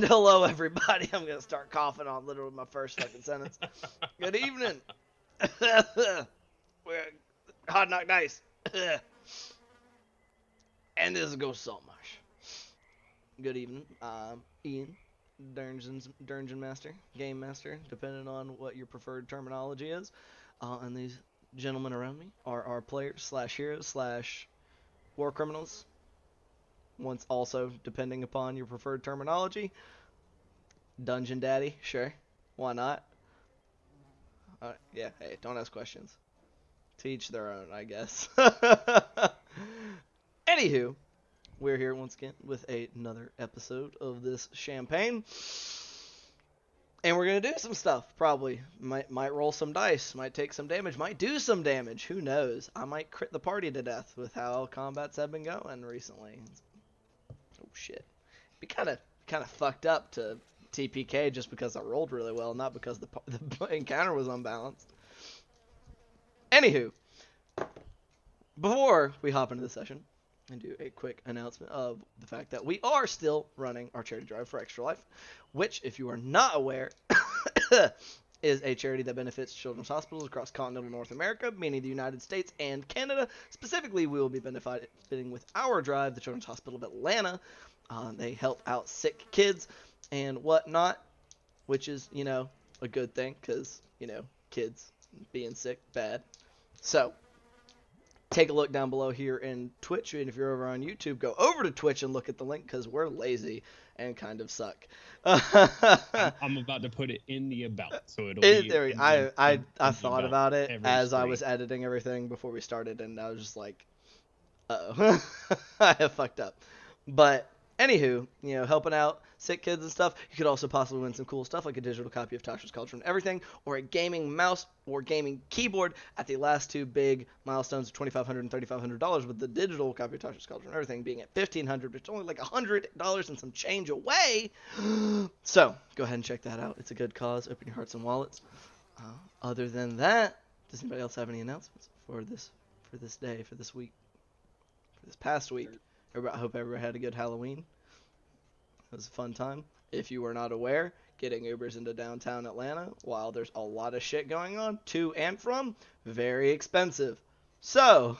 Hello, everybody. I'm going to start coughing on literally my first fucking sentence. Good evening. We're Hard Knock Dice. And this is Ghost Saltmarsh. Good evening. Ian, Dungeon Master, Game Master, depending on what your preferred terminology is. And these gentlemen around me are our players / heroes / war criminals. Once also, depending upon your preferred terminology, Dungeon Daddy, sure, why not? Yeah, hey, don't ask questions. To each their own, I guess. Anywho, we're here once again with another episode of this champagne. And we're going to do some stuff, probably. Might roll some dice, might take some damage, might do some damage, who knows. I might crit the party to death with how combats have been going recently. Oh shit. Be kind of fucked up to TPK just because I rolled really well, not because the encounter was unbalanced. Anywho, before we hop into the session and do a quick announcement of the fact that we are still running our charity drive for Extra Life, which, if you are not aware, is a charity that benefits children's hospitals across continental North America, meaning the United States and Canada. Specifically, we will be benefiting with our drive, the Children's Hospital of Atlanta. They help out sick kids and whatnot, which is, a good thing because, kids being sick, bad. So, take a look down below here in Twitch, and if you're over on YouTube, go over to Twitch and look at the link because we're lazy and kind of suck. I'm about to put it in the about, so it'll be. There, I thought about it as stream. I was editing everything before we started, and I was just like, uh-oh, I have fucked up. But anywho, helping out sick kids and stuff. You could also possibly win some cool stuff like a digital copy of Tasha's Culture and Everything, or a gaming mouse or gaming keyboard at the last two big milestones of $2,500 and $3,500, with the digital copy of Tasha's Culture and Everything being at $1,500, but it's only like $100 and some change away. So go ahead and check that out. It's a good cause. Open your hearts and wallets. Other than that, does anybody else have any announcements for this day, for this week, for this past week? I hope everybody had a good Halloween. It was a fun time. If you were not aware, getting Ubers into downtown Atlanta, while there's a lot of shit going on, to and from, very expensive. So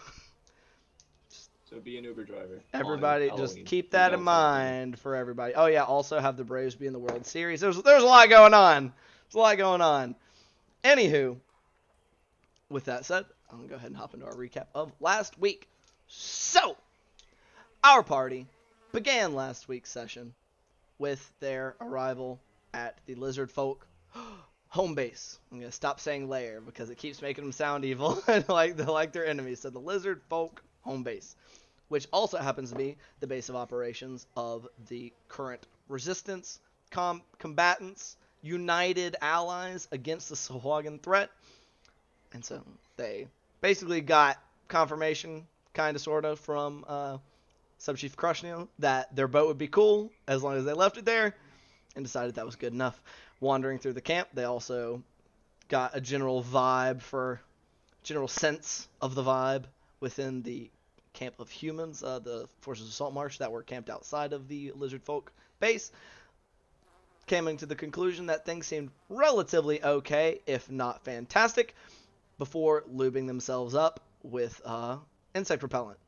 be an Uber driver. Everybody, just keep that in mind for everybody. Oh yeah, also have the Braves be in the World Series. There's a lot going on. Anywho, with that said, I'm going to go ahead and hop into our recap of last week. So, our party began last week's session with their arrival at the Lizard Folk home base. I'm going to stop saying lair because it keeps making them sound evil and like their enemies. So the Lizard Folk home base, which also happens to be the base of operations of the current resistance combatants, united allies against the Sahuagin threat. And so they basically got confirmation, kind of, sort of, from Sub-Chief Krushnil that their boat would be cool as long as they left it there, and decided that was good enough. Wandering through the camp, they also got a general sense of the vibe within the camp of humans, the forces of Saltmarsh that were camped outside of the Lizard Folk base, coming to the conclusion that things seemed relatively okay, if not fantastic, before lubing themselves up with insect repellent,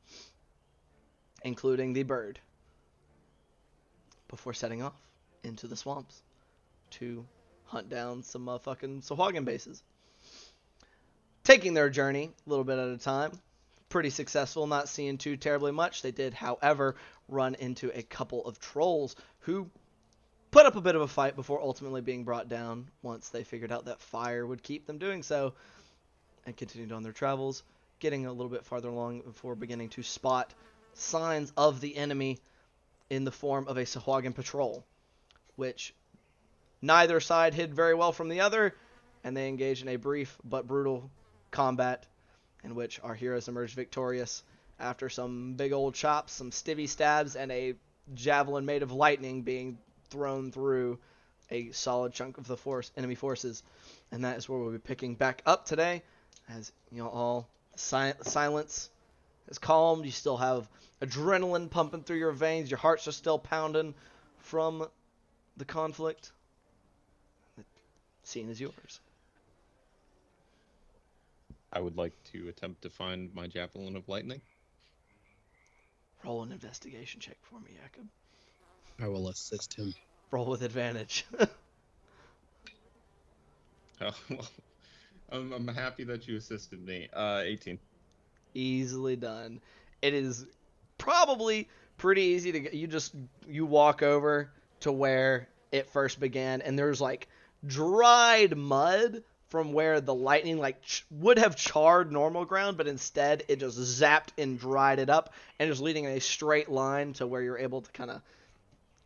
including the bird, before setting off into the swamps to hunt down some fucking Sahuagin bases. Taking their journey a little bit at a time, pretty successful, not seeing too terribly much. They did, however, run into a couple of trolls who put up a bit of a fight before ultimately being brought down once they figured out that fire would keep them doing so, and continued on their travels, getting a little bit farther along before beginning to spot signs of the enemy in the form of a Sahuagin patrol, which neither side hid very well from the other, and they engaged in a brief but brutal combat in which our heroes emerged victorious after some big old chops, some stivvy stabs, and a javelin made of lightning being thrown through a solid chunk of the enemy forces. And that is where we'll be picking back up today, as all silence is calmed. You still have adrenaline pumping through your veins. Your hearts are still pounding from the conflict, the scene is yours. I would like to attempt to find my javelin of lightning. Roll an investigation check for me, Jakob. I will assist him. Roll with advantage. Oh, well, I'm happy that you assisted me. 18. Easily done. It is probably pretty easy to get. You walk over to where it first began, and there's like dried mud from where the lightning would have charred normal ground, but instead it just zapped and dried it up, and just leading in a straight line to where you're able to kind of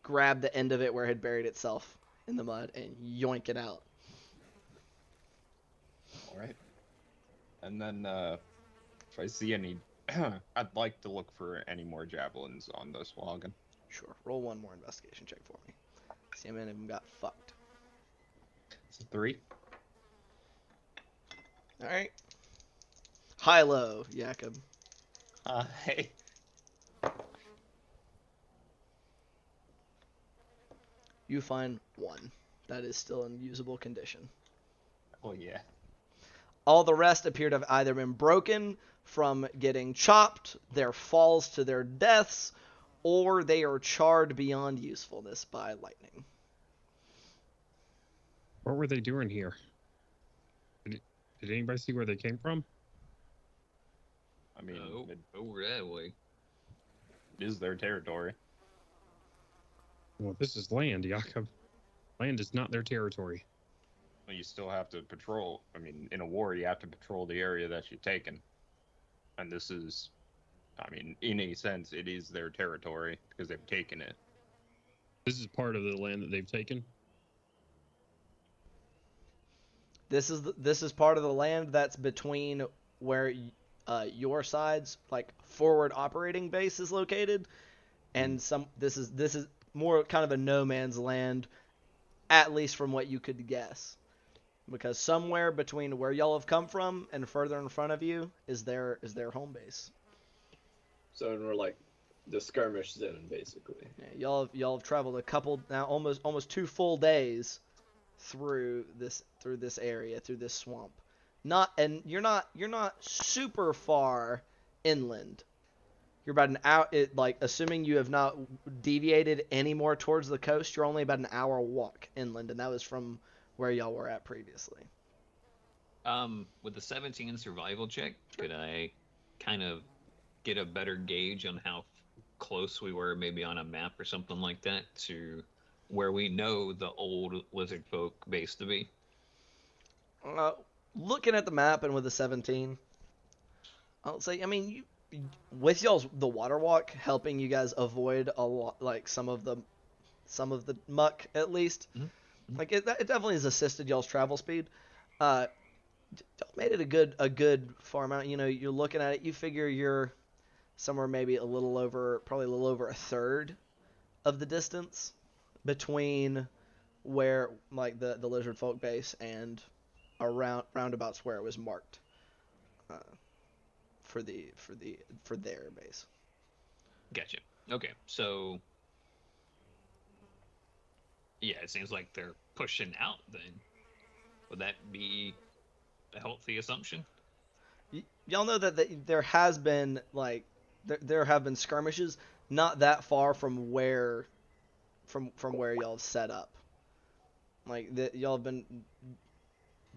grab the end of it where it had buried itself in the mud and yoink it out. All right. And then if I see any, I'd like to look for any more javelins on this wagon. Sure. Roll one more investigation check for me. See how many of them got fucked. It's a 3. All right. High-low, Jakob. Hey. You find one that is still in usable condition. Oh, yeah. All the rest appear to have either been broken from getting chopped, their falls to their deaths, or they are charred beyond usefulness by lightning. What were they doing here? Did anybody see where they came from? I mean, over that way. it is their territory. Well, this is land, Jakob. Land is not their territory. Well, you still have to patrol. I mean, in a war, you have to patrol the area that you've taken. And this is, I mean, in a sense, it is their territory because they've taken it. This is part of the land that they've taken. This is part of the land that's between where your side's like forward operating base is located, and this is more kind of a no man's land, at least from what you could guess, because somewhere between where y'all have come from and further in front of you is their home base. So we're like the skirmish zone, basically. Yeah, y'all have traveled a couple now, almost 2 full days through this area, through this swamp. You're not super far inland. You're about an hour, assuming you have not deviated any more towards the coast, you're only about an hour walk inland, and that was from where y'all were at previously. With the 17 survival check, could I kind of get a better gauge on how close we were, maybe on a map or something like that, to where we know the old lizard folk base to be? Looking at the map and with the 17, I'll say, I mean, with y'all's the water walk helping you guys avoid a lot, like some of the muck at least. Mm-hmm. Like it definitely has assisted y'all's travel speed. Y'all made it a good far amount. You know, you're looking at it, you figure you're somewhere maybe probably a little over a third of the distance between where like the lizard folk base and roundabouts where it was marked for their base. Gotcha. Okay, so yeah, it seems like they're pushing out then. Would that be a healthy assumption? Y'all know that there has been there have been skirmishes not that far from where y'all have set up. Like y'all have been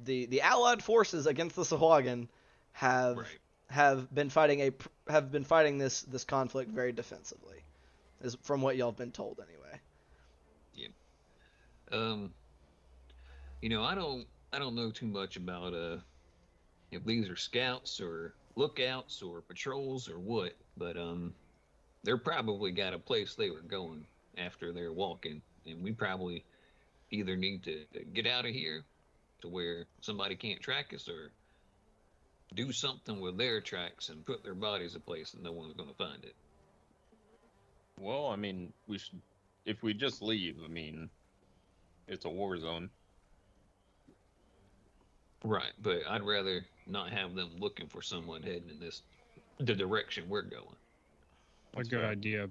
the allied forces against the Sahuagin have been fighting this conflict very defensively, is from what y'all have been told anyway. Yeah. You know, I don't know too much about if these are scouts or lookouts or patrols or what, but they're probably got a place they were going after they're walking, and we probably either need to get out of here to where somebody can't track us, or do something with their tracks and put their bodies in place and no one's going to find it. Well, I mean, if we just leave, I mean, it's a war zone. Right, but I'd rather not have them looking for someone heading in the direction we're going. A good idea.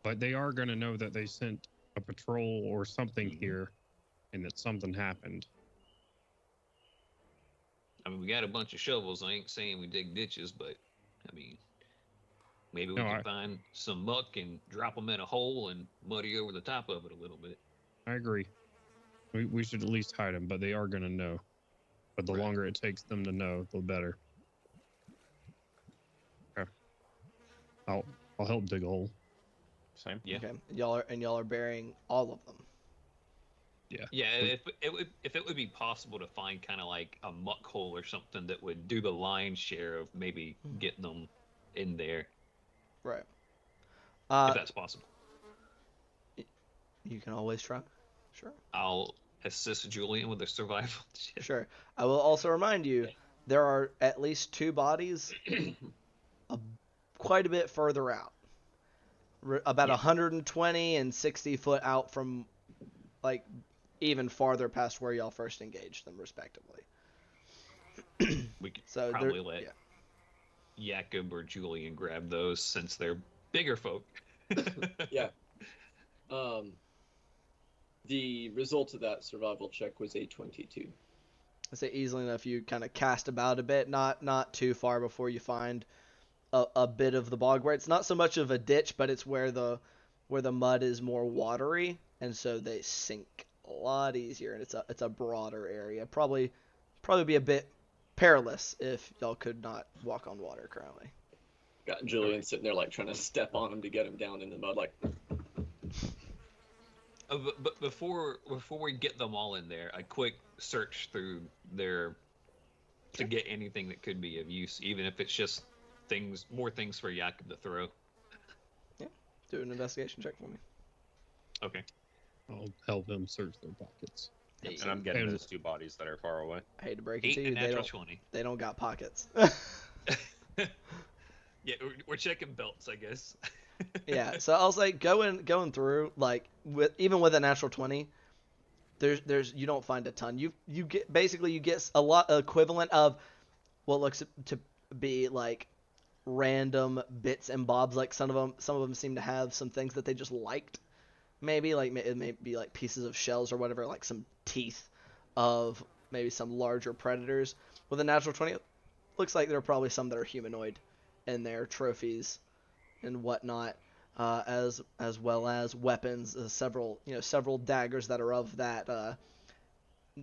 But they are going to know that they sent a patrol or something Mhm. here, and that something happened. I mean, we got a bunch of shovels. I ain't saying we dig ditches, but I mean, maybe we No, can find some muck and drop them in a hole and muddy over the top of it a little bit. I agree. We should at least hide them, but they are going to know. But the Right. longer it takes them to know, the better. Okay. I'll help dig a hole. Same. Yeah. Okay. Y'all are burying all of them. Yeah. Yeah, We- if it would be possible to find kind of like a muck hole or something that would do the lion's share of maybe getting them in there, Right. if that's possible. You can always try. Sure. I'll assist Julian with the survival. Sure. I will also remind you there are at least 2 bodies quite a bit further out. About 120 and 60 foot out from, like, even farther past where y'all first engaged them, respectively. We could So probably let Jakob or Julian grab those since they're bigger folk. Yeah. The result of that survival check was a 22. I say easily enough. You kind of cast about a bit, not too far before you find a bit of the bog where it's not so much of a ditch, but it's where the mud is more watery, and so they sink a lot easier, and it's a broader area. Probably be a bit perilous if y'all could not walk on water currently. Got Julian sitting there like trying to step on him to get him down in the mud, like. But before we get them all in there, a quick search through there to get anything that could be of use, even if it's just more things for Jakob to throw. Yeah, do an investigation check for me. Okay. I'll help them search their pockets. And I'm getting And- those 2 bodies that are far away. I hate to break it 8 to you, and they natural don't 20. they don't got pockets. Yeah, we're checking belts, I guess. Yeah, so I was like going through, like, even with a natural 20, there's you don't find a ton. You get a lot equivalent of what looks to be like random bits and bobs. Like some of them seem to have some things that they just liked. Maybe like it may be like pieces of shells or whatever, like some teeth of maybe some larger predators. With a natural 20, it looks like there are probably some that are humanoid in their trophies and whatnot, as well as weapons, several daggers that are of that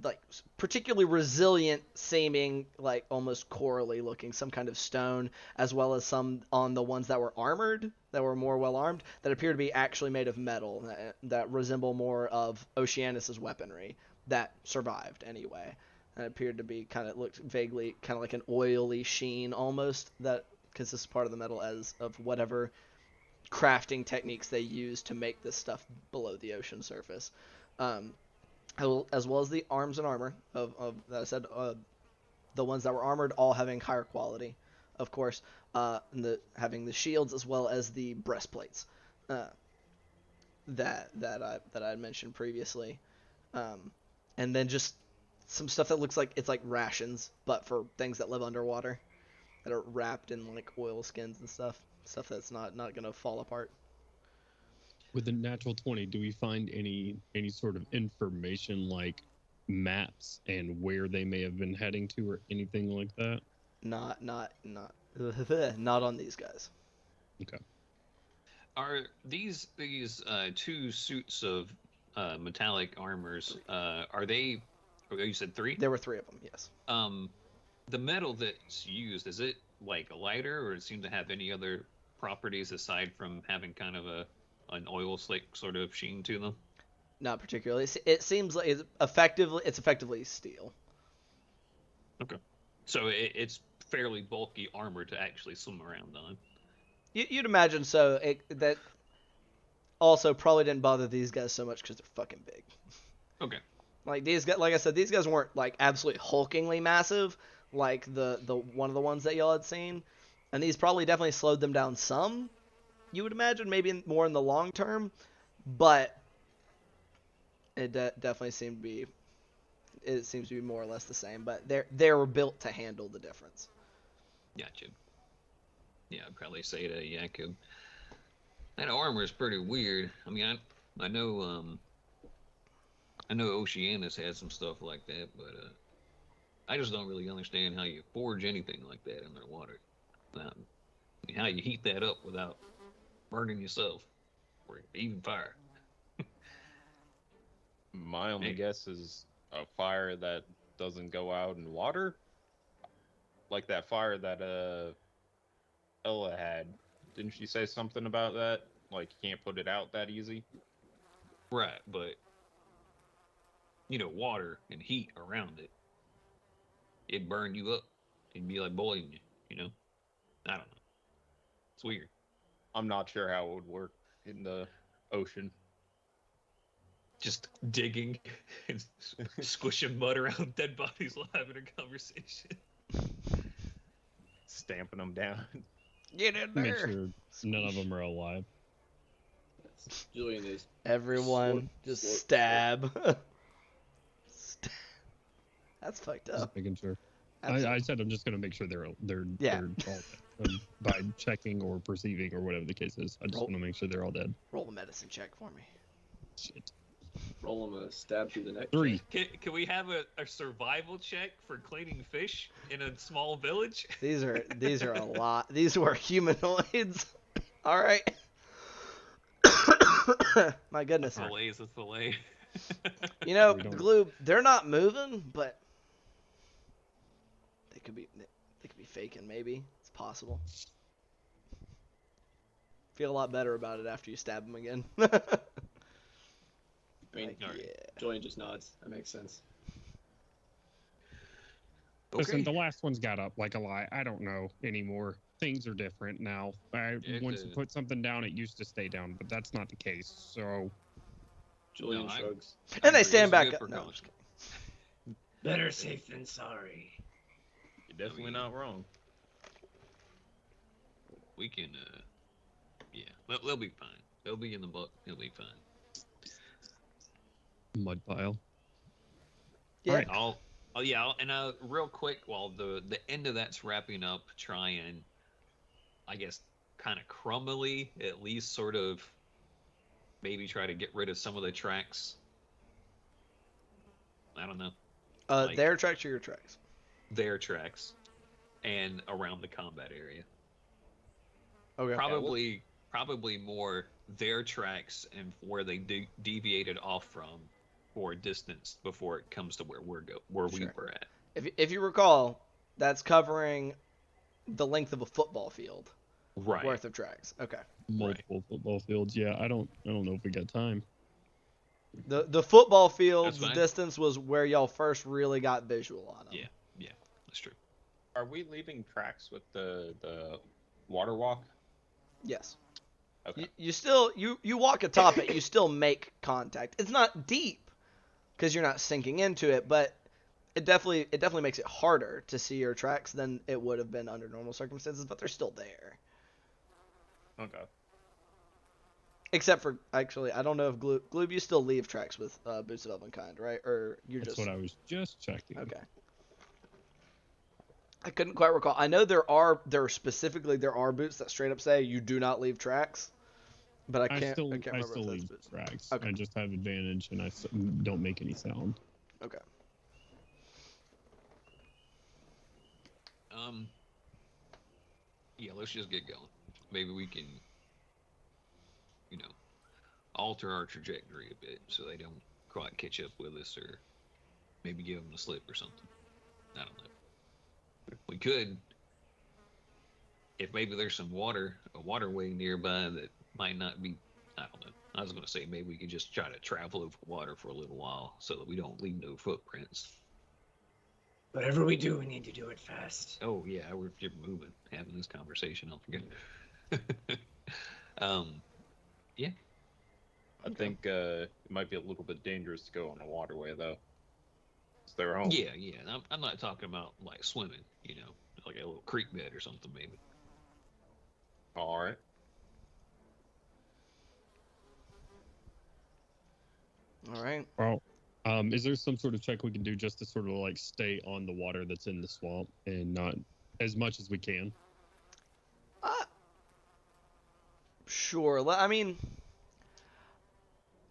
like particularly resilient seeming, like almost corally looking, some kind of stone, as well as some on the ones that were armored, that were more well armed, that appear to be actually made of metal, that resemble more of Oceanus's weaponry that survived anyway. And it appeared to be looked vaguely kind of like an oily sheen almost, that consists part of the metal as of whatever crafting techniques they use to make this stuff below the ocean surface. As well as the arms and armor of that I said, the ones that were armored all having higher quality, of course, having the shields as well as the breastplates that I had mentioned previously, and then just some stuff that looks like it's like rations, but for things that live underwater, that are wrapped in like oil skins and stuff that's not gonna fall apart. With the natural 20, do we find any sort of information like maps and where they may have been heading to or anything like that? Not not on these guys. Okay. Are these 2 suits of metallic armors? Are they? Okay, you said 3. There were 3 of them. Yes. The metal that's used, is it like a lighter, or does it seem to have any other properties aside from having kind of an oil slick sort of sheen to them? Not particularly. It seems like it's effectively steel. Okay. So it's fairly bulky armor to actually swim around on. You'd imagine so. That also probably didn't bother these guys so much because they're fucking big. Okay. Like these guys, like I said, these guys weren't like absolutely hulkingly massive like the one of the ones that y'all had seen, and these probably definitely slowed them down some. You would imagine maybe more in the long term, but it definitely seemed to be. It seems to be more or less the same, but they were built to handle the difference. Gotcha. Yeah, I'd probably say to Jakob, that armor is pretty weird. I mean, I know Oceanus has some stuff like that, but I just don't really understand how you forge anything like that underwater. How you heat that up without burning yourself or even fire. My only Hey. guess is a fire that doesn't go out in water, like that fire that Ella had. Didn't she say something about that? Like you can't put it out that easy. Right, but water and heat around it, it'd burn you up. It'd be like boiling you. I don't know. It's weird. I'm not sure how it would work in the ocean. Just digging and squishing mud around dead bodies while having a conversation. Stamping them down. Get in Make there. sure none of them are alive. Julian is Everyone just stab. That's fucked Just up. making sure. That's- I said I'm just gonna make sure they're all dead, by checking or perceiving or whatever the case is. I just Roll. want to make sure they're all dead. Roll a medicine check for me. Shit. roll him a stab through the neck. 3. Can we have a survival check for cleaning fish in a small village? These are a lot. These were humanoids. All right. My goodness. Fillet is a fillet. You know, We don't- Gloob, they're not moving, but they could be faking. Maybe it's possible. Feel a lot better about it after you stab them again. I mean, Like, Alright. yeah. Julian just nods. That makes sense. Listen, the last one's got up like a lie. I don't know anymore. Things are different now. Once you put something down, it used to stay down, but that's not the case. So Julian No, I- shrugs. And they It's stand a back good up. No, I'm precaution. just kidding. Better safe than sorry. You're definitely not wrong. We can, yeah, they'll be fine. They'll be in the book. They'll be fine. mud pile. Yeah. Alright. And real quick, while the end of that's wrapping up, try and, I guess, kind of crumbly, at least sort of, maybe try to get rid of some of the tracks. I don't know. like- Their tracks or your tracks? Their tracks, and around the combat area. Okay. Probably more their tracks and where they deviated off from for a distance before it comes to where we Sure. were at. If you recall, that's covering the length of a football field Right. worth of tracks. Okay. Multiple football fields. Yeah, I don't know if we got time. The football field's That's fine. distance was where y'all first really got visual on them. Yeah. That's true. Are we leaving tracks with the water walk? Yes. Okay. You still you walk atop it. You still make contact. It's not deep because you're not sinking into it, but it definitely makes it harder to see your tracks than it would have been under normal circumstances. But they're still there. Okay. Except for, actually, I don't know if Gloob, you still leave tracks with Boots of Elvenkind, right? Or you're That's just... what I was just checking. Okay. I couldn't quite recall. I know there are boots that straight up say you do not leave tracks, but I can't still remember if that's leave boots. tracks. Okay. I just have advantage, and I don't make any sound. Okay. Yeah, let's just get going. Maybe we can, alter our trajectory a bit so they don't quite catch up with us, or maybe give them a slip or something. I don't know. We could, if maybe there's a waterway nearby that might not be, I don't know. I was going to say maybe we could just try to travel over water for a little while so that we don't leave no footprints. Whatever we do, we need to do it fast. Oh yeah, you're moving, having this conversation. I'll forget. Yeah. I think it might be a little bit dangerous to go on a waterway though. It's their own. Yeah. I'm not talking about like swimming, like a little creek bed or something maybe. All right. All right. Well, is there some sort of check we can do just to sort of like stay on the water that's in the swamp and not as much as we can? Sure. I mean,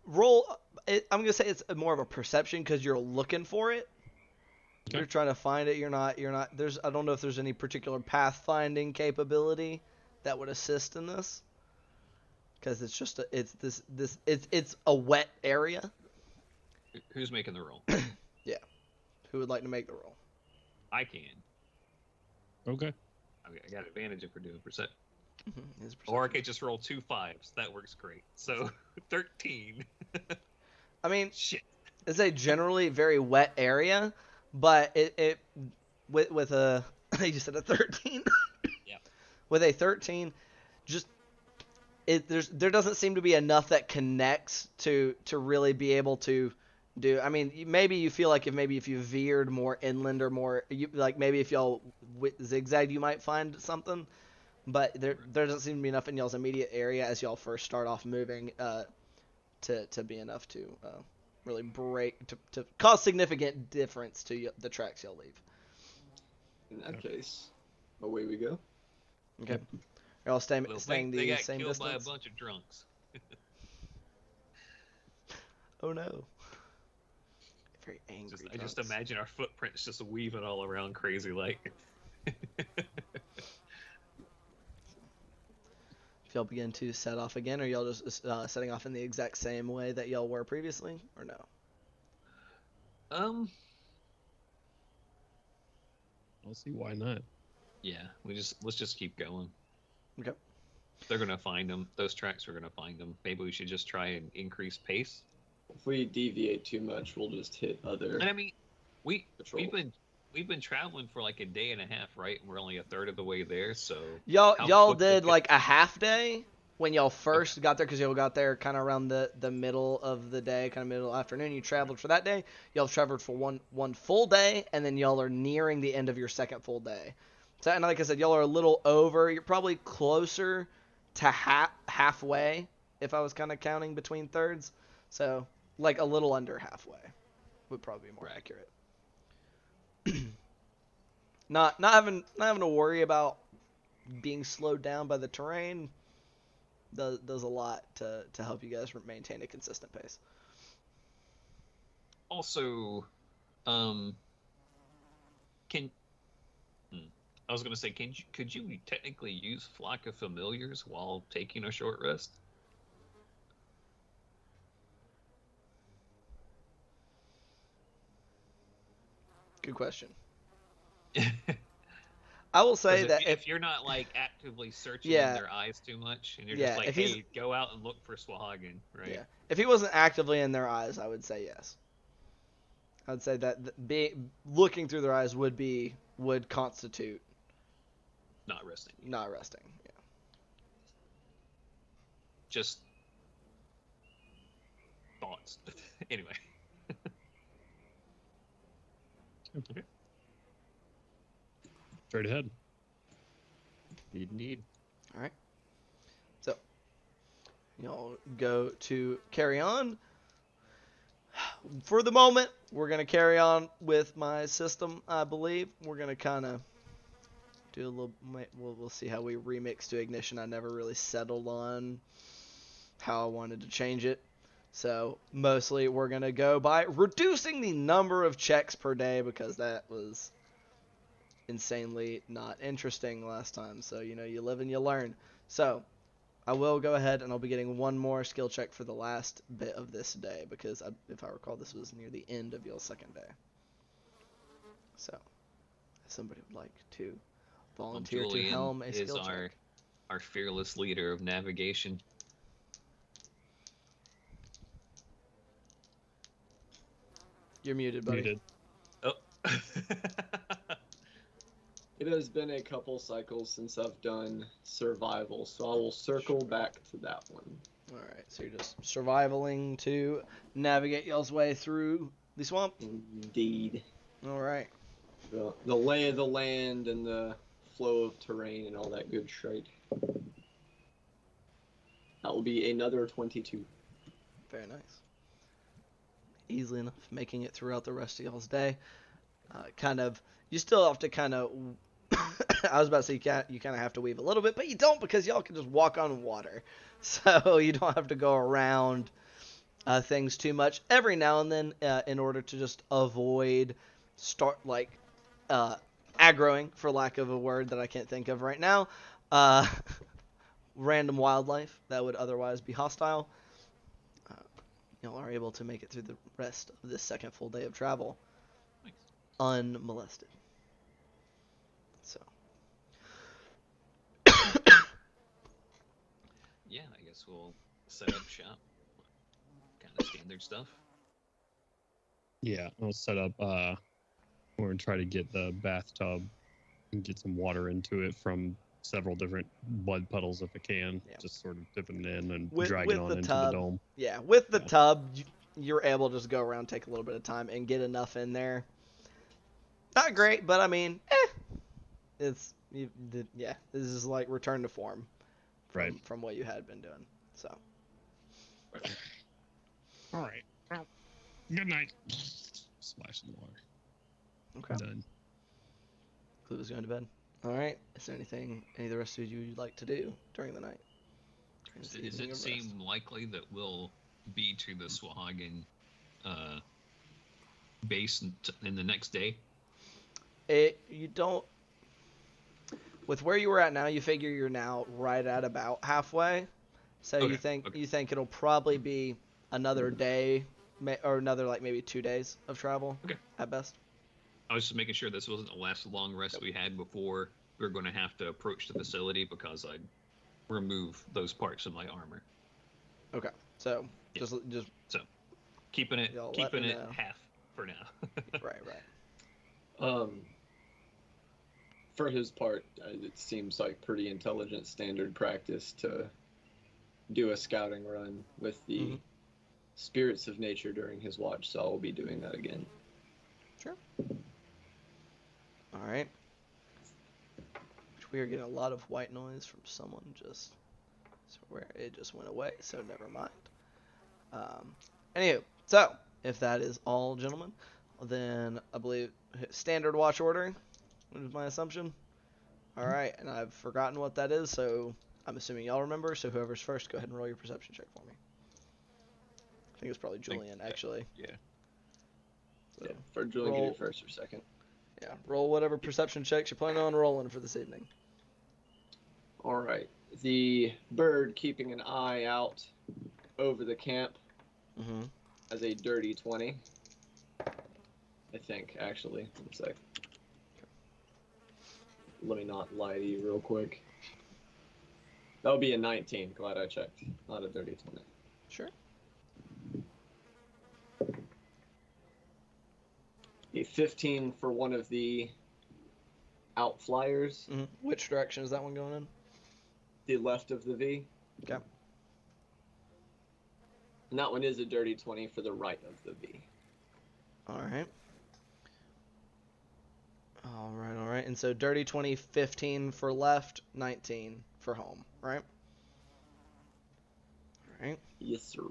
roll. I'm gonna say it's more of a perception because you're looking for it. Okay. You're trying to find it. You're not. There's. I don't know if there's any particular pathfinding capability that would assist in this. Because it's just it's a wet area. Who's making the roll? Who would like to make the roll? I can. Okay. I got advantage if we're doing percent. His Or I perception. could just roll 2 5s. That works great. So 13. I mean, Shit. it's a generally very wet area, but it with a you said a 13. Yeah. With a 13, just there doesn't seem to be enough that connects to really be able to do. I mean, maybe you feel like if you veered more inland or more maybe if y'all zigzagged you might find something, but there doesn't seem to be enough in y'all's immediate area as y'all first start off moving to be enough to really break to cause significant difference to the tracks y'all leave. In that case, away we go. Okay. Are y'all staying They'll staying think they the got same killed by a distance? bunch of drunks. Oh no. Very angry. I just drunks. imagine our footprints just weaving all around crazy like. If y'all begin to set off again, are y'all just setting off in the exact same way that y'all were previously, or no? I'll see why not. Yeah, let's just keep going. Okay. They're gonna find them. Those tracks are gonna find them. Maybe we should just try and increase pace. If we deviate too much, we'll just hit other And I mean, patrols. we've been traveling for like a day and a half, right? And we're only a third of the way there, so Y'all how quick did could- like a half day when y'all first got there, because y'all got there kind of around the middle of the day, kind of middle afternoon. You traveled for that day. Y'all traveled for one full day, and then y'all are nearing the end of your second full day. So, and like I said, y'all are a little over. You're probably closer to halfway if I was kind of counting between thirds. So like a little under halfway would probably be more accurate. not having to worry about being slowed down by the terrain does a lot to help you guys maintain a consistent pace. Also, can I was gonna say, could you technically use Flock of Familiars while taking a short rest? Good question. I will say 'Cause that if you're not like actively searching Yeah. in their eyes too much, and you're Yeah, just like, if he's- hey, go out and look for Swahagan, right? Yeah, if he wasn't actively in their eyes, I would say yes. I would say that looking through their eyes would constitute Not resting. not resting. Yeah. Just thoughts. Anyway. Okay. Straight ahead. Indeed. All right. So y'all go to carry on. For the moment, we're gonna carry on with my system. I believe we're gonna kind of do a little. We'll see how we remix to ignition. I never really settled on how I wanted to change it. So mostly we're gonna go by reducing the number of checks per day, because that was insanely not interesting last time. So you live and you learn. So I will go ahead and I'll be getting one more skill check for the last bit of this day, because if I recall, this was near the end of y'all's second day. So if somebody would like to volunteer to Julian helm a is skill check. our fearless leader of navigation. You're muted, buddy. Muted. Oh. It has been a couple cycles since I've done survival, so I will circle back to that one. Alright, so you're just survivaling to navigate y'all's way through the swamp. Indeed. Alright. The lay of the land and the flow of terrain and all that good shite. That will be another 22. Very nice. Easily enough, making it throughout the rest of y'all's day. You still have to kind of. I was about to say you kind of have to weave a little bit, but you don't, because y'all can just walk on water, so you don't have to go around things too much. Every now and then, in order to just avoid aggroing, for lack of a word that I can't think of right now, random wildlife that would otherwise be hostile. Y'all are able to make it through the rest of this second full day of travel Nice. unmolested. So, Yeah, I guess we'll set up shop. Kind of standard stuff. Yeah, I'll set up. We're gonna try to get the bathtub and get some water into it from several different mud puddles if I can. Yeah. Just sort of dipping it in and With dragging the on into tub. the dome. yeah, with the Yeah. tub, you're able to just go around, take a little bit of time, and get enough in there. Not great, but I mean, this is like return to form from what you had been doing. So, All right. Well, good night. Splash in the water. okay. Done. Clue is going to bed. All right. Is there any of the rest of you would like to do during the night? Does it seem likely that we'll be to the Swahagan base in the next day? You don't. With where you were at now, you figure you're now right at about halfway. So you think it'll probably be another day, or another like maybe 2 days of travel at best. I was just making sure this wasn't the last long rest we had before we were going to have to approach the facility because I'd remove those parts of my armor. Okay. So just so keeping it Y'all let me know. half for now. right. For his part, it seems like pretty intelligent standard practice to do a scouting run with the spirits of nature during his watch, so I'll be doing that again. Sure. All right. We are getting a lot of white noise from someone just where it just went away, so never mind. Anywho, so if that is all, gentlemen, then I believe standard watch order is my assumption. All right, and I've forgotten what that is, so I'm assuming y'all remember. So whoever's first, go ahead and roll your perception check for me. I think it's probably Julian, actually. Yeah. So, Yeah, for Julian, get it first or second. Yeah, roll whatever perception checks you're planning on rolling for this evening. All right. The bird keeping an eye out over the camp as a dirty 20. I think, actually. One sec. Let me not lie to you real quick. That would be a 19. Glad I checked. Not a dirty 20. Sure. A 15 for one of the outflyers. Which direction is that one going in? The left of the V. Okay. And that one is a dirty 20 for the right of the V. All right. All right. And so dirty 20, 15 for left, 19 for home, right? All right. Yes, sir.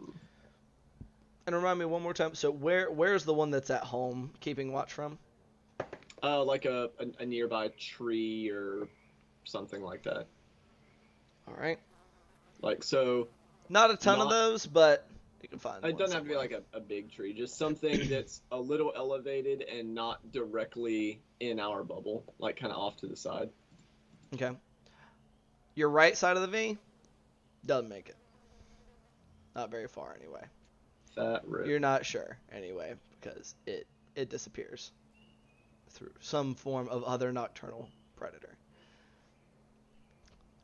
And remind me one more time. So where's the one that's at home keeping watch from? Like a nearby tree or something like that. All right. Like, so... Not a ton of those, but you can find it doesn't have to be like a big tree. Just something that's a little elevated and not directly in our bubble. Like, kind of off to the side. Okay. Your right side of the V doesn't make it. Not very far, anyway. That rip. You're not sure, anyway, because it disappears through some form of other nocturnal predator.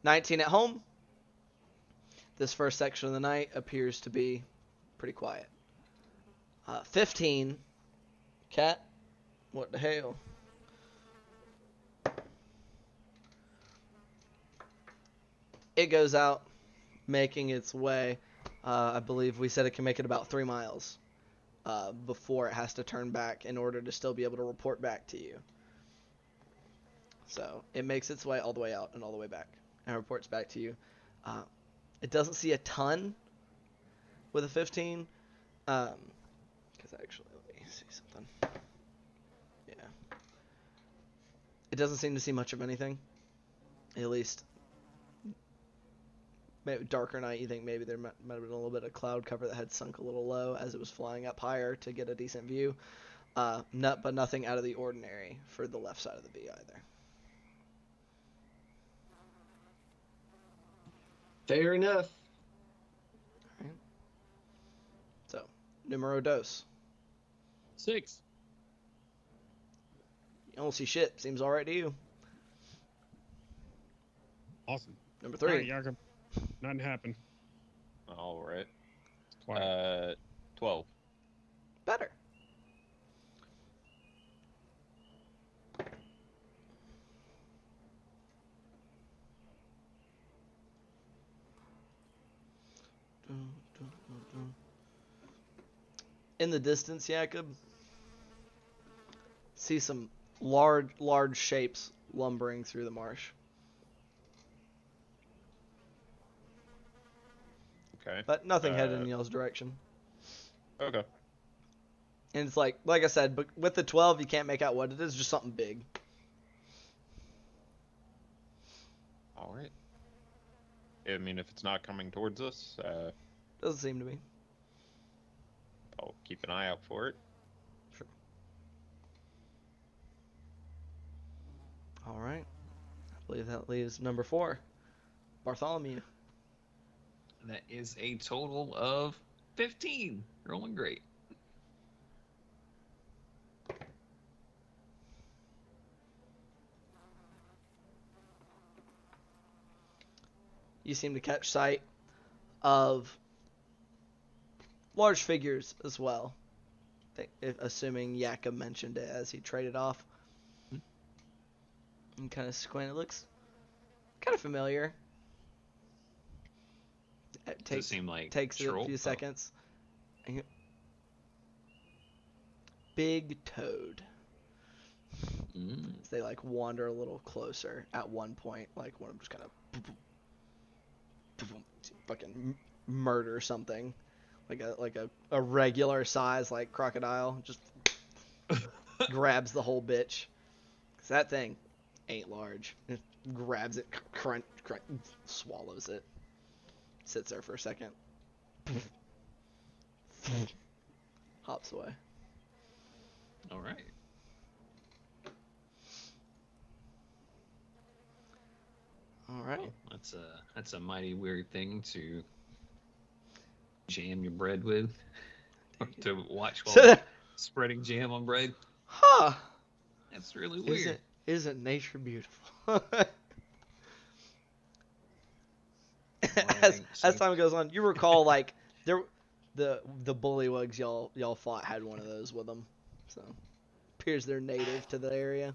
19 at home. This first section of the night appears to be pretty quiet. 15. Cat. What the hell? It goes out, making its way. I believe we said it can make it about 3 miles before it has to turn back in order to still be able to report back to you. So it makes its way all the way out and all the way back and reports back to you. It doesn't see a ton with a 15. Because actually, let me see something. Yeah. It doesn't seem to see much of anything. At least maybe darker night, you think maybe there might have been a little bit of cloud cover that had sunk a little low as it was flying up higher to get a decent view. But nothing out of the ordinary for the left side of the V either. Fair enough. So, numero dos. 6. You don't see shit. Seems alright to you. Awesome. Number All 3. right, Jakob. Nothing happened. All right. It's quiet. 12. Better. In the distance, Jakob, see some large shapes lumbering through the marsh. Okay. But nothing headed in y'all's direction. Okay. And it's like I said, but with the 12, you can't make out what it is, just something big. All right. I mean, if it's not coming towards us, Doesn't seem to be. I'll keep an eye out for it. Sure. All right. I believe that leaves number 4, Bartholomew. That is a total of 15. Rolling great. You seem to catch sight of large figures as well. Assuming Jakob mentioned it as he traded off. And kind of squint. It looks kind of familiar. It Does it seem like takes a troll? few seconds. And big toad. As they like wander a little closer at one point, like one of them just kind of fucking murder something, like a regular size like crocodile, just grabs the whole bitch. 'Cause that thing ain't large. It grabs it, crunch, swallows it, sits there for a second, hops away. All right. All right. Well, that's a mighty weird thing to jam your bread with, to watch while spreading jam on bread. Huh. That's really weird. Isn't nature beautiful? As time goes on, you recall like the bullywugs y'all fought had one of those with them, so appears they're native to the area.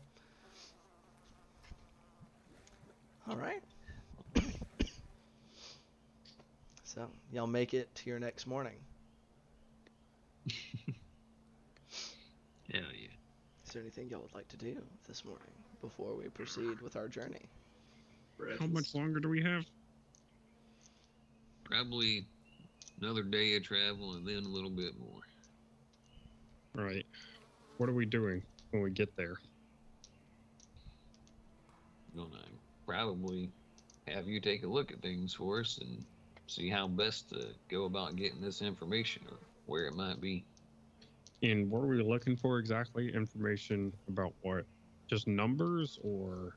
All right. So y'all make it to your next morning. Hell yeah. Is there anything y'all would like to do this morning before we proceed with our journey? How much longer do we have? Probably another day of travel and then a little bit more. Right. What are we doing when we get there? Gonna probably have you take a look at things for us and see how best to go about getting this information or where it might be. And what are we looking for exactly? Information about what? Just numbers or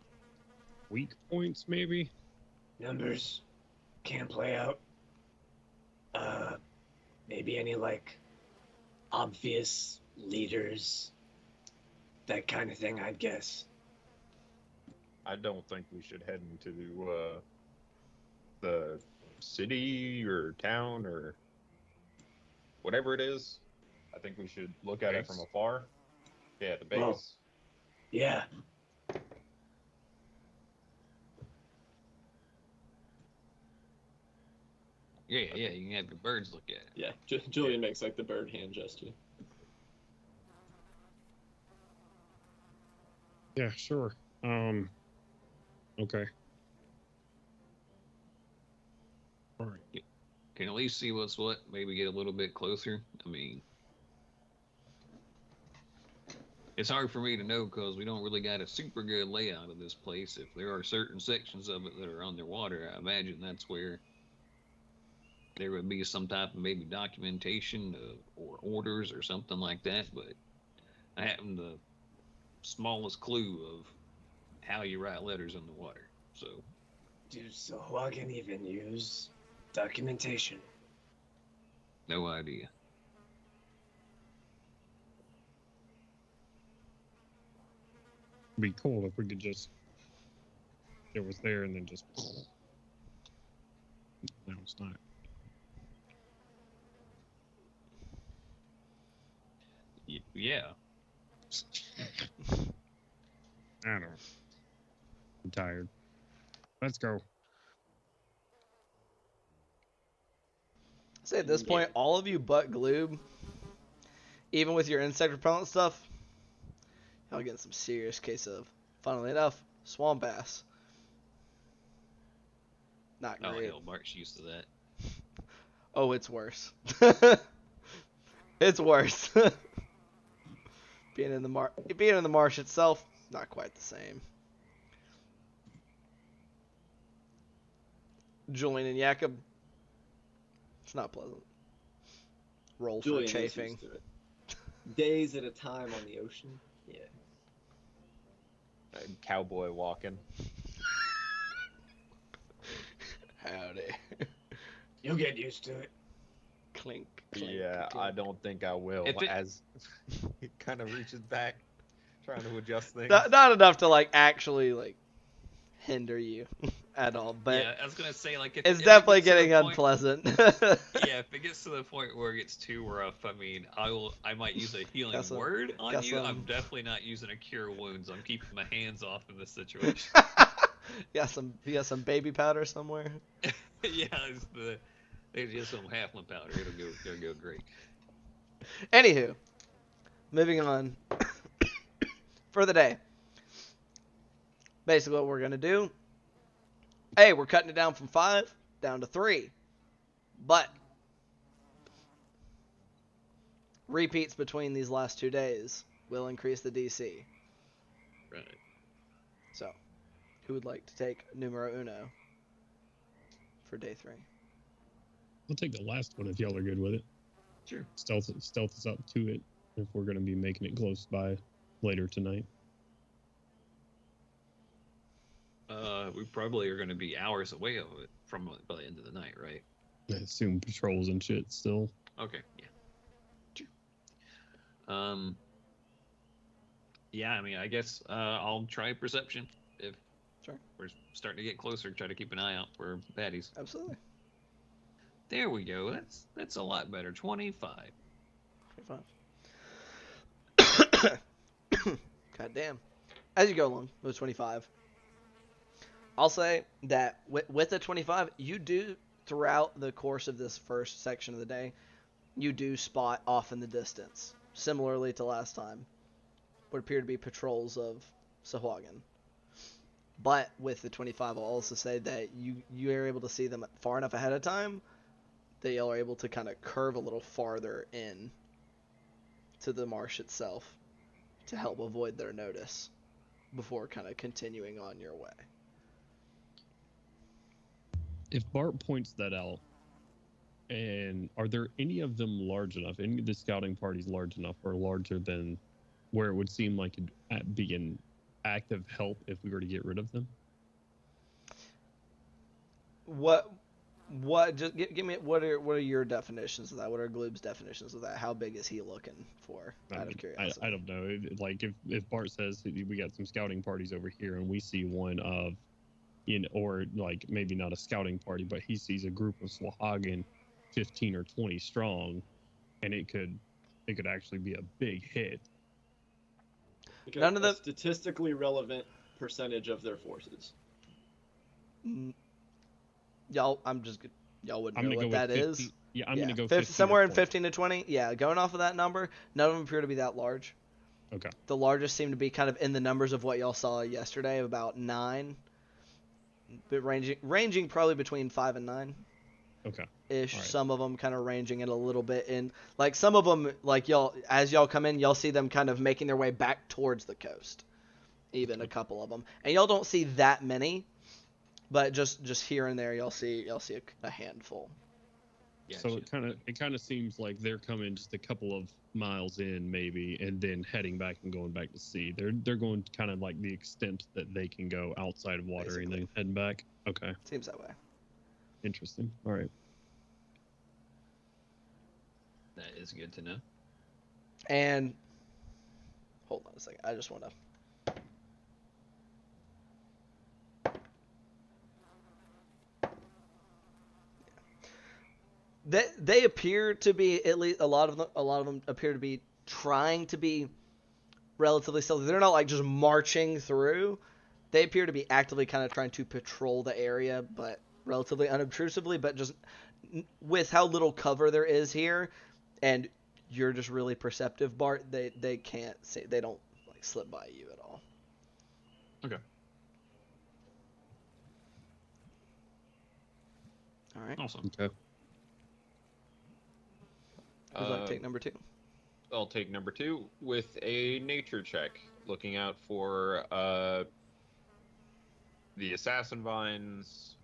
weak points, maybe? Numbers can't play out. Maybe any like obvious leaders, that kind of thing, I'd guess. I don't think we should head into the city or town or whatever it is. I think we should look at it from afar. Yeah, the base. Well, yeah. Yeah, you can have your birds look at it. Yeah, Julian makes like the bird hand gesture. Yeah, sure. Okay. All right. Can at least see what's what, maybe get a little bit closer. I mean, it's hard for me to know because we don't really got a super good layout of this place. If there are certain sections of it that are underwater, I imagine that's where there would be some type of maybe documentation or orders or something like that, but I haven't the smallest clue of how you write letters in the water. So, Do Sahuagin even use documentation? no idea. It'd be cool if we could just it was there and then just no, it's not. Yeah. I don't know. I'm tired. Let's go. Say at this point, all of you but Gloob, even with your insect repellent stuff, y'all getting some serious case of, funnily enough, swamp ass. Not Oh, great. hell, Mark's used to that. Oh, it's worse. It's worse. Being in the marsh itself, not quite the same. Julian and Jakob, it's not pleasant. Roll Julian for is chafing. used to it. Days at a time on the ocean. Yeah. A cowboy walking. Howdy. You'll get used to it. Clink, clink. Yeah, clink. I don't think I will. If it- As he kind of reaches back, trying to adjust things. Not enough to like actually like hinder you at all, but yeah, I was gonna say like it's if definitely it gets to getting the point- unpleasant. Yeah, if it gets to the point where it gets too rough, I mean, I might use a healing Got some- word on got you. I'm some- definitely not using a cure wounds. I'm keeping my hands off in this situation. You got some baby powder somewhere. Yeah, there's just some halfling powder. It'll go great. Anywho, moving on for the day. Basically, what we're gonna do. Hey, we're cutting it down from 5 down to 3, but repeats between these last 2 days will increase the DC. Right. So, who would like to take numero uno for day 3? I'll take the last one if y'all are good with it. Sure. Stealth us up to it if we're going to be making it close by later tonight. We probably are going to be hours away of it from by the end of the night, right? I assume patrols and shit still. Okay. Yeah. Sure. Yeah, I mean, I guess I'll try perception if Sure. we're starting to get closer. Try to keep an eye out for baddies. Absolutely. There we go. That's a lot better. 25. 25. God damn. As you go along with 25, I'll say that with the 25, you do, throughout the course of this first section of the day, you do spot off in the distance, similarly to last time, what appear to be patrols of Sahuagin. But with the 25, I'll also say that you are able to see them far enough ahead of time that you're able to kind of curve a little farther in to the marsh itself to help avoid their notice before kind of continuing on your way. If Bart points that out, and are there any of them large enough, any of the scouting parties large enough or larger than where it would seem like it'd be an active help if we were to get rid of them? Just give me what are your definitions of that? What are Gloob's definitions of that? How big is he looking for? Out of curiosity. I don't know. Like if Bart says we got some scouting parties over here and we see one of, or like maybe not a scouting party, but he sees a group of Sahuagin 15 or 20 strong, and it could actually be a big hit. Like None of a the- statistically relevant percentage of their forces. Y'all wouldn't know what that 50, is. Yeah, I'm Yeah, gonna go 50, 15 somewhere or in 20. 15 to 20. Yeah, going off of that number, none of them appear to be that large. Okay. The largest seem to be kind of in the numbers of what y'all saw yesterday, about 9, but ranging probably between 5 and 9 Okay. ish. Alright. Some of them kind of ranging it a little bit in, like some of them, like as y'all come in, y'all see them kind of making their way back towards the coast. Even a couple of them, and y'all don't see that many, but just here and there, y'all see a handful. So it kind of seems like they're coming just a couple of miles in, maybe, and then heading back and going back to sea. They're going kind of like the extent that they can go outside of water and then heading back. Okay. Seems that way. Interesting. All right. That is good to know. And hold on a second. I just want to. They appear to be, at least a lot of them appear to be trying to be relatively stealthy. They're not like just marching through. They appear to be actively kind of trying to patrol the area, but relatively unobtrusively. But just with how little cover there is here, and you're just really perceptive, Bart. They can't see. They don't like slip by you at all. Okay. All right. Awesome. Okay. Who'd like to take number 2? I'll take number 2 with a nature check, looking out for the assassin vines,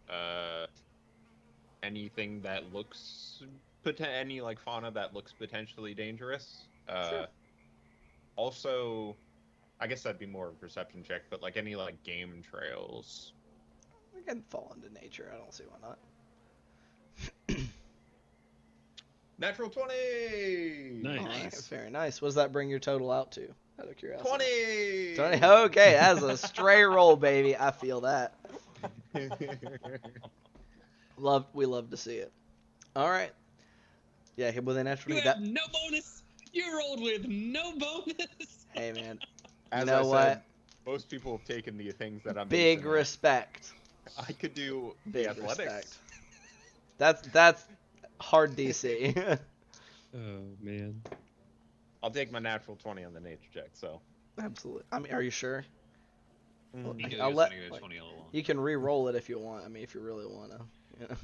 anything that looks any like fauna that looks potentially dangerous. Sure. Also, I guess that'd be more of a perception check, but like any like game trails. We can fall into nature. I don't see why not. Natural 20! Nice. All right, very nice. What does that bring your total out to? Out of curiosity. 20! 20. Okay, that's a stray roll, baby. I feel that. We love to see it. All right. Yeah, with a natural. You have no bonus. You rolled with no bonus. Hey, man. As You know I what? said, most people have taken the things that I'm Big decent at. respect. I could do Big the athletics. respect. That's hard DC. Oh man. I'll take my natural 20 on the nature check, so. Absolutely. I mean, are you sure? He knew I'll he was let- gonna go like, 20 all along. You can re-roll it if you want. I mean, if you really want to. You know.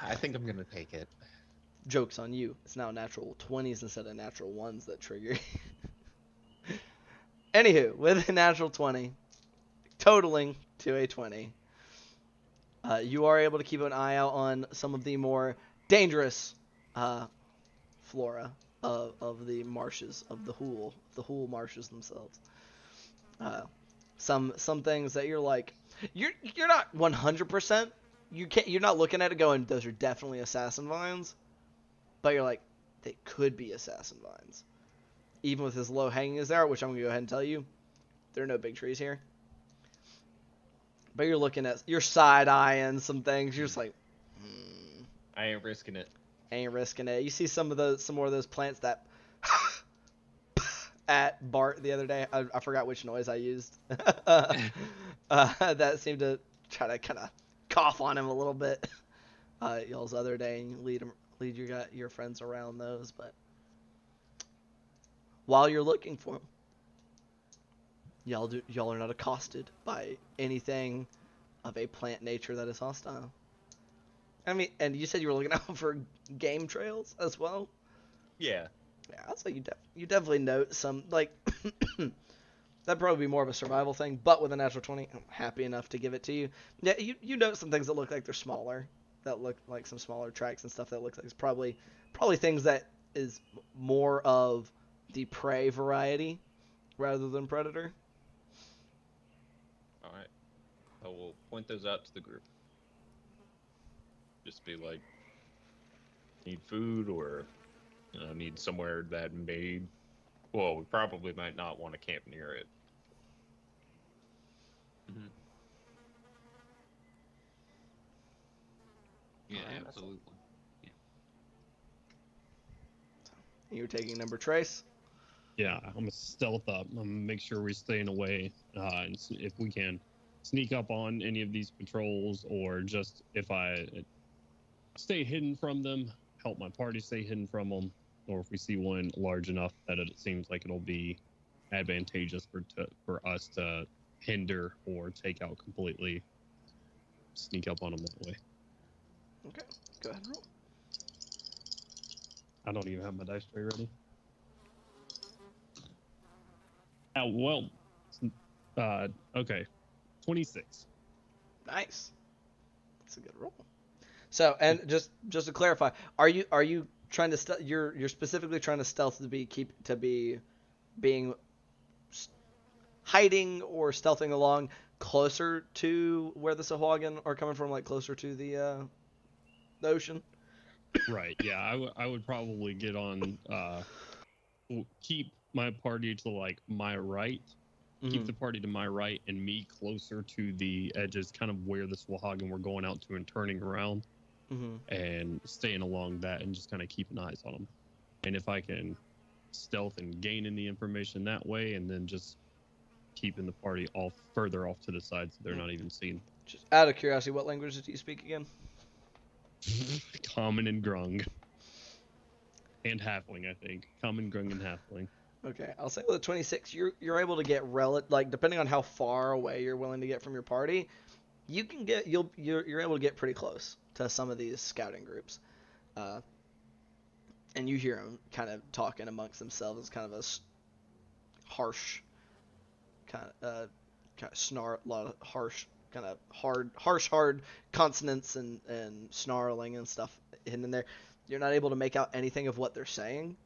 I think I'm gonna take it. Joke's on you. It's now natural 20s instead of natural 1s that trigger. Anywho, with a natural 20, totaling to a 20, you are able to keep an eye out on some of the more dangerous flora of the marshes of the Hool marshes themselves. Some things that you're like, you're not 100%. You're not looking at it going, those are definitely assassin vines. But you're like, they could be assassin vines. Even with as low hanging as they are, which I'm going to go ahead and tell you, there are no big trees here. But you're side-eyeing some things. You're just like, I ain't risking it. ain't risking it. You see some more of those plants that at Bart the other day. I forgot which noise I used. That seemed to try to kind of cough on him a little bit. Y'all's other day, and you lead your friends around those, but while you're looking for them, y'all are not accosted by anything of a plant nature that is hostile. I mean, and you said you were looking out for game trails as well. Yeah. Yeah, I'd say you definitely note some, like, that'd probably be more of a survival thing, but with a natural 20, I'm happy enough to give it to you. Yeah, you note some things that look like they're smaller, that look like some smaller tracks and stuff that looks like it's probably things that is more of the prey variety rather than predator. All right. I will point those out to the group. Just be like, need food or need somewhere that made. Well, we probably might not want to camp near it. Mm-hmm. Yeah, Alright. absolutely. You're taking number trace. Yeah, I'm gonna stealth up. I'm gonna make sure we're staying away, and if we can sneak up on any of these patrols, or just if I stay hidden from them, help my party stay hidden from them, or if we see one large enough that it seems like it'll be advantageous for us to hinder or take out completely, sneak up on them that way. Okay, go ahead and roll. I don't even have my dice tray ready. Well, okay, 26. Nice. That's a good roll. So, and just to clarify, are you trying to you're specifically trying to stealth to be being hiding or stealthing along closer to where the Sahuagin are coming from, like closer to the ocean? Right. Yeah, I would probably get on keep my party to like my right. Keep the party to my right and me closer to the edges, kind of where the Sahuagin were going out to and turning around, and staying along that and just kind of keeping eyes on them. And if I can stealth and gain any information that way, and then just keeping the party all further off to the side so they're not even seen. Just out of curiosity, what languages do you speak again? Common and Grung. And Halfling, I think. Common, Grung, and Halfling. Okay, I'll say with a 26, you're able to get like depending on how far away you're willing to get from your party, you can get you're able to get pretty close to some of these scouting groups, and you hear them kind of talking amongst themselves. It's kind of a harsh, kind of snarl, a lot of harsh, kind of hard consonants and snarling and stuff hidden in there. You're not able to make out anything of what they're saying.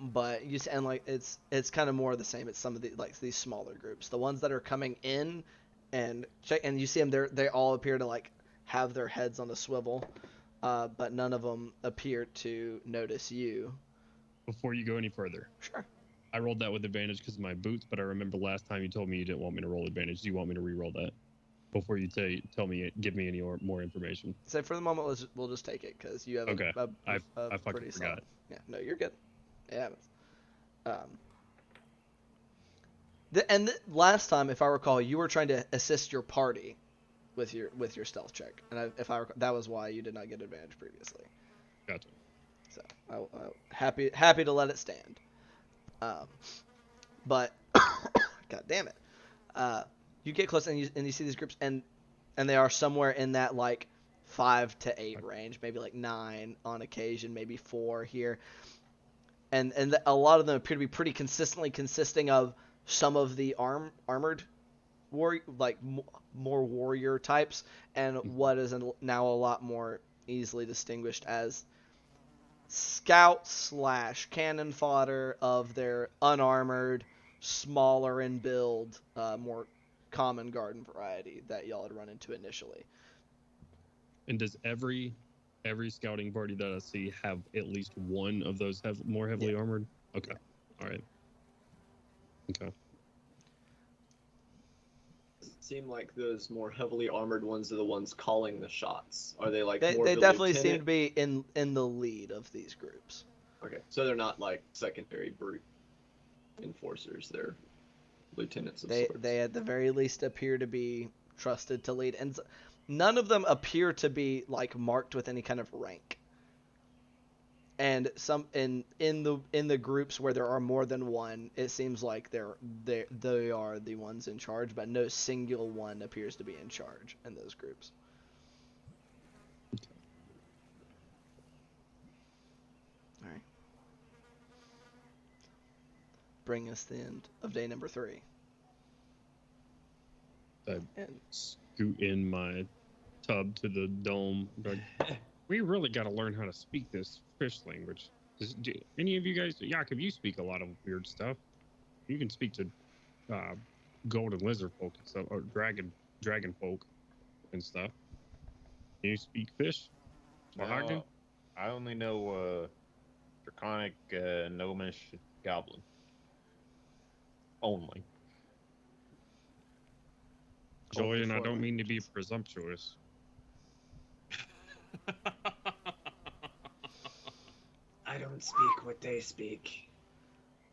But it's kind of more of the same. It's some of the like these smaller groups, the ones that are coming in, and you see them. They all appear to like have their heads on a swivel, but none of them appear to notice you. Before you go any further, Sure. I rolled that with advantage because of my boots, but I remember last time you told me you didn't want me to roll advantage. Do you want me to re-roll that before you give me any more information? So for the moment, we'll just take it because you have okay. I fucking pretty forgot. solid. Yeah, no, you're good. Yeah. Last time, if I recall, you were trying to assist your party with your stealth check, and if I recall, that was why you did not get advantage previously. Gotcha. So I happy to let it stand. But God damn it, you get close and you see these groups and they are somewhere in that like 5 to 8 range, maybe like 9 on occasion, maybe 4 here. And a lot of them appear to be pretty consistently consisting of some of the armored warrior, like more warrior types, and what is now a lot more easily distinguished as scout / cannon fodder of their unarmored, smaller in build, more common garden variety that y'all had run into initially. And does every scouting party that I see have at least one of those more heavily armored? Okay. All right. Okay. Does it seem like those more heavily armored ones are the ones calling the shots? Are they like They more definitely seem to lieutenant? be in the lead of these groups. Okay, so they're not like secondary brute enforcers. They're lieutenants of sorts. They at the very least appear to be trusted to lead, and none of them appear to be like marked with any kind of rank. And some in the groups where there are more than one, it seems like they are the ones in charge, but no single one appears to be in charge in those groups. All right. Bring us to the end of day number 3. Scoot in my tub to the dome. We really got to learn how to speak this fish language. Do any of you guys, Jakob, you speak a lot of weird stuff. You can speak to golden lizard folk and stuff, or dragon folk and stuff. Can you speak fish? No, I only know draconic gnomish goblin. Only. Julian, I don't mean to be presumptuous. I don't speak what they speak.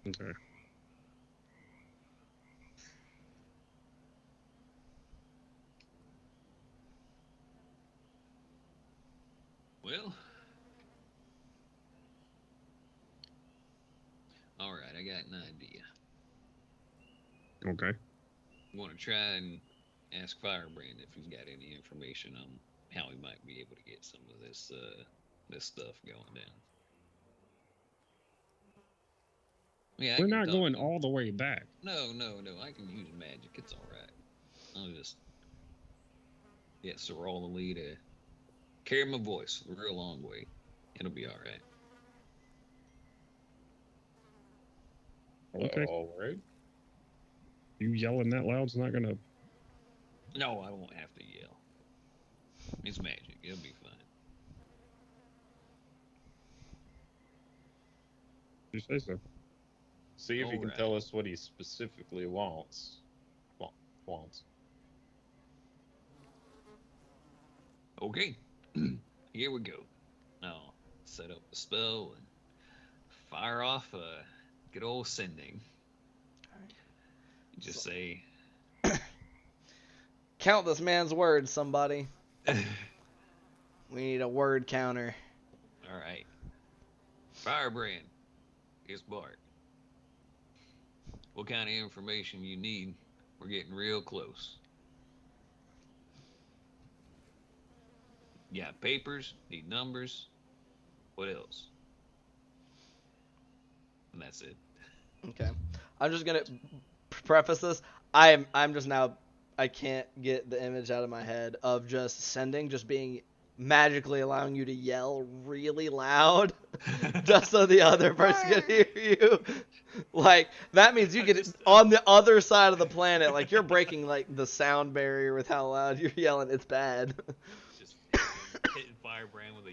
Okay. Well, all right, I got an idea. Okay. I want to try and ask Firebrand if he's got any information on how he might be able to get some of this stuff going down. Yeah, we're not going all the way back. No. I can use magic. It's all right. I'll just get Sorolli to carry my voice a real long way. It'll be all right. Okay. All right. You yelling that loud's not gonna. No, I won't have to yell. It's magic. It'll be fine. You say so. See if you can Alright. tell us what he specifically wants. Wants. Okay. Here we go. Now, set up the spell and fire off a good old sending. Just say, Count this man's words, somebody. We need a word counter. all right. Firebrand, it's Bart. What kind of information you need? We're getting real close. You got papers, need numbers. What else? And that's it. Okay. I'm just gonna preface this. I'm just now. I can't get the image out of my head of just sending, just being magically allowing you to yell really loud, just so the other person can hear you. Like that means you get on the other side of the planet. Like you're breaking like the sound barrier with how loud you're yelling. It's bad. Just hitting Firebrand with a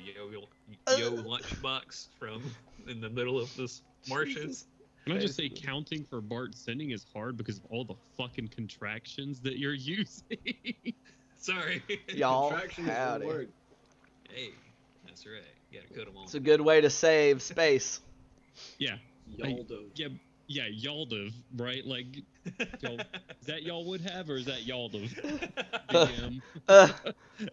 yo lunchbox from in the middle of this marshes. Can I just say counting for Bart sending is hard because of all the fucking contractions that you're using? Sorry. Y'all, Contraction is one howdy. word. Hey, that's right. You gotta cut them all. It's a good way to save space. Yeah. Yaldo. Yeah, Yaldiv, right? Like, y'all, is that y'all would have, or is that Yaldiv? DM.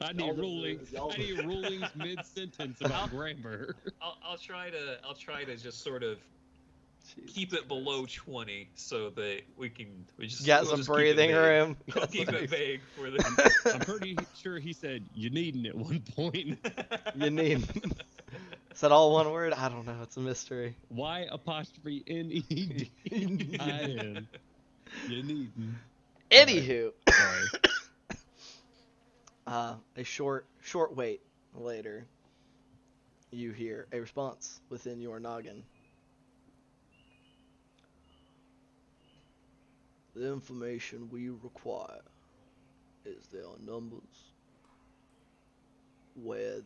I need rulings. I need rulings mid-sentence about grammar. I'll try to just sort of keep it below 20 so that we just Got we'll some just keep it breathing vague. room. We'll keep it vague for the I'm pretty sure he said you needin' at one point. You need. Is that all one word? I don't know. It's a mystery. Y apostrophe N-E-D I-N. You needin'. Anywho, Sorry. a short wait later, you hear a response within your noggin. The information we require is their numbers, where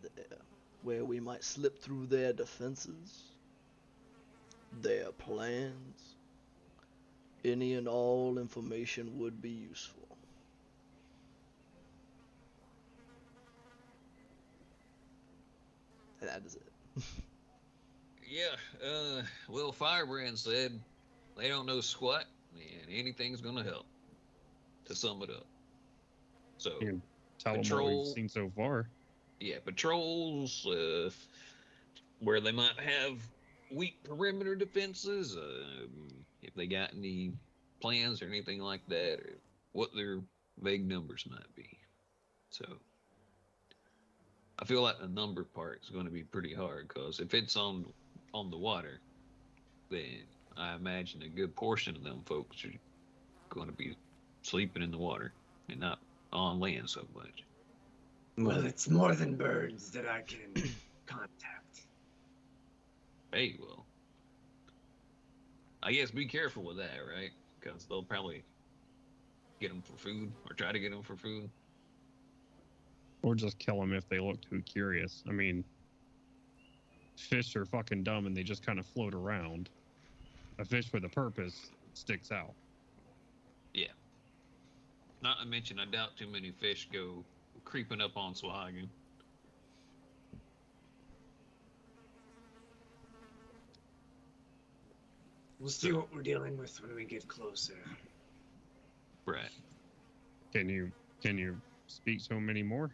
we might slip through their defenses, their plans. Any and all information would be useful. And that is it. Yeah, well, Firebrand said they don't know squat and anything's gonna help, to sum it up. So You can tell them what Patrol. we've seen so far. yeah, patrols, where they might have weak perimeter defenses, if they got any plans or anything like that, or what their vague numbers might be. So I feel like the number part is going to be pretty hard, because if it's on the water, then I imagine a good portion of them folks are going to be sleeping in the water and not on land so much. Well, it's more than birds that I can contact. Hey, well, I guess be careful with that, right? Because they'll probably get them for food, or try to get them for food. Or just kill them if they look too curious. I mean, fish are fucking dumb and they just kind of float around. A fish with a purpose sticks out. Yeah. Not to mention, I doubt too many fish go creeping up on Swahagan. We'll see what we're dealing with when we get closer. Right. Can you speak to him anymore?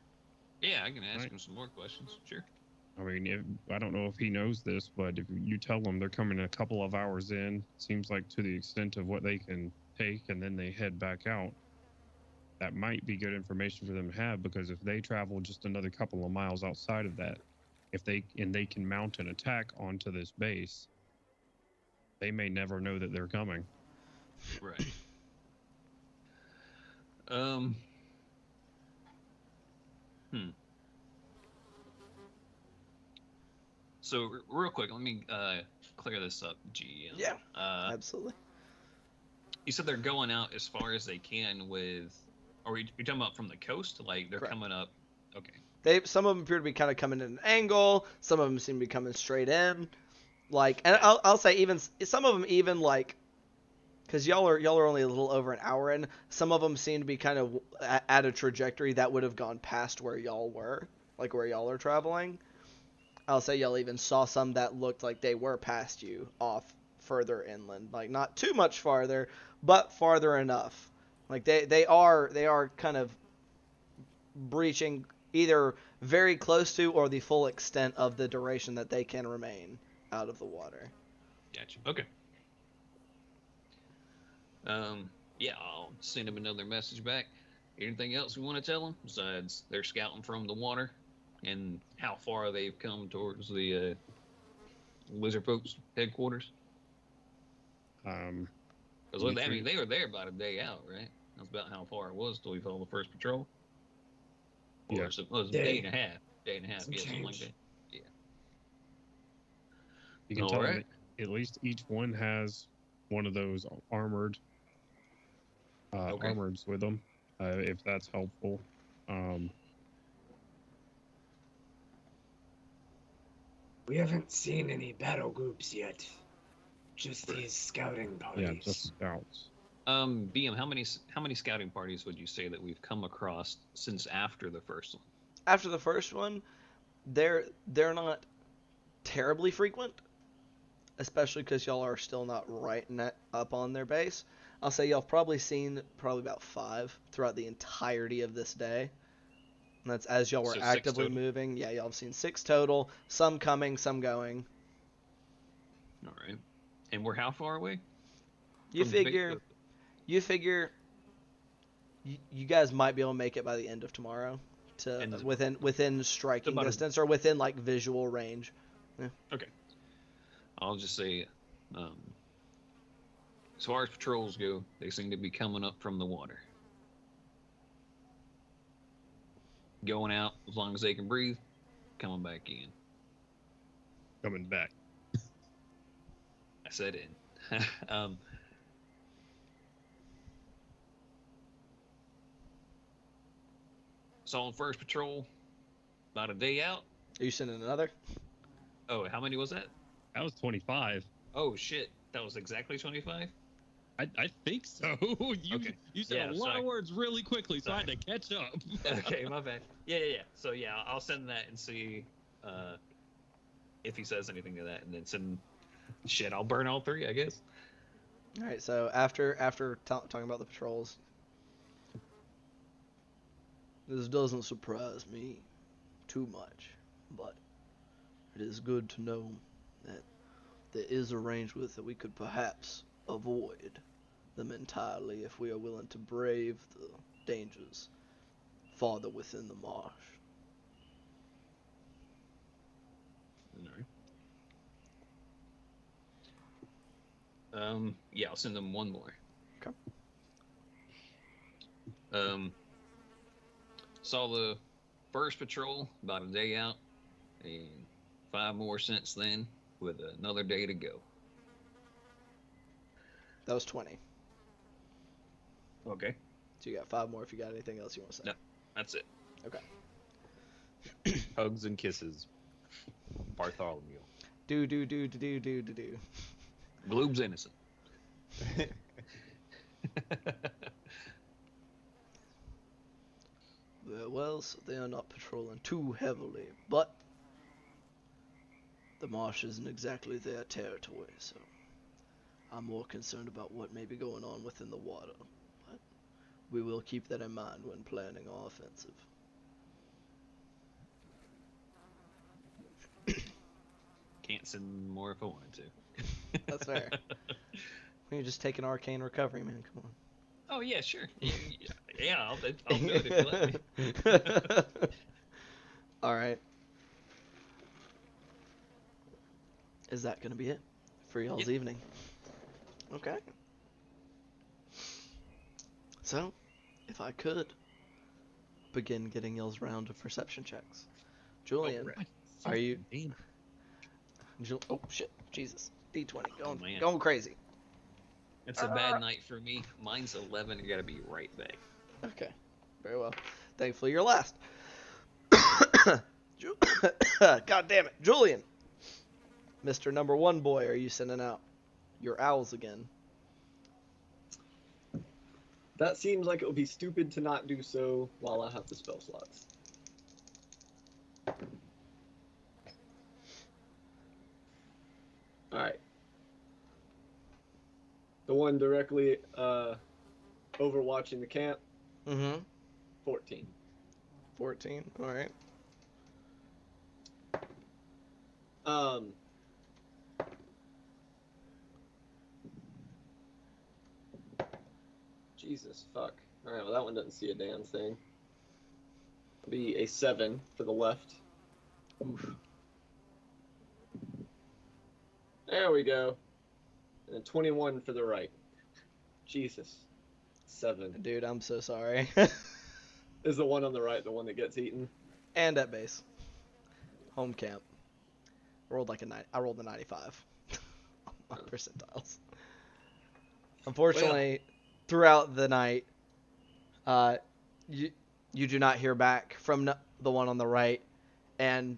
Yeah, I can ask Right. him some more questions. Sure. I mean, I don't know if he knows this, but if you tell them they're coming a couple of hours in, seems like to the extent of what they can take, and then they head back out, that might be good information for them to have, because if they travel just another couple of miles outside of that, they can mount an attack onto this base, they may never know that they're coming. Right. Um. So real quick, let me clear this up, GM. Yeah. Absolutely. You said they're going out as far as they can with, or you're talking about from the coast? Like they're Correct. coming up. Okay. Some of them appear to be kind of coming at an angle. Some of them seem to be coming straight in. Like, and I'll say even some of them even like, because y'all are only a little over an hour in. Some of them seem to be kind of at a trajectory that would have gone past where y'all were, like where y'all are traveling. I'll say y'all even saw some that looked like they were past you off further inland, like not too much farther, but farther enough. Like they are kind of breaching either very close to or the full extent of the duration that they can remain out of the water. Gotcha. Okay. Yeah, I'll send him another message back. Anything else we want to tell them besides they're scouting from the water and how far they've come towards the Lizard Folks headquarters? Because I mean, they were there about a day out, right? That's about how far it was till we followed the first patrol. Or Yeah. it was a day and a half. Day and a half, Some yeah, something like change. that. Yeah. You can All tell right. them at least each one has one of those armored Okay. armors with them, if that's helpful. We haven't seen any battle groups yet. Just these scouting parties. Yeah, just scouts. BM, how many scouting parties would you say that we've come across since after the first one? After the first one, they're not terribly frequent, especially because y'all are still not right up on their base. I'll say y'all have probably seen about 5 throughout the entirety of this day. And that's as y'all were So 6 actively total? moving. Yeah, y'all have seen 6 total. Some coming, some going. All right. And we're how far away? You from the figure you guys might be able to make it by the end of tomorrow to And within striking about a- distance or within like visual range. Okay. I'll just say, as far as patrols go, they seem to be coming up from the water. Going out as long as they can breathe, coming back in. Coming back. I said in. So on first patrol, about a day out. Are you sending another? Oh, how many was that? That was 25. Oh shit, that was exactly 25. I think so. You said Yeah, a lot sorry. of words really quickly, so I had Sorry. to catch up. Okay, my bad. Yeah. So yeah, I'll send that and see if he says anything to that, and then send. Shit, I'll burn all 3, I guess. All right. So after talking about the patrols, this doesn't surprise me too much, but it is good to know that there is a range with that we could perhaps avoid them entirely if we are willing to brave the dangers farther within the marsh. All right. Yeah, I'll send them one more. Okay. Saw the first patrol about a day out, and 5 more since then, with another day to go. That was 20. Okay. So you got 5 more if you got anything else you want to say. No, that's it. Okay. Hugs and kisses. Bartholomew. Do. Gloob's innocent. Well, so they are not patrolling too heavily, but the marsh isn't exactly their territory, so I'm more concerned about what may be going on within the water. But we will keep that in mind when planning our offensive. Can't send more if I wanted to. That's fair. We can just take an arcane recovery, man. Come on. Oh yeah, sure. Yeah, I'll do it if you let me. All right. Is that gonna be it for y'all's evening? Okay. So, if I could begin getting y'all's round of perception checks, Julian, Alright. are you Oh shit, Jesus. D20 Oh, man. going crazy. It's a bad night for me. Mine's 11. I gotta be right back. Okay, very well. Thankfully, you're last. God damn it, Julian. Mr. Number One Boy, are you sending out your owls again? That seems like it would be stupid to not do so while I have the spell slots. Alright. The one directly overwatching the camp, Mm-hmm. 14. 14, alright. Jesus, fuck. Alright, well that one doesn't see a damn thing. It'll be a 7 for the left. Oof. There we go. And then 21 for the right. Jesus. 7. Dude, I'm so sorry. Is the one on the right the one that gets eaten? And at base. Home camp. I rolled a 95 on percentiles. Unfortunately, throughout the night, you do not hear back from the one on the right, and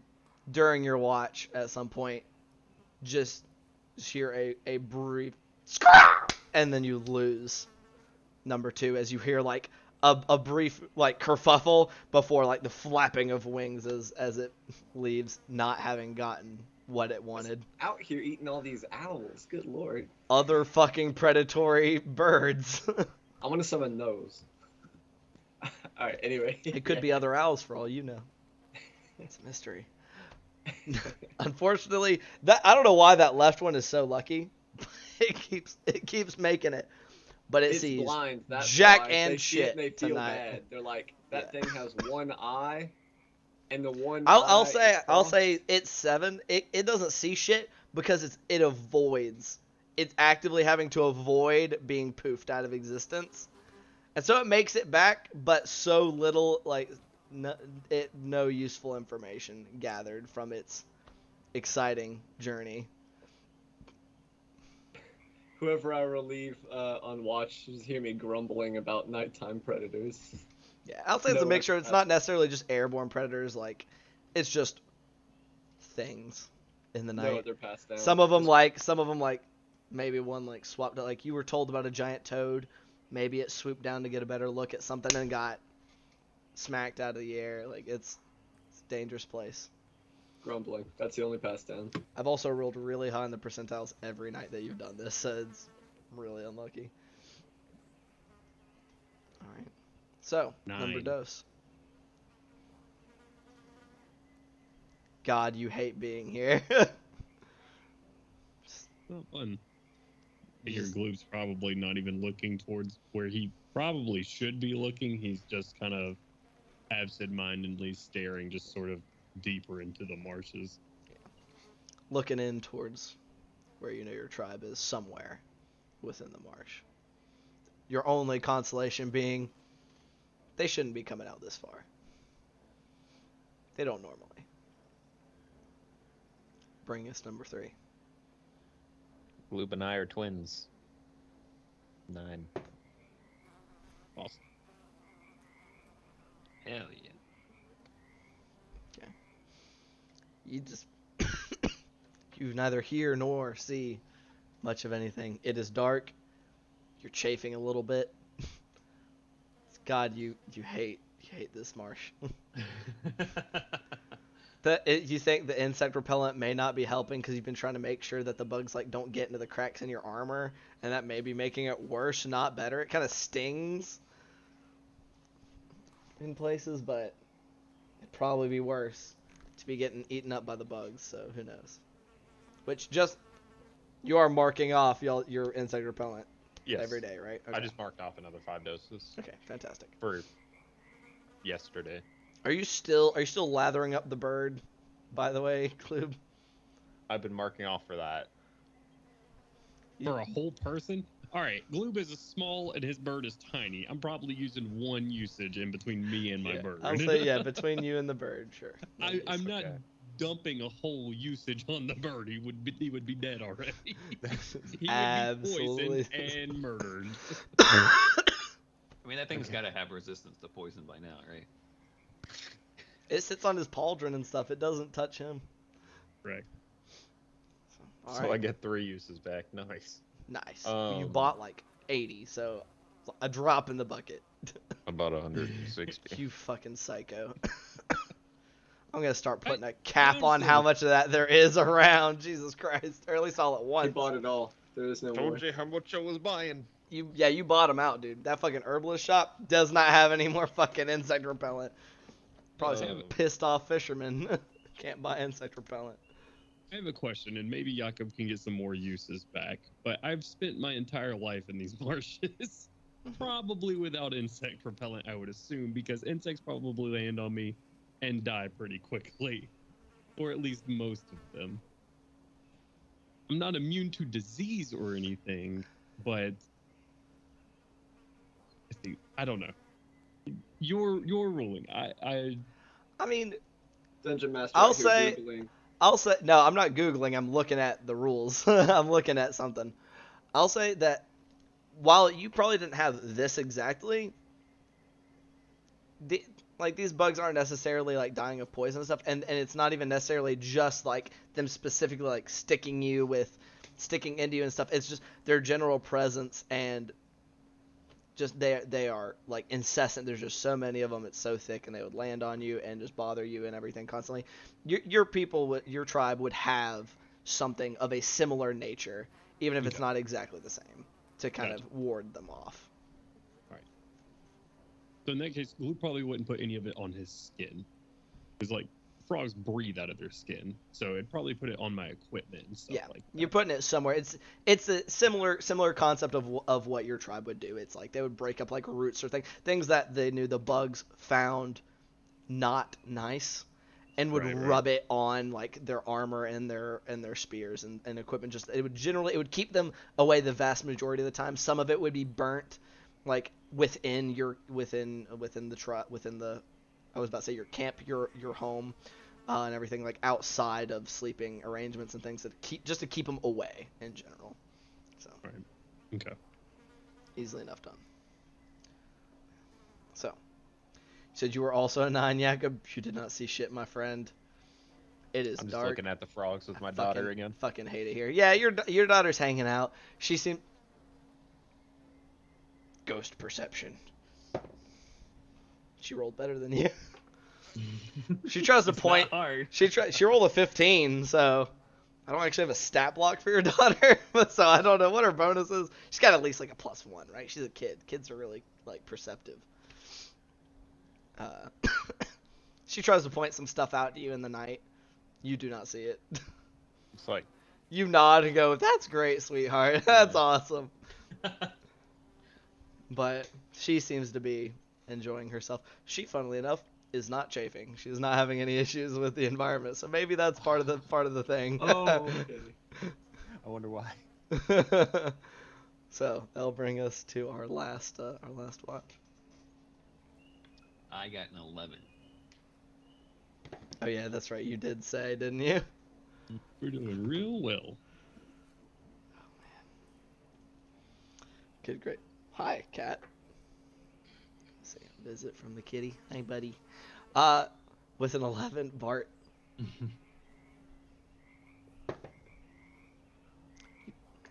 during your watch at some point, just hear a brief and then you lose number 2 as you hear like a brief like kerfuffle before like the flapping of wings as it leaves, not having gotten what it wanted. Out here eating all these owls. Good lord. Other fucking predatory birds. I want to summon those. Alright, anyway. It could be other owls for all you know. It's a mystery. Unfortunately, I don't know why that left one is so lucky. It keeps making it. But it sees blind. That's jack why. and they shit they feel tonight. bad. They're like, that thing has one eye, and the one I'll eye say it's 7. It doesn't see shit because it avoids. It's actively having to avoid being poofed out of existence. And so it makes it back, but so little like no useful information gathered from its exciting journey. Whoever I relieve on watch, just hear me grumbling about nighttime predators. Yeah, I'll say it's a mixture. It's not necessarily just airborne predators. Like, it's just things in the night. No other passed down. Some of them like maybe one like swapped out. Like you were told about a giant toad. Maybe it swooped down to get a better look at something and got smacked out of the air. Like it's a dangerous place. Grumbling. That's the only pass down. I've also rolled really high in the percentiles every night that you've done this, so it's really unlucky. Alright. So, 9. number dose. God, you hate being here. Well, fun. Your Gloop's probably not even looking towards where he probably should be looking. He's just kind of absent-mindedly staring just sort of deeper into the marshes. Looking in towards where you know your tribe is, somewhere within the marsh. Your only consolation being they shouldn't be coming out this far. They don't normally. Bring us number 3. Gloop and I are twins. 9. Awesome. Hell yeah. You just you neither hear nor see much of anything. It is dark. You're chafing a little bit. God, you hate this marsh. You think the insect repellent may not be helping because you've been trying to make sure that the bugs like don't get into the cracks in your armor, and that may be making it worse, not better. It kind of stings in places, but it'd probably be worse to be getting eaten up by the bugs, so who knows. Which you are marking off your insect repellent every day, right? Okay. I just marked off another 5 doses. Okay, fantastic. For yesterday. Are you still lathering up the bird, by the way, Klub? I've been marking off for that. For a whole person? Alright, Gloob is small and his bird is tiny. I'm probably using 1 usage in between me and my bird. I'll say, between you and the bird, sure. I'm not dumping a whole usage on the bird, he would be dead already. He would be Absolutely. poisoned and murdered. I mean, that thing's got to have resistance to poison by now, right? It sits on his pauldron and stuff. It doesn't touch him. Correct. All So right. I get 3 uses back. Nice. Nice. You Um, bought like 80, so a drop in the bucket. About 160. You fucking psycho. I'm gonna start putting I- a cap on how much of that there is around. Jesus Christ, or at least all at He once. bought it all. There is no more. Told you how much I was buying. You bought them out, dude. That fucking herbalist shop does not have any more fucking insect repellent. Probably some pissed off fishermen can't buy insect repellent. I have a question, and maybe Jakob can get some more uses back. But I've spent my entire life in these marshes, probably without insect repellent, I would assume, because insects probably land on me and die pretty quickly, or at least most of them. I'm not immune to disease or anything, but I don't know. Your ruling. I mean, Dungeon Master. I'll out here say- Googling. no, I'm not Googling. I'm looking at the rules. I'm looking at something. I'll say that while you probably didn't have this exactly, these bugs aren't necessarily like dying of poison and stuff, and it's not even necessarily just like them specifically like sticking into you and stuff. It's just their general presence and just they are like incessant. There's just so many of them. It's so thick, and they would land on you and just bother you and everything constantly. Your people, your tribe would have something of a similar nature, even if it's not exactly the same, to kind of ward them off. So in that case, Luke probably wouldn't put any of it on his skin, because like frogs breathe out of their skin, so it'd probably put it on my equipment and stuff like that. You're putting it somewhere. It's a similar concept of what your tribe would do. It's like they would break up like roots or things that they knew the bugs found not nice, and would rub it on like their armor and their spears and equipment. Just it would keep them away the vast majority of the time. Some of it would be burnt, like within the I was about to say your camp, your home, and everything, like outside of sleeping arrangements and things that to keep them away in general. So Okay. Easily enough done. So you said you were also a 9, Jakob. You did not see shit, my friend. It is I'm just dark. looking at the frogs with my daughter again. Fucking hate it here. Yeah, your daughter's hanging out. She seemed ghost perception. She rolled better than you. She tries to point. She rolled a 15, so I don't actually have a stat block for your daughter, so I don't know what her bonus is. She's got at least like a +1, right? She's a kid. Kids are really like perceptive. She tries to point some stuff out to you in the night. You do not see it. It's like You nod and go, "That's great, sweetheart. That's awesome." But she seems to be enjoying herself. She, funnily enough, is not chafing. She's not having any issues with the environment. So maybe that's part of the thing. Oh, okay. I wonder why. So that'll bring us to our last watch. I got an 11. Oh yeah, that's right. You did say, didn't you? We're doing real well. Good, great. Hi, cat. Let's see, visit from the kitty. Hey, buddy. With an 11, Bart.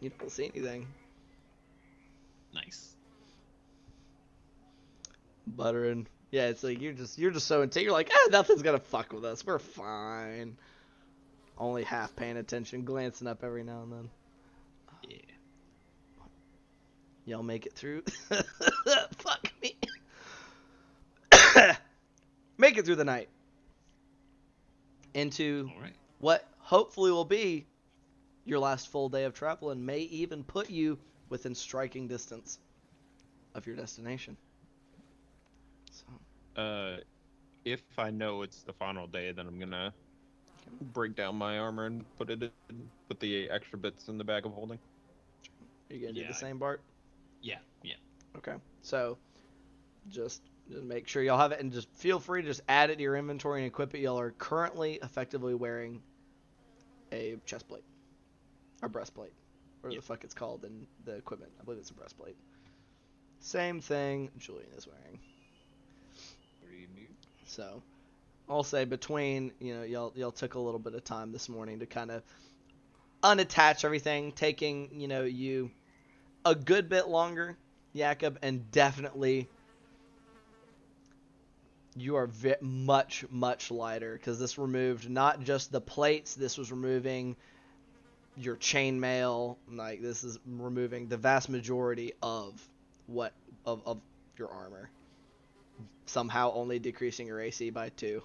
You don't see anything. Nice. Buttering. Yeah, it's like you're just so into. You're like, nothing's gonna fuck with us. We're fine. Only half paying attention, glancing up every now and then. Yeah. Y'all make it through. Fuck me. Make it through the night. Into what hopefully will be your last full day of travel, and may even put you within striking distance of your destination. So. If I know it's the final day, then I'm gonna break down my armor and put the extra bits in the bag of holding. Are you gonna do the same, Bart? Yeah. Okay. So, just Just make sure y'all have it, and just feel free to just add it to your inventory and equip it. Y'all are currently effectively wearing a chest plate or breastplate, whatever the fuck it's called in the equipment. I believe it's a breastplate. Same thing Julian is wearing. So, I'll say between, y'all took a little bit of time this morning to kind of unattach everything, taking, you a good bit longer, Jakob, and definitely you are much, much lighter, because this removed not just the plates, this was removing your chainmail, like this is removing the vast majority of your armor. Somehow only decreasing your AC by 2.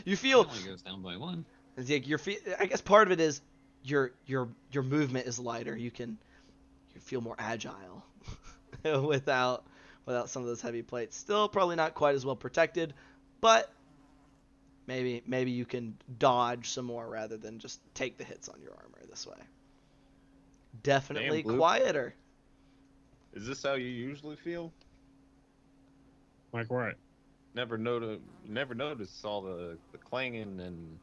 You feel It only goes down by 1. I guess part of it is your movement is lighter. You feel more agile without some of those heavy plates. Still probably not quite as well protected, but maybe you can dodge some more rather than just take the hits on your armor this way. Definitely Damn, Blue. quieter. Is this how you usually feel? Like what? Never noticed all the clanging and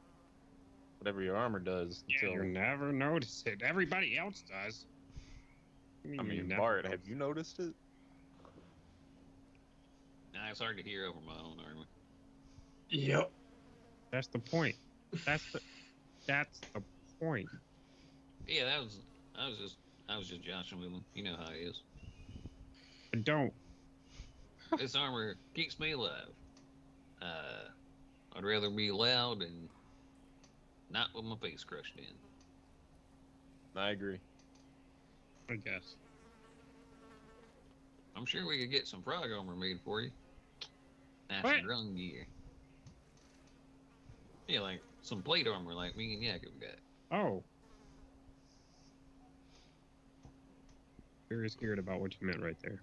whatever your armor does. Yeah, until... you never notice it. Everybody else does. I mean, Bart, have you noticed it? Nah, it's hard to hear over my own armor. Yep. That's the point. That's the point. Yeah, I was just joshing with him. You know how he is. I don't. This armor keeps me alive. I'd rather be loud and not with my face crushed in. I agree. I guess. I'm sure we could get some frog armor made for you. Nice What? and run gear. Yeah, like some plate armor like me and Jakob got. Oh. Very scared about what you meant right there.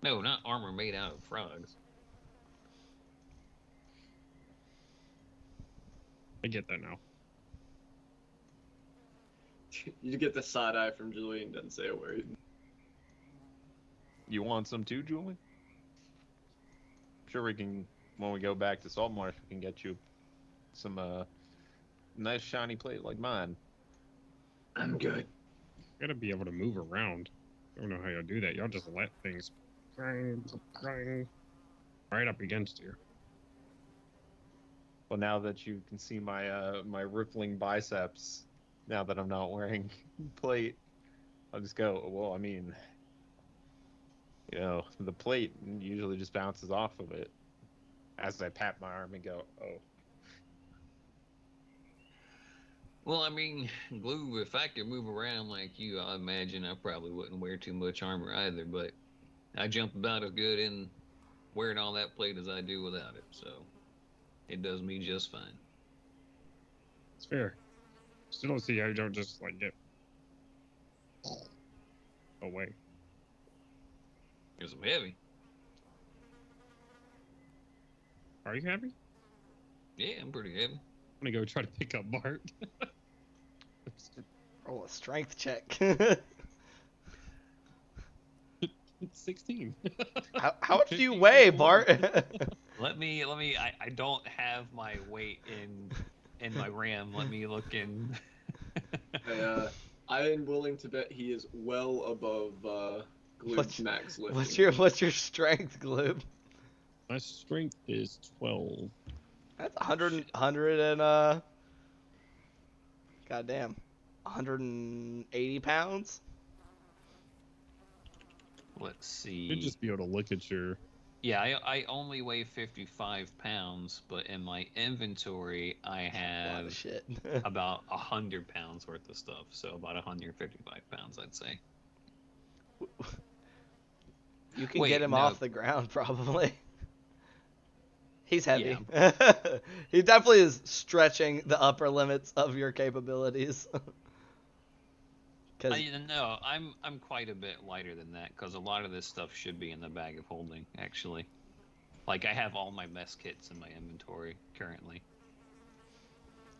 No, not armor made out of frogs. I get that now. You get the side eye from Julian, doesn't say a word. You want some too, Julie? Sure, we can. When we go back to Saltmarsh, we can get you some nice shiny plate like mine. I'm good. You gotta be able to move around. I don't know how y'all do that. Y'all just let things right up against you. Well, now that you can see my my rippling biceps, now that I'm not wearing plate, I'll just go. Well, I mean, the plate usually just bounces off of it as I pat my arm and go, oh. Well, I mean, Glue, if I could move around like you, I imagine I probably wouldn't wear too much armor either, but I jump about as good in wearing all that plate as I do without it, so it does me just fine. It's fair. Still don't see how you don't just like get away. Because I'm heavy. Are you happy? Yeah, I'm pretty heavy. I'm gonna go try to pick up Bart. Roll a strength check. It's 16. How much do you weigh, Bart? Let me. I don't have my weight in my RAM. Let me look in. I am willing to bet he is well above Gloob's max lifting. What's your strength, Gloob? My strength is 12. That's 100 goddamn, 180 pounds. Let's see. You'd just be able to look at your. Yeah, I only weigh 55 pounds, but in my inventory I A lot have of shit. about 100 pounds worth of stuff. So about 155 pounds, I'd say. You can Wait, get him no. off the ground probably. He's heavy. Yeah. He definitely is stretching the upper limits of your capabilities. No, I'm quite a bit lighter than that because a lot of this stuff should be in the bag of holding. Actually, like I have all my mess kits in my inventory currently.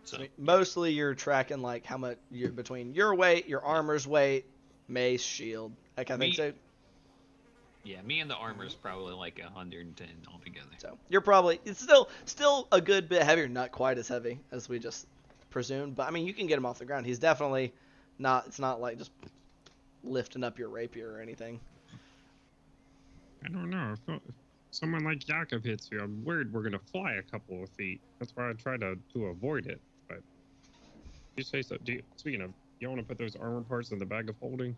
So mostly you're tracking like how much you're between your weight, your armor's weight, mace, shield, Like, I Me- think so. Yeah, me and the armor is probably like 110 altogether. So you're probably, it's still a good bit heavier, not quite as heavy as we just presumed, but I mean, you can get him off the ground. He's definitely not, it's not like just lifting up your rapier or anything. I don't know. If someone like Yakov hits you, I'm worried we're gonna fly a couple of feet. That's why I try to avoid it. But you say so. Speaking of, you want to put those armor parts in the bag of holding?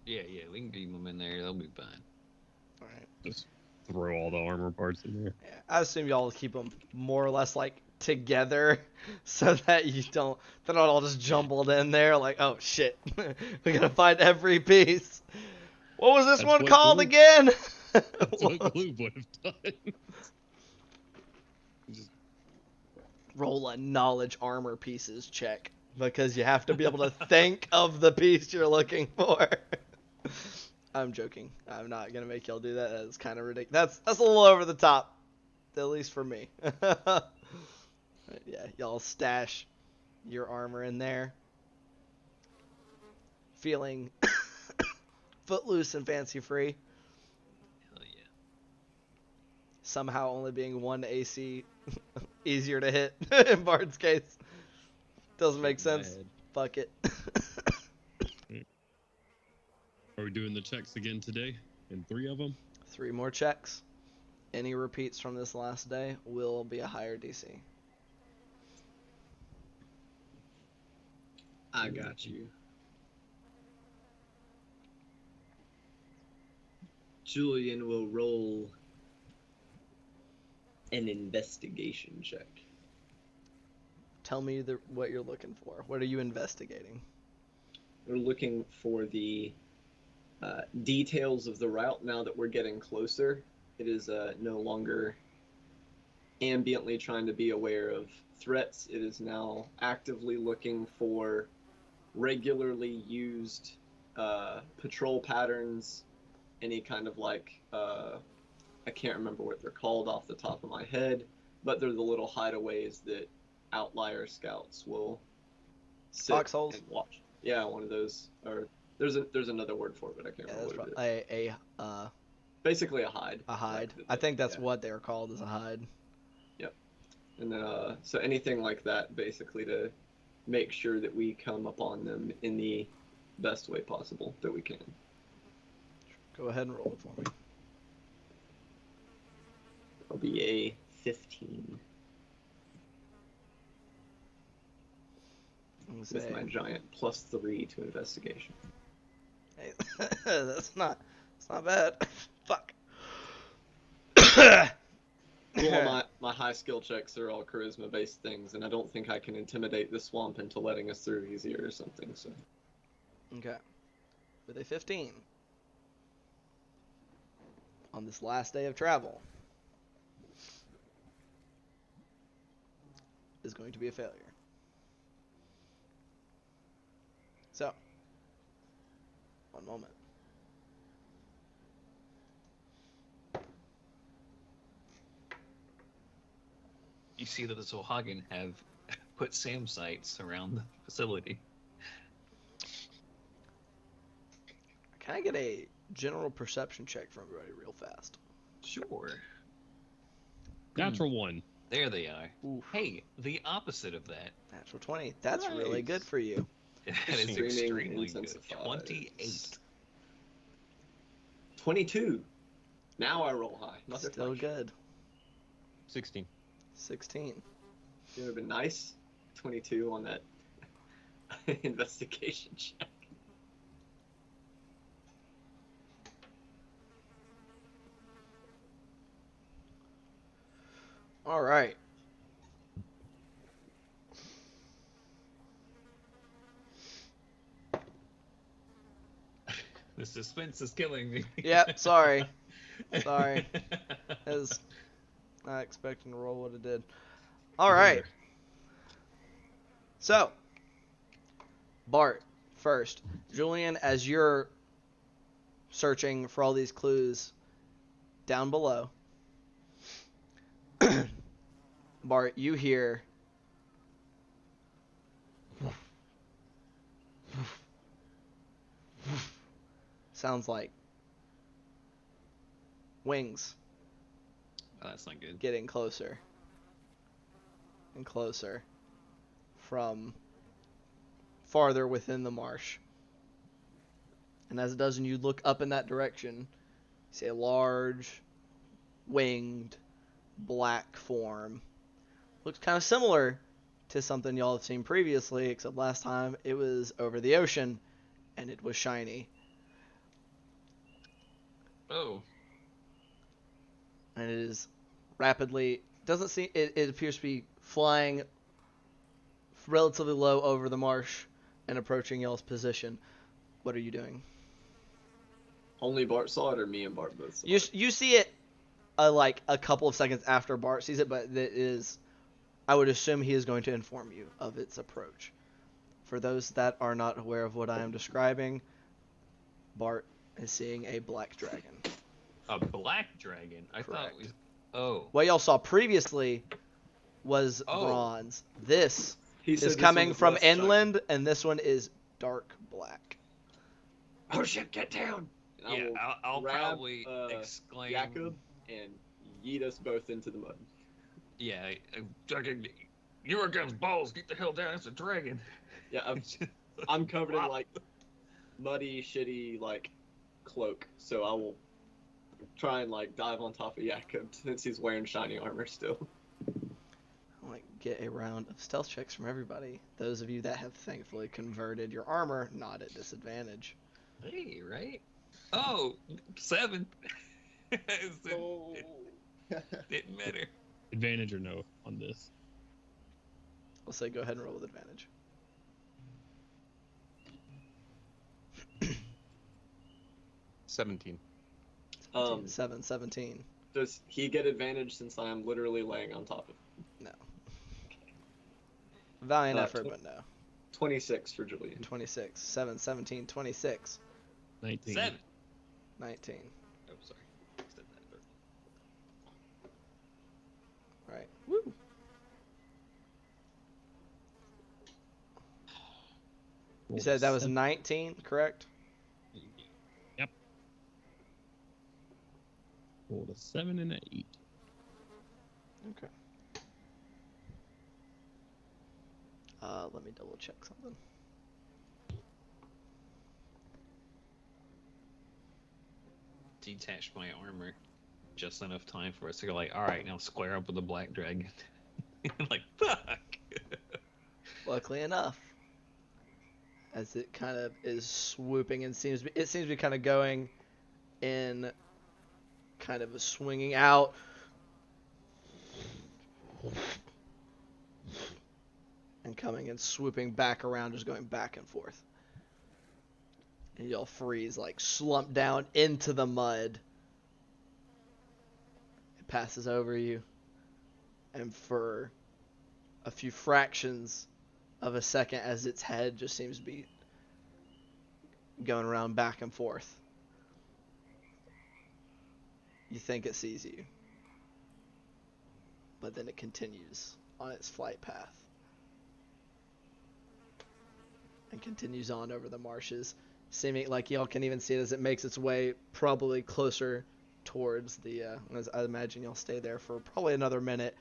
Yeah, we can keep them in there. They'll be fine. All right. Just throw all the armor parts in there. Yeah, I assume y'all keep them more or less like together, so that they're not all just jumbled in there. Like, oh shit, we gotta find every piece. What was this That's one what called glue- again? That's what Gloob would have done. Just Roll a knowledge armor pieces check, because you have to be able to think of the piece you're looking for. I'm joking. I'm not gonna make y'all do that. That's kind of ridiculous. That's a little over the top, at least for me. Yeah, y'all stash your armor in there, feeling footloose and fancy free. Hell yeah. Somehow only being 1 AC easier to hit in Bard's case. Doesn't make sense. Mad. Fuck it. Are we doing the checks again today? And 3 of them? 3 more checks. Any repeats from this last day will be a higher DC. I got you. Julian will roll an investigation check. Tell me what you're looking for. What are you investigating? We're looking for the details of the route now that we're getting closer. It is no longer ambiently trying to be aware of threats. It is now actively looking for regularly used patrol patterns, any kind of like, I can't remember what they're called off the top of my head, but they're the little hideaways that outlier scouts will sit Foxholes? and watch. Yeah, one of those. Or there's another word for it, but I can't Yeah, remember that's what it is. Basically a hide. a hide. Like, I think that's yeah. what they were called, is a hide. And then, so anything like that, basically to make sure that we come upon them in the best way possible that we can. Go ahead and roll it for me. It'll be a 15 with my giant +3 to investigation. Hey, that's not bad. Fuck. Well, my high skill checks are all charisma based things, and I don't think I can intimidate the swamp into letting us through easier or something. So Okay. With a 15 on this last day of travel is going to be a failure. So, one moment. You see that the Zohagan have put SAM sites around the facility. Can I get a general perception check from everybody real fast? Sure. Natural 1. There they are. Oof. Hey, the opposite of that. Natural 20. That's really Nice. good for you. That is Streaming extremely good. intensifies. 28. 22. Now I roll high. Still Motherfucker. good. 16. 16. It would have been nice. 22 on that investigation check. All right. The suspense is killing me. Yep, sorry. Sorry. I was not expecting to roll what it did. All right. So, Bart, first. Julian, as you're searching for all these clues down below, Bart, you hear sounds like wings Oh, that's not good. getting closer and closer from farther within the marsh. And as it does, and you look up in that direction, you see a large, winged, black form. Looks kind of similar to something y'all have seen previously, except last time it was over the ocean, and it was shiny. Oh, And it is rapidly, doesn't seem, it appears to be flying relatively low over the marsh and approaching y'all's position. What are you doing? Only Bart saw it, or me and Bart both saw You it? you see it like a couple of seconds after Bart sees it, but it is, I would assume he is going to inform you of its approach. For those that are not aware of what I am describing, Bart is seeing a black dragon. a black dragon. I thought it was. Oh. What y'all saw previously was Oh. bronze. This He said is this coming one was from less shiny. inland, and this one is dark black. Oh shit, get down! And I Yeah, will I'll grab, probably exclaim. Jacob and yeet us both into the mud. Yeah, you against balls. Get the hell down. It's a dragon. Yeah, I'm covered in like muddy, shitty like cloak, so I will try and like dive on top of Jacob since he's wearing shiny armor still. I'll get a round of stealth checks from everybody. Those of you that have thankfully converted your armor, not at disadvantage. Hey, right? Oh, 7. Oh. Didn't matter. Advantage or no on this? I'll say go ahead and roll with advantage. 17. 17. Does he get advantage since I am literally laying on top of him? No. Valiant Uh, effort, tw- but no. 26 for Julian. 26. 7, 17, 26, 19. 7. 19. Oh, sorry. Said that. Right. Woo. You said that was 19, correct? Rolled a 7 and an 8. Okay. Let me double check something. Detached my armor just enough time for us to go like, all right, now square up with the black dragon. Like, fuck. Luckily enough, as it kind of is swooping and it seems to be kind of going in kind of a swinging out and coming and swooping back around, just going back and forth. And y'all freeze, like slump down into the mud. It passes over you, and for a few fractions of a second, as its head just seems to be going around back and forth, you think it sees you, but then it continues on its flight path and continues on over the marshes, seeming like y'all can even see it as it makes its way probably closer towards the as I imagine y'all stay there for probably another minute,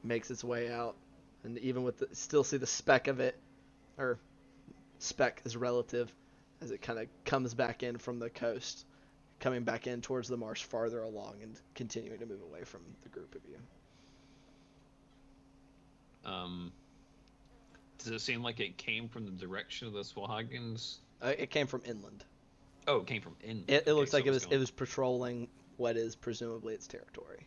makes its way out, and even with still see the speck of it, or speck is relative, as it kind of comes back in from the coast, coming back in towards the marsh farther along and continuing to move away from the group of you. Does it seem like it came from the direction of the Swahagans? It came from inland. Oh, it came from inland. It Okay, looks so like it's it was patrolling what is presumably its territory.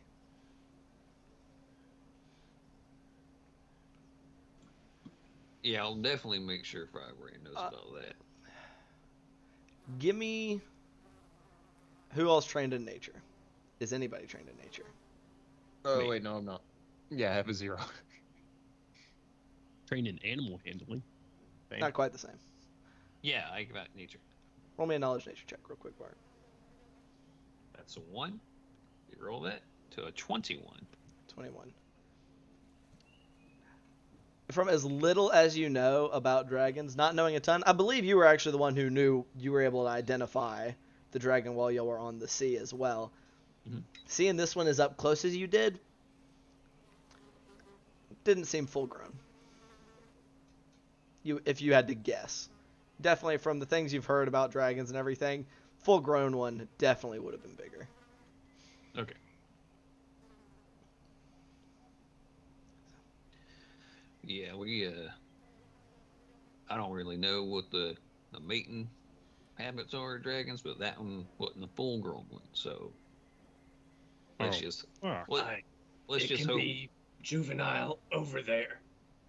Yeah, I'll definitely make sure Firebrain knows about that. Give me. Who else trained in nature? Is anybody trained in nature? Oh, Me. wait, no, I'm not. Yeah, I have a 0. Trained in animal handling. Same. Not quite the same. Yeah, I got nature. Roll me a knowledge nature check real quick, Bart. That's a 1. You roll that to a 21. 21. from as little as you know about dragons, not knowing a ton, I believe you were actually the one who knew you were able to identify the dragon while you were on the sea as well. Mhm. Seeing this one as up close as you did, didn't seem full grown. If you had to guess. Definitely from the things you've heard about dragons and everything, full grown one definitely would have been bigger. Okay. Yeah, I don't really know what the mating habits are of dragons, but that one wasn't a full grown one, so let's Oh. just Ah, let's It just can hope. be juvenile over there.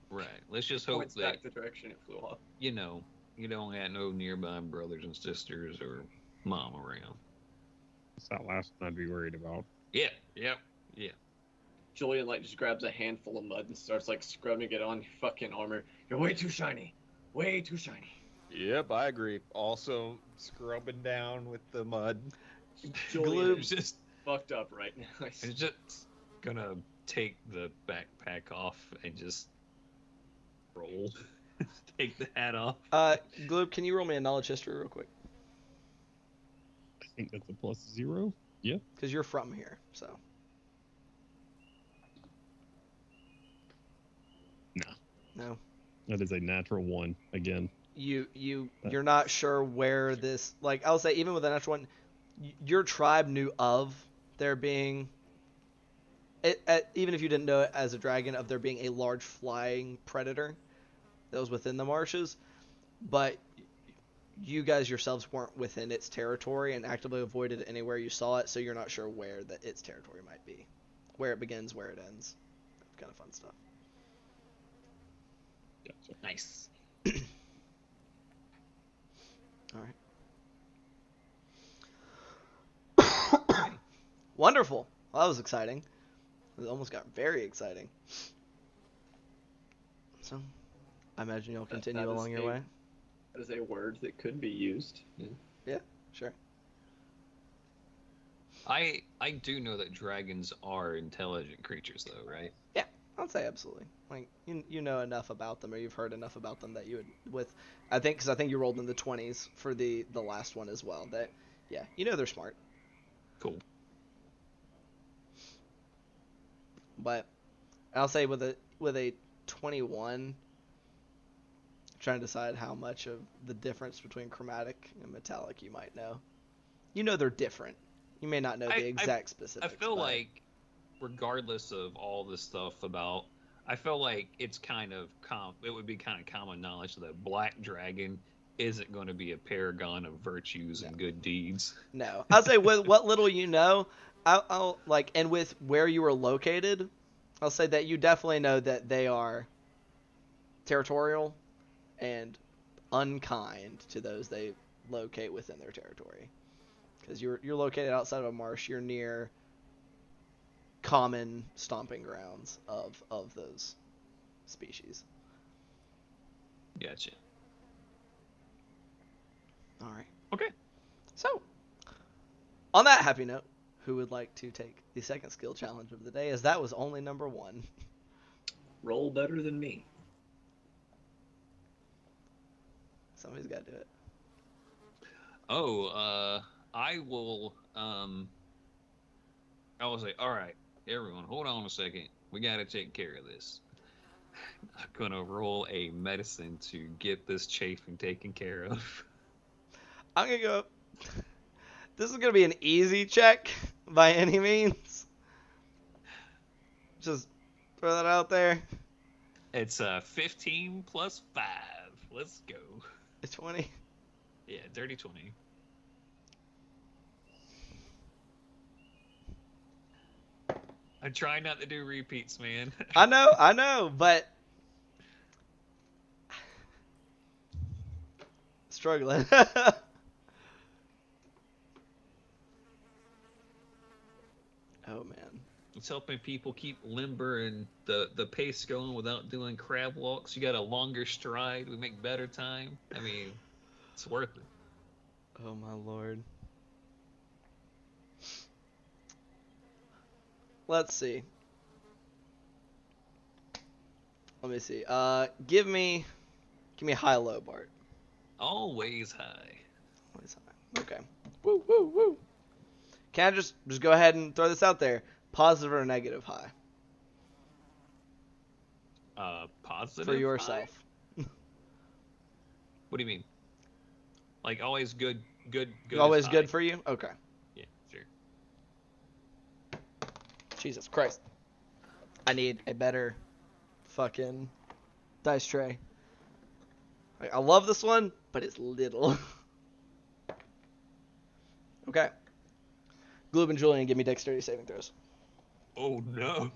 Right. Let's just hope Points that back the direction it flew off. you don't have no nearby brothers and sisters or mom around. it's that last one I'd be worried about. Yeah. Yep. Yeah. Julian like just grabs a handful of mud and starts like scrubbing it on your fucking armor. You're way too shiny. Way too shiny. Yep, I agree. Also, scrubbing down with the mud. Julian Gloop. is Just fucked up right now. it's just gonna take the backpack off and just roll. Take the hat off. Gloop, can you roll me a knowledge history real quick? I think that's a +0. Yeah. Because you're from here, so. No. No. That is a natural 1 again. You're not sure where this, like, I'll say even with the natural one, your tribe knew of there being even if you didn't know it as a dragon, of there being a large flying predator that was within the marshes, but you guys yourselves weren't within its territory and actively avoided it anywhere you saw it, so you're not sure where its territory might be, where it begins, where it ends. That's kind of fun stuff. Gotcha. Nice. All right. Wonderful. Well, that was exciting. It almost got very exciting. So, I imagine you'll continue that is along your way. That is a word that could be used. Yeah, sure. I do know that dragons are intelligent creatures, though, right? Yeah, I'd say absolutely. Like you know enough about them, or you've heard enough about them that you would because I think you rolled in the 20s for the last one as well. That yeah, you know they're smart. Cool. But I'll say with a 21, trying to decide how much of the difference between chromatic and metallic you might know. You know they're different. You may not know the exact specifics. I feel like, regardless of all this stuff about, I feel like it's kind of it would be kind of common knowledge that black dragon isn't going to be a paragon of virtues and good deeds. No, I'll say with what little you know, I'll like, and with where you were located, I'll say that you definitely know that they are territorial and unkind to those they locate within their territory. Because you're located outside of a marsh, you're near common stomping grounds of those species. Gotcha. All right. Okay. So, on that happy note, who would like to take the second skill challenge of the day, as that was only number 1? Roll better than me. Somebody's got to do it. Oh, I will. I will say, all right, everyone, hold on a second. We got to take care of this. I'm gonna roll a medicine to get this chafing taken care of. I'm going to go. This is going to be an easy check by any means. Just throw that out there. It's 15 plus 5. Let's go. It's 20. Yeah, dirty 20. I'm trying not to do repeats, man. I know, but struggling. Oh man. It's helping people keep limber and the pace going without doing crab walks. You got a longer stride. We make better time. I mean, it's worth it. Oh my lord. Let's see. Let me see. Give me high low, Bart. Always high. Always high. Okay. Woo woo woo. Can I just go ahead and throw this out there? Positive or negative high Positive for yourself? high? What do you mean? Like always good is Always high. good for you? Okay. Yeah, sure. Jesus Christ. I need a better fucking dice tray. Like, I love this one, but it's little. Okay. Gloob and Julian, give me dexterity saving throws. Oh no.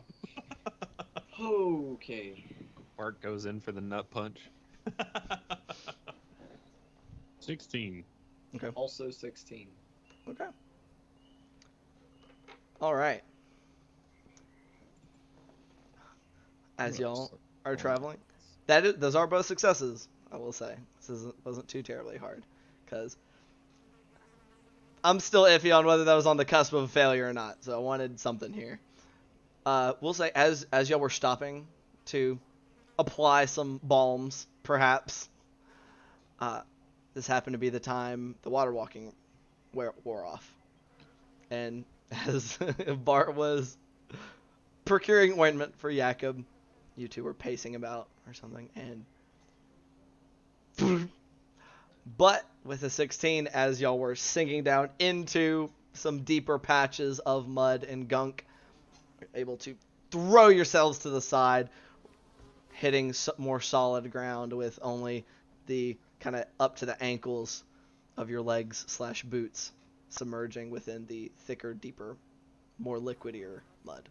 Okay. Bart goes in for the nut punch. 16. Also 16. Okay. All right. As y'all are traveling, those are both successes. I will say this wasn't too terribly hard, because I'm still iffy on whether that was on the cusp of a failure or not. So I wanted something here. We'll say as y'all were stopping to apply some balms, perhaps. This happened to be the time the water walking wore off, and as Bart was procuring ointment for Jakob, you two were pacing about or something, and but with a 16, as y'all were sinking down into some deeper patches of mud and gunk, you're able to throw yourselves to the side, hitting more solid ground with only the kind of up to the ankles of your legs / boots submerging within the thicker, deeper, more liquidier mud.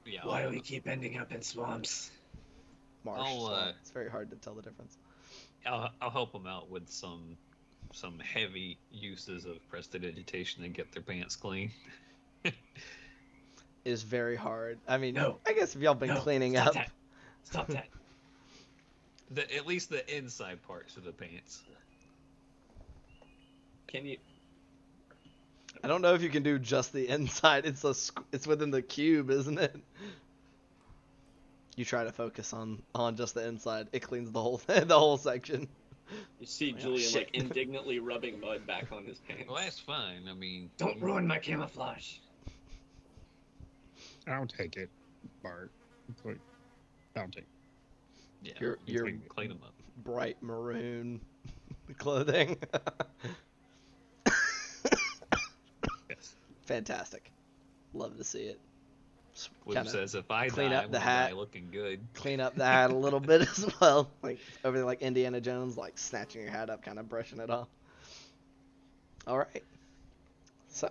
Yeah. Why do we keep ending up in swamps? Marsh. So it's very hard to tell the difference. I'll help them out with some heavy uses of prestidigitation and get their pants clean. Is very hard. I mean, No. I guess if y'all been cleaning Stop up. that. Stop that. At least the inside parts of the pants. Can you? I don't know if you can do just the inside. It's within the cube, isn't it? You try to focus on just the inside. It cleans the whole section. You see Oh, Julian shit. like indignantly rubbing mud back on his pants. Well, that's fine. I mean, Don't ruin my camouflage. I'll take it, Bart. I'll take it. yeah, You're clean them up. bright maroon clothing. Yes. Fantastic. Love to see it. William Kinda says, if I clean die, up I the wanna hat. die looking good. Clean up the hat a little bit as well. Like over there, like Indiana Jones, like snatching your hat up, kind of brushing it off. All right. So,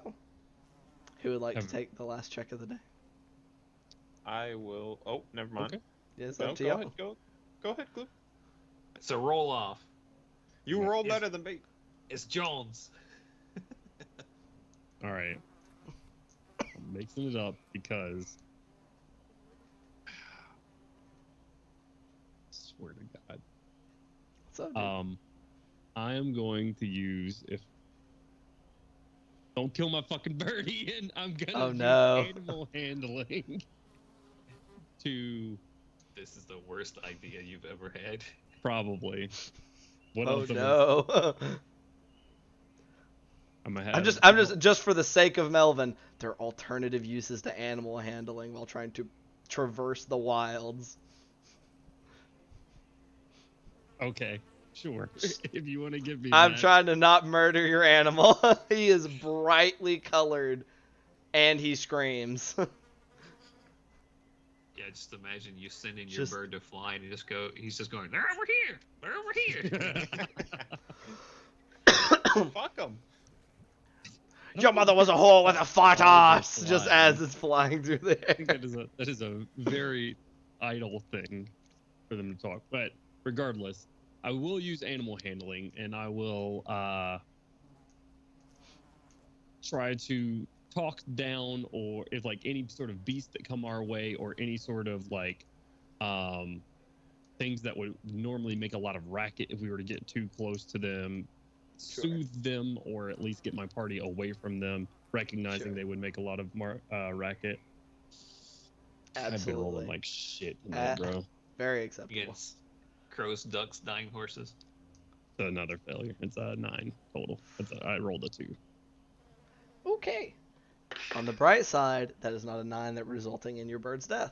who would like to take the last check of the day? I will. Oh, never mind. Okay. It's No, up to go y'all. ahead. Go ahead, Gloop. It's a roll off. You roll Yes. better than me. It's Jones. All right. I'm mixing it up because. Swear to God. What's up, dude? I am going to use Don't kill my fucking birdie, and I'm gonna use no. animal handling to This is the worst idea you've ever had. probably. What Oh else am I- no. I'm gonna I'm have- just for the sake of Melvin, there are alternative uses to animal handling while trying to traverse the wilds. Okay, sure. If you want to give me I'm that. trying to not murder your animal. He is brightly colored and he screams. Yeah, just imagine you sending your Just- bird to fly and he's just going, they're over here! They're over here! Fuck them. Your mother was a whore with a fart Oh, ass, just just flying. as it's flying through the I think air. that is a very idle thing for them to talk. But regardless, I will use animal handling, and I will try to talk down, or if like any sort of beast that come our way, or any sort of like things that would normally make a lot of racket if we were to get too close to them, Sure. soothe them, or at least get my party away from them, recognizing Sure. they would make a lot of racket. I've been Absolutely. rolling like shit tonight, bro. Very acceptable. Against crows, ducks, dying horses. So another failure. It's a 9 total. I rolled a 2. Okay. On the bright side, that is not a 9 that resulting in your bird's death.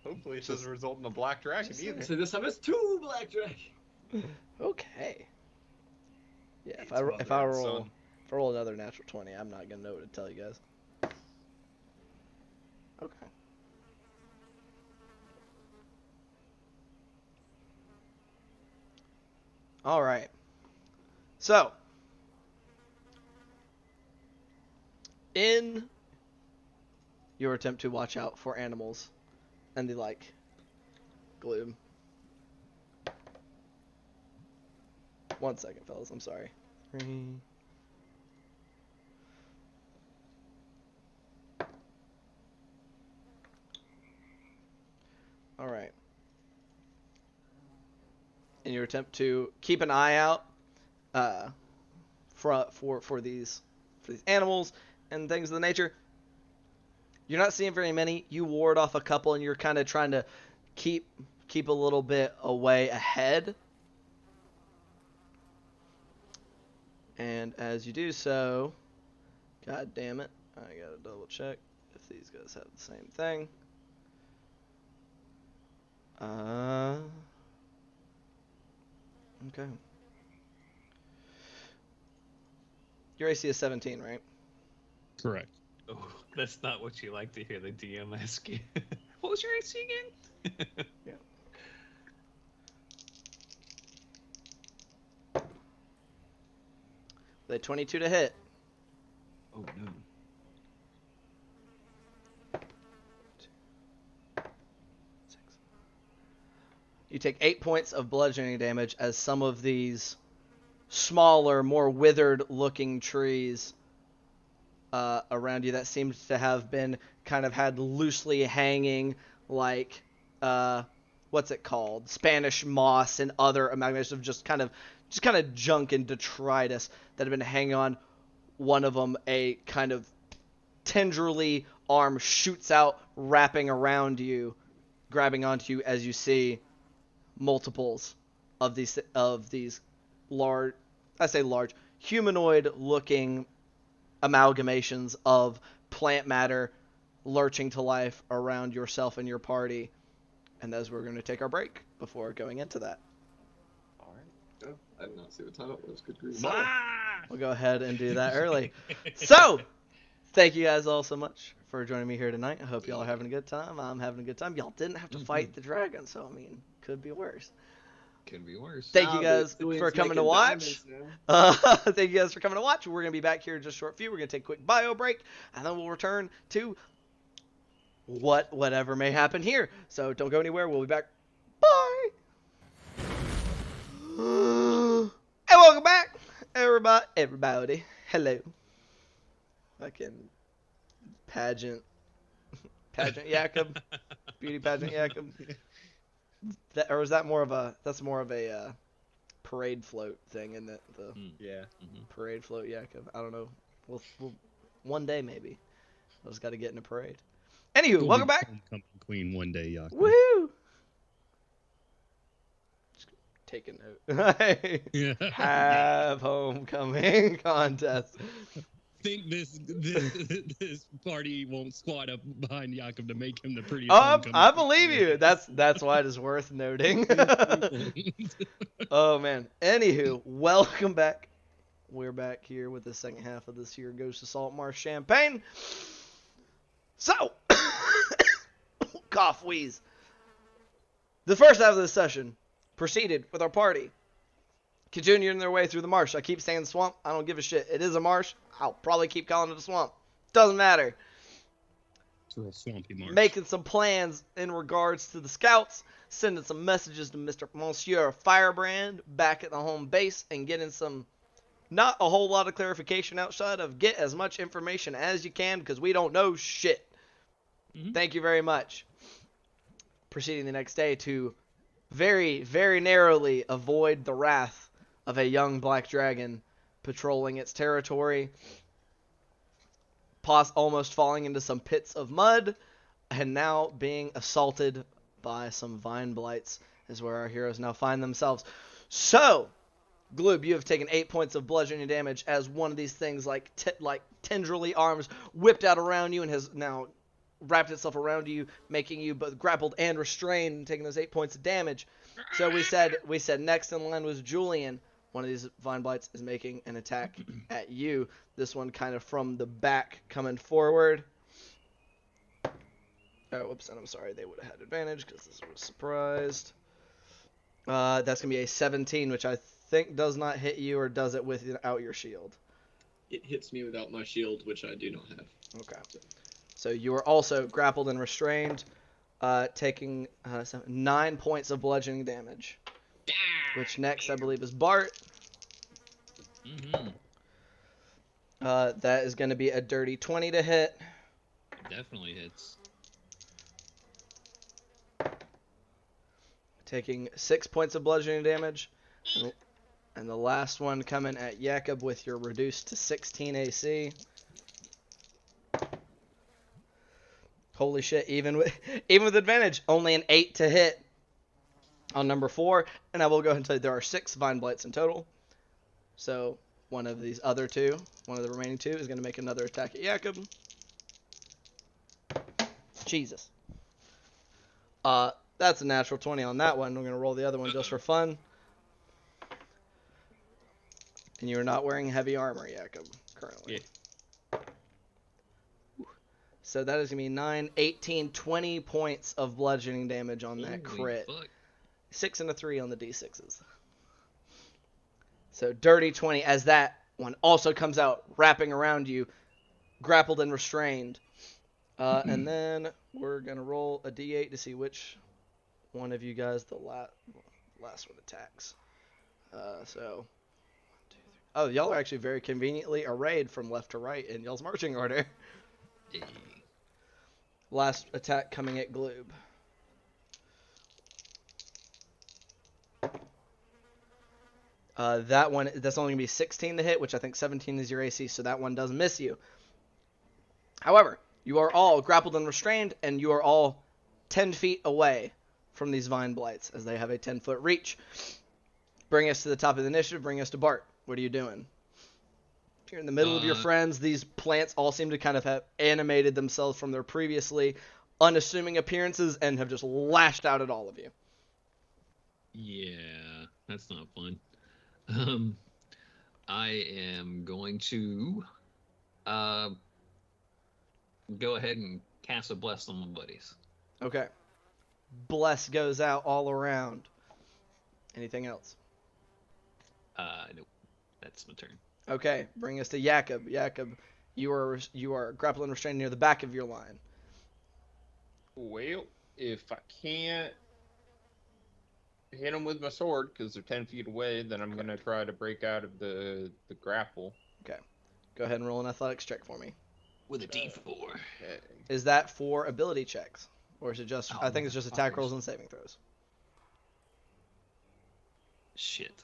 Hopefully it doesn't result in a black dragon either. So this time it's 2 black dragon. Okay. Yeah, if It's I mother and roll son. if I roll another natural 20, I'm not gonna know what to tell you guys. Okay. All right. So, in your attempt to watch out for animals and the like gloom. 1 second, fellas. I'm sorry. 3. All right. In your attempt to keep an eye out for these animals and things of the nature, you're not seeing very many. You ward off a couple, and you're kind of trying to keep a little bit away ahead. And as you do so, god damn it, I gotta double check if these guys have the same thing. Okay. Your AC is 17, right? Correct. Oh, that's not what you like to hear the DM ask you. What was your AC again? Yeah. With a 22 to hit. Oh no. You take 8 points of bludgeoning damage as some of these smaller, more withered-looking trees around you that seemed to have been kind of had loosely hanging, like, what's it called? Spanish moss and other amalgamations of just kind of junk and detritus that have been hanging on. One of them, a kind of tendrily arm shoots out, wrapping around you, grabbing onto you as you see multiples of these large, humanoid-looking amalgamations of plant matter lurching to life around yourself and your party. And as we're going to take our break before going into that. All right. Oh, I did not see the title. It was good grief. We'll go ahead and do that early. So, thank you guys all so much for joining me here tonight. I hope y'all are having a good time. I'm having a good time. Y'all didn't have to fight the dragon, so, I mean, could be worse. Could be worse. Thank you guys for coming to watch. Thank you guys for coming to watch. We're going to be back here in just a short few. We're going to take a quick bio break, and then we'll return to whatever may happen here. So don't go anywhere. We'll be back. Bye. And welcome back, everybody. Hello. Fucking pageant Jacob. Beauty pageant Jacob. Or is that more of a? That's more of a parade float thing, isn't it? The Yeah. parade float Jacob. I don't know. We'll one day maybe. I just got to get in a parade. Anywho, You'll welcome be back. Homecoming queen one day, Jakob. Woohoo! Just take a note. Yeah. Have homecoming contest. Think this party won't squat up behind Jakob to make him the prettiest homecoming. I believe you. That's why it is worth noting. Oh man. Anywho, welcome back. We're back here with the second half of this here Ghost of Saltmarsh campaign. So, cough, wheeze. The first half of this session proceeded with our party continuing their way through the marsh. I keep saying swamp. I don't give a shit. It is a marsh. I'll probably keep calling it a swamp. Doesn't matter. It's a real swampy marsh. Making some plans in regards to the scouts, sending some messages to Monsieur Firebrand back at the home base, and getting some, not a whole lot of clarification outside of get as much information as you can, because we don't know shit. Mm-hmm. Thank you very much. Proceeding the next day to very, very narrowly avoid the wrath of a young black dragon patrolling its territory, almost falling into some pits of mud, and now being assaulted by some vine blights is where our heroes now find themselves. So, Gloob, you have taken 8 points of bludgeoning damage as one of these things, like tendrily arms, whipped out around you and has now wrapped itself around you, making you both grappled and restrained, and taking those 8 points of damage. So we said next in line was Julian. One of these vine blights is making an attack at you. This one kind of from the back coming forward. Oh, whoops, and I'm sorry, they would have had advantage because this was surprised. That's going to be a 17, which I think does not hit you, or does it without your shield? It hits me without my shield, which I do not have. Okay. So you are also grappled and restrained, taking 9 points of bludgeoning damage. Which next, I believe, is Bart. Mm-hmm. That is going to be a dirty 20 to hit. Definitely hits. Taking 6 points of bludgeoning damage. And the last one coming at Jakob with your reduced to 16 AC. Holy shit, even with advantage, only an 8 to hit on number 4. And I will go ahead and tell you there are 6 Vine Blights in total. So one of these other two, one of the remaining two, is going to make another attack at Jakob. Jesus. That's a natural 20 on that one. I'm going to roll the other one just for fun. And you are not wearing heavy armor, Jakob, currently. Yeah. So that is going to be 9, 18, 20 points of bludgeoning damage on that Holy crit. fuck. 6 and a 3 on the d6s. So dirty 20 as that one also comes out, wrapping around you, grappled and restrained. And then we're going to roll a d8 to see which one of you guys the last one attacks. Oh, y'all are actually very conveniently arrayed from left to right in y'all's marching order. Hey. Last attack coming at Gloob. That one, that's only going to be 16 to hit, which I think 17 is your AC, so that one does miss you. However, you are all grappled and restrained, and you are all 10 feet away from these Vine Blights, as they have a 10-foot reach. Bring us to the top of the initiative, bring us to Bart. What are you doing? You're in the middle of your friends. These plants all seem to kind of have animated themselves from their previously unassuming appearances and have just lashed out at all of you. Yeah, that's not fun. I am going to go ahead and cast a bless on my buddies. Okay. Bless goes out all around. Anything else? Nope. That's my turn. Okay, bring us to Jakob. Jakob, you are grappled and restrained near the back of your line. Well, if I can't hit them with my sword because they're 10 feet away, then I'm going to try to break out of the grapple. Okay. Go ahead and roll an athletics check for me. With a D4. Okay. Is that for ability checks? Or is it just, Oh, I think it's just attack rolls and saving throws. Shit.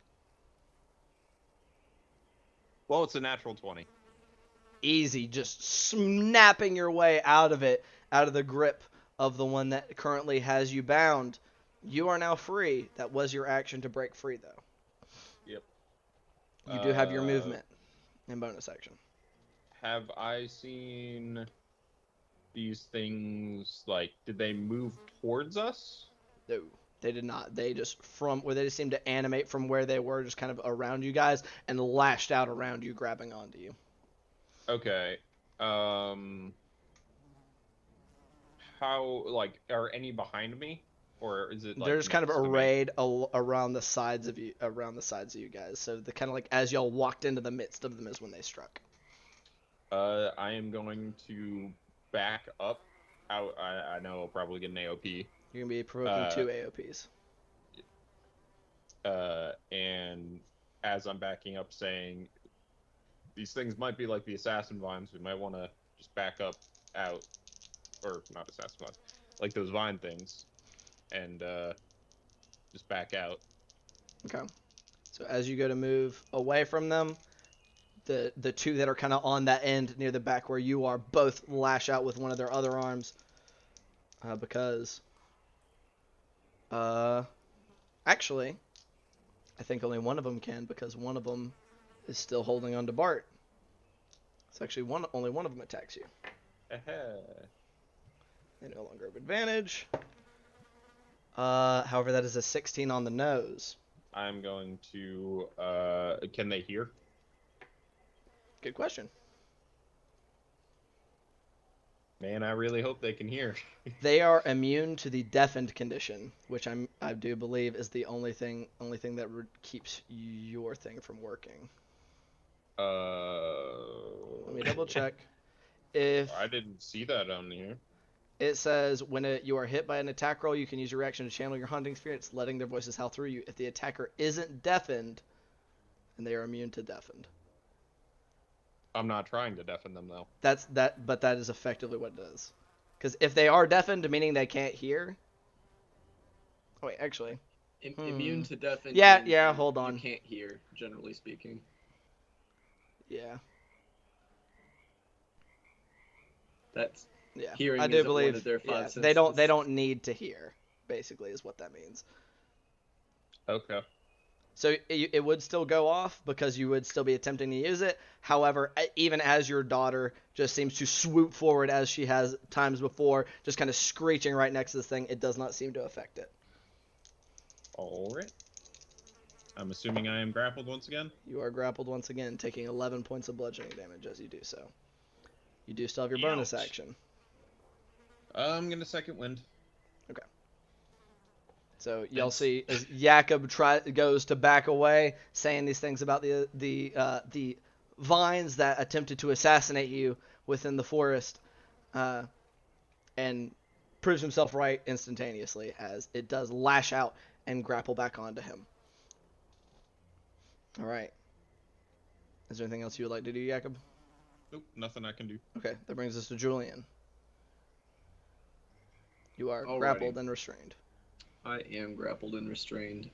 Well, it's a natural 20. Easy, just snapping your way out of it, out of the grip of the one that currently has you bound. You are now free. That was your action to break free, though. Yep. You do have your movement and bonus action. Have I seen these things, like, did they move towards us? No, they did not. They just seemed to animate from where they were, just kind of around you guys, and lashed out around you, grabbing onto you. Okay. How, like, are any behind me? Or is it like They're just kind of next to me? arrayed around the sides of you, guys. So the kind of like as y'all walked into the midst of them is when they struck. I am going to back up. I know I'll probably get an AOP. You're gonna be provoking 2 AOPs. And as I'm backing up, saying these things might be like the assassin vines. We might want to just back up out, or not assassin vines, like those vine things, and just back out. Okay. So as you go to move away from them, the two that are kind of on that end near the back where you are both lash out with one of their other arms. because actually, I think only one of them can because one of them is still holding on to Bart. It's actually only one of them attacks you. They no longer have advantage. However, that is a 16 on the nose. I'm going to. Can they hear? Good question. Man, I really hope they can hear. They are immune to the deafened condition, which I do believe is the only thing that keeps your thing from working. Let me double check. If I didn't see that on here. it says when you are hit by an attack roll, you can use your reaction to channel your hunting spirits, letting their voices howl through you. If the attacker isn't deafened, then they are immune to deafened. I'm not trying to deafen them though. But that is effectively what it is. Because if they are deafened, meaning they can't hear. Oh, wait, actually. Immune to deafened. Yeah. Hold on. You can't hear, generally speaking. Yeah. That's Yeah. hearing. I do isn't believe. one of their five Yeah, they don't senses. need to hear. Basically, is what that means. Okay. So it would still go off because you would still be attempting to use it. However, even as your daughter just seems to swoop forward as she has times before, just kind of screeching right next to this thing, it does not seem to affect it. All right. I'm assuming I am grappled once again. You are grappled once again, taking 11 points of bludgeoning damage as you do so. You do still have your bonus Ouch. action. I'm gonna second wind. Okay. So you'll see as Jakob goes to back away, saying these things about the vines that attempted to assassinate you within the forest, and proves himself right instantaneously as it does lash out and grapple back onto him. All right. Is there anything else you would like to do, Jakob? Nope, nothing I can do. Okay, that brings us to Julian. You are Alrighty. grappled and restrained. I am grappled and restrained.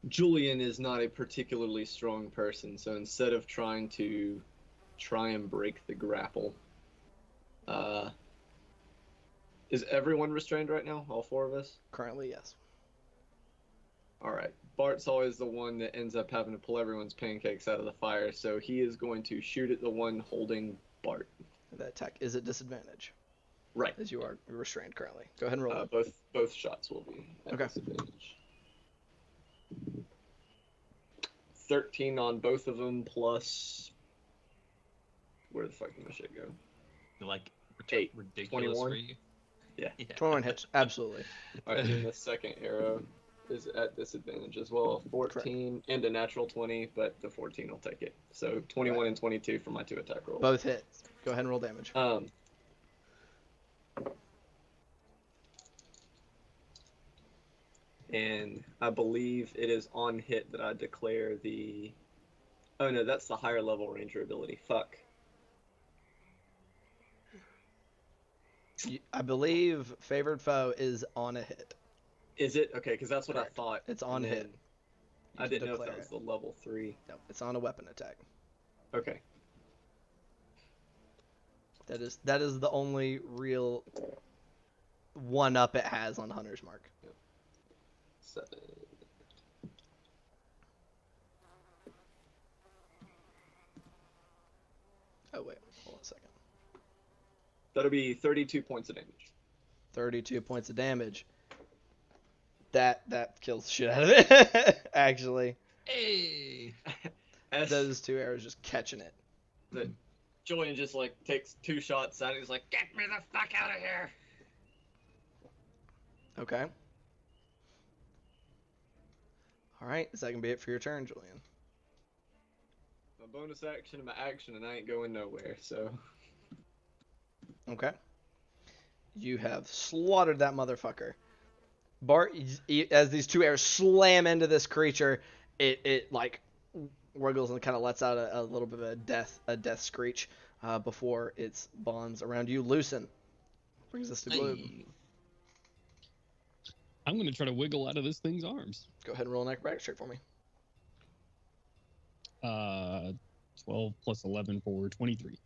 Julian is not a particularly strong person, so instead of trying and break the grapple, is everyone restrained right now? All four of us? Currently, yes. Alright. Bart's always the one that ends up having to pull everyone's pancakes out of the fire, so he is going to shoot at the one holding Bart. That attack is at disadvantage. Right. As you are restrained currently. Go ahead and roll it. Both shots will be at Okay. disadvantage. 13 on both of them, plus... Where the fuck did my shit go? Like, 8. ridiculous 21? for you. Yeah. 21 hits, absolutely. Alright, and the second arrow is at disadvantage as well. 14 and a natural 20, but the 14 will take it. So 21 and 22 for my 2 attack rolls. Both hits. Go ahead and roll damage. And I believe it is on hit that I declare the... Oh no, that's the higher level ranger ability. Fuck. I believe favored foe is on a hit. Is it? Okay, because that's what Correct. I thought. It's on and hit. then I didn't know if declare that was it. the level 3. No, it's on a weapon attack. Okay. That is the only real one up it has on Hunter's Mark. 7. Oh wait, hold on a second. That'll be 32 points of damage. 32 points of damage. That kills the shit out of it. Actually, Hey! those 2 arrows just catching it. Julian just like takes 2 shots at it. He's like, "Get me the fuck out of here!" Okay. All right, is that gonna be it for your turn, Julian? My bonus action and my action, and I ain't going nowhere. So. Okay. You have slaughtered that motherfucker. Bart, as these 2 arrows slam into this creature, it like wriggles and kind of lets out a little bit of a death screech before its bonds around you loosen. Brings us to Gloob. Hey. I'm going to try to wiggle out of this thing's arms. Go ahead and roll an acrobatics check for me. 12 plus 11 for 23.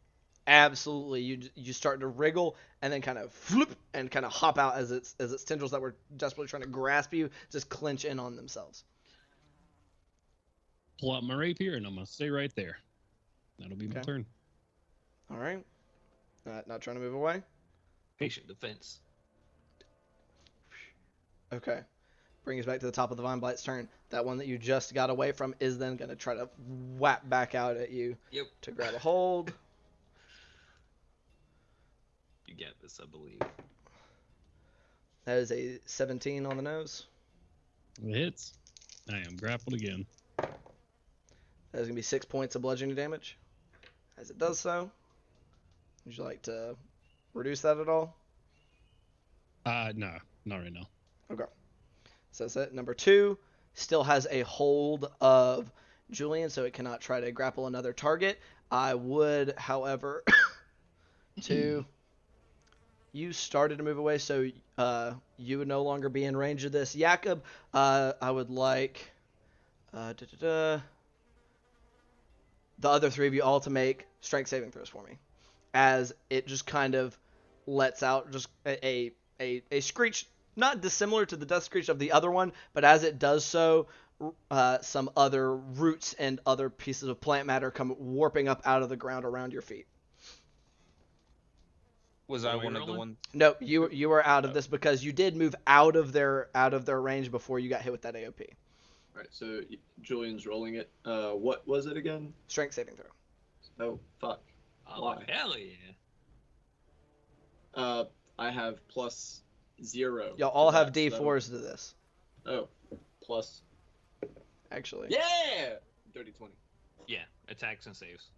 absolutely. You start to wriggle and then kind of flip and kind of hop out as its tendrils that were desperately trying to grasp you just clench in on themselves. Pull out my rapier and I'm gonna stay right there. That'll be my Okay. turn. All right. Not trying to move away. Patient defense. Okay. Bring us back to the top of the Vine Blight's turn. That one that you just got away from is then going to try to whap back out at you Yep. to grab a hold. You get this, I believe. That is a 17 on the nose. It hits. I am grappled again. That is going to be 6 points of bludgeoning damage. As it does so, would you like to reduce that at all? No, not right now. Okay. So that's it. Number 2 still has a hold of Julian, so it cannot try to grapple another target. I would, however, you started to move away, so you would no longer be in range of this. Jakob, I would like the other 3 of you all to make strength saving throws for me, as it just kind of lets out just a screech, not dissimilar to the death screech of the other one, but as it does so, some other roots and other pieces of plant matter come warping up out of the ground around your feet. Was I one of the ones? No, you were out of this because you did move out of their range before you got hit with that AOP. All right, so Julian's rolling it. What was it again? Strength saving throw. Oh, fuck. Oh, Why? hell yeah. I have +0. Y'all all to have that, so D4s to this. Oh, plus. Actually. Yeah! Dirty 20. Yeah, attacks and saves.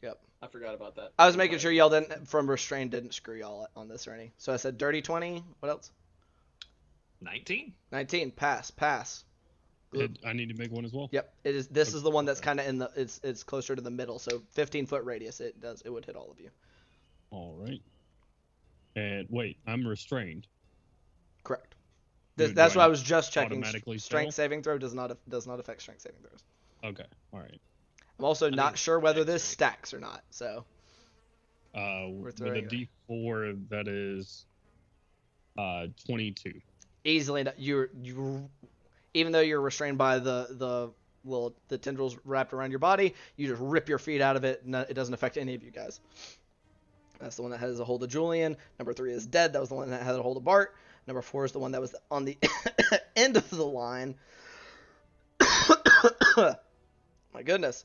Yep. I forgot about that. I was making sure y'all didn't, from restrained, didn't screw y'all on this or any. So I said dirty 20. What else? 19? 19. Pass. I need to make one as well. Yep. It is. This is the one that's kind of in the. It's closer to the middle. So 15-foot radius. It would hit all of you. All right. And wait, I'm restrained. Correct. Do That's I what I was just checking. automatically Strength fail? saving throw does not affect strength saving throws. Okay. All right. I'm also not sure whether stacks, this right? stacks or not. So With a throwing it. D4, that is 22. easily, you even though you're restrained by the tendrils wrapped around your body, you just rip your feet out of it. It doesn't affect any of you guys. That's the one that has a hold of Julian. Number 3 is dead. That was the one that had a hold of Bart. Number 4 is the one that was on the end of the line. My goodness.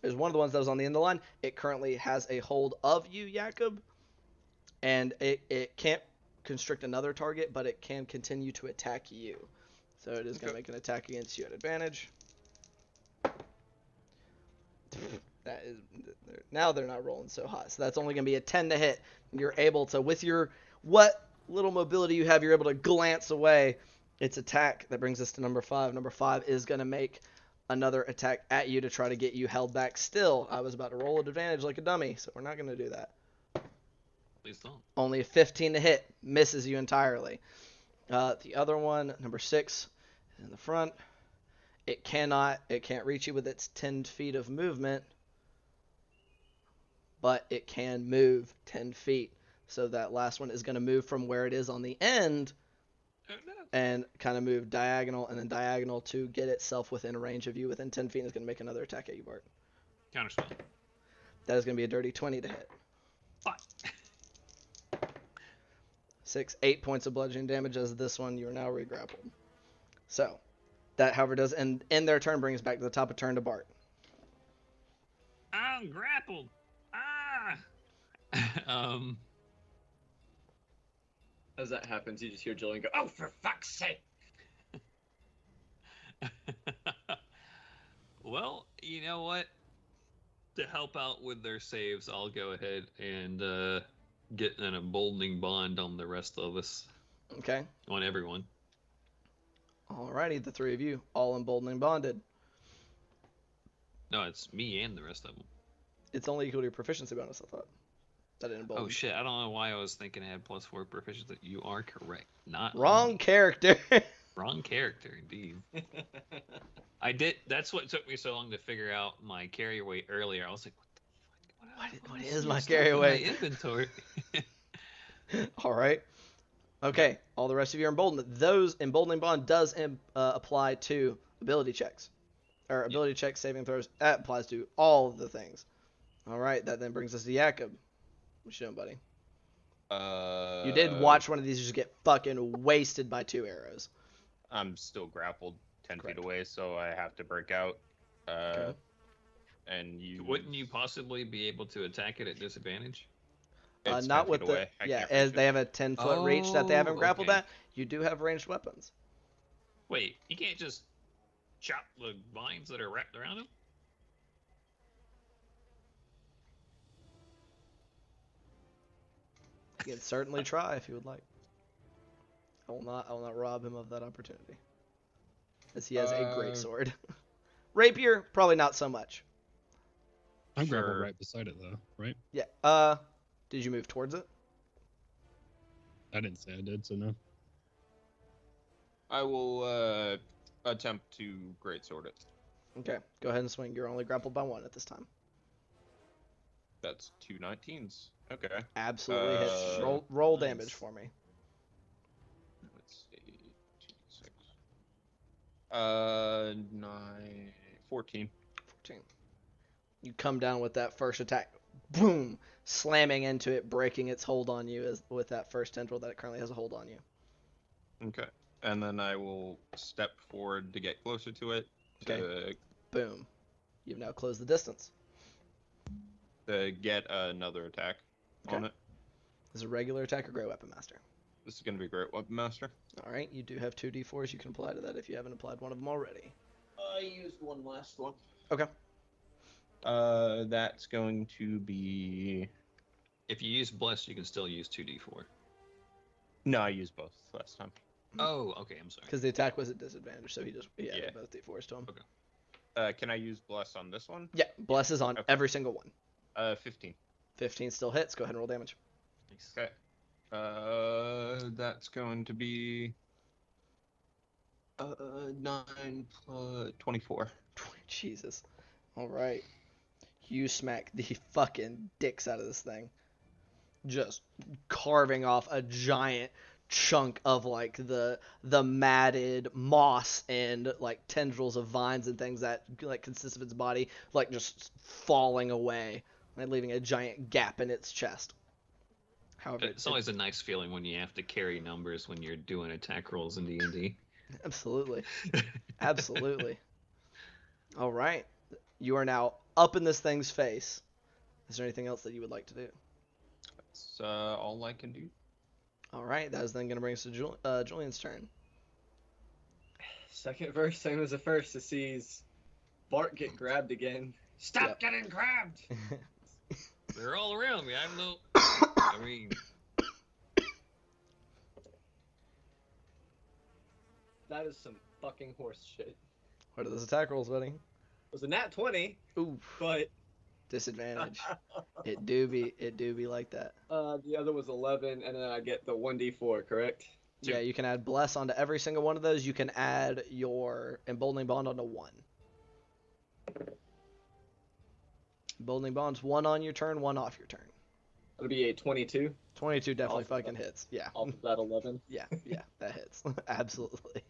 Is one of the ones that was on the end of the line. It currently has a hold of you, Jakob. And it can't constrict another target, but it can continue to attack you. So it is going to make an attack against you at advantage. That is, now they're not rolling so hot. So that's only going to be a 10 to hit. You're able to, with your what little mobility you have, you're able to glance away its attack. That brings us to number 5. Number 5 is going to make another attack at you to try to get you held back still. I was about to roll at advantage like a dummy, so we're not going to do that. Please don't. Only a 15 to hit. Misses you entirely. The other one, number 6, is in the front. It can't reach you with its 10 feet of movement, but it can move 10 feet. So that last one is going to move from where it is on the end and kind of move diagonal and then diagonal to get itself within range of you within 10 feet, and it's going to make another attack at you, Bart. Counterspell. That is going to be a dirty 20 to hit. Fine. 8 points of bludgeoning damage as this one you are now re-grappled. So, that however does end their turn, brings back to the top of turn to Bart. I'm grappled. As that happens, you just hear Julian go, "Oh, for fuck's sake!" Well, you know what? To help out with their saves, I'll go ahead and get an emboldening bond on the rest of us. Okay? On everyone. Alrighty, the 3 of you, all emboldening bonded. No, it's me and the rest of them. It's only equal to your proficiency bonus, I thought. That didn't embolden. Oh shit, I don't know why I was thinking I had +4 proficiency. You are correct. Not Wrong only. character. Wrong character, indeed. I did. That's what took me so long to figure out my carrier weight earlier. I was like, What is is your my stuff carry in away? my inventory? All right. Okay. All the rest of you are emboldened. Those emboldening bond does apply to ability checks, or ability checks, saving throws. That applies to all of the things. All right. That then brings us to Jakob. What you doing, buddy? You did watch one of these just get fucking wasted by 2 arrows. I'm still grappled 10 Correct. feet away, so I have to break out. Okay. And you Wouldn't you possibly be able to attack it at disadvantage? It's Not 10 with feet the away. I yeah, can't as reach they it. have a 10-foot reach that they haven't grappled okay. at. You do have ranged weapons. Wait, you can't just chop the vines that are wrapped around him? You can certainly try if you would like. I will not rob him of that opportunity, as he has a great sword. Rapier, probably not so much. I'm grappled Sure. right beside it though, right? Yeah. Did you move towards it? I didn't say I did, so no. I will attempt to greatsword it. Okay. Go ahead and swing. You're only grappled by 1 at this time. That's 2 19s. Okay. Absolutely hits. Uh, Roll nice. damage for me. Let's see. 2d6. 9, 14. 14. You come down with that first attack. Boom! Slamming into it, breaking its hold on you with that first tendril that it currently has a hold on you. Okay. And then I will step forward to get closer to it. Okay. Boom. You've now closed the distance. To get another attack on Okay. it. Is it a regular attack or Great Weapon Master? This is going to be Great Weapon Master. Alright, you do have 2 d4s you can apply to that if you haven't applied one of them already. I used one last one. Okay. That's going to be... If you use Bless, you can still use 2d4. No, I used both last time. Oh, okay, I'm sorry. Because the attack was at disadvantage, so he added Yeah. both d4s to him. Okay. Can I use Bless on this one? Yeah, Bless is on Okay. every single one. 15. 15 still hits. Go ahead and roll damage. Okay. That's going to be 9 plus 24. Jesus. Alright. You smack the fucking dicks out of this thing. Just carving off a giant chunk of like the matted moss and like tendrils of vines and things that like consist of its body, like just falling away and leaving a giant gap in its chest. However, It's always a nice feeling when you have to carry numbers when you're doing attack rolls in D&D. Absolutely. Absolutely. All right. You are now up in this thing's face. Is there anything else that you would like to do? That's all I can do. All right. That is then going to bring us to Julian's turn. Second verse, same as the first. It sees Bart get grabbed again. Stop Yep. getting grabbed! They're all around me. I don't know. I mean, That is some fucking horse shit. What are those attack rolls, buddy? It was a nat 20, Ooh, but disadvantage. It do be like that. the other was 11, and then I get the 1d4, correct? Yeah, you can add bless onto every single one of those. You can add your emboldening bond onto 1. Emboldening bond's 1 on your turn, 1 off your turn. It'll be a 22 22 definitely Off fucking of- hits. Yeah. off of that 11, Yeah, that hits. Absolutely.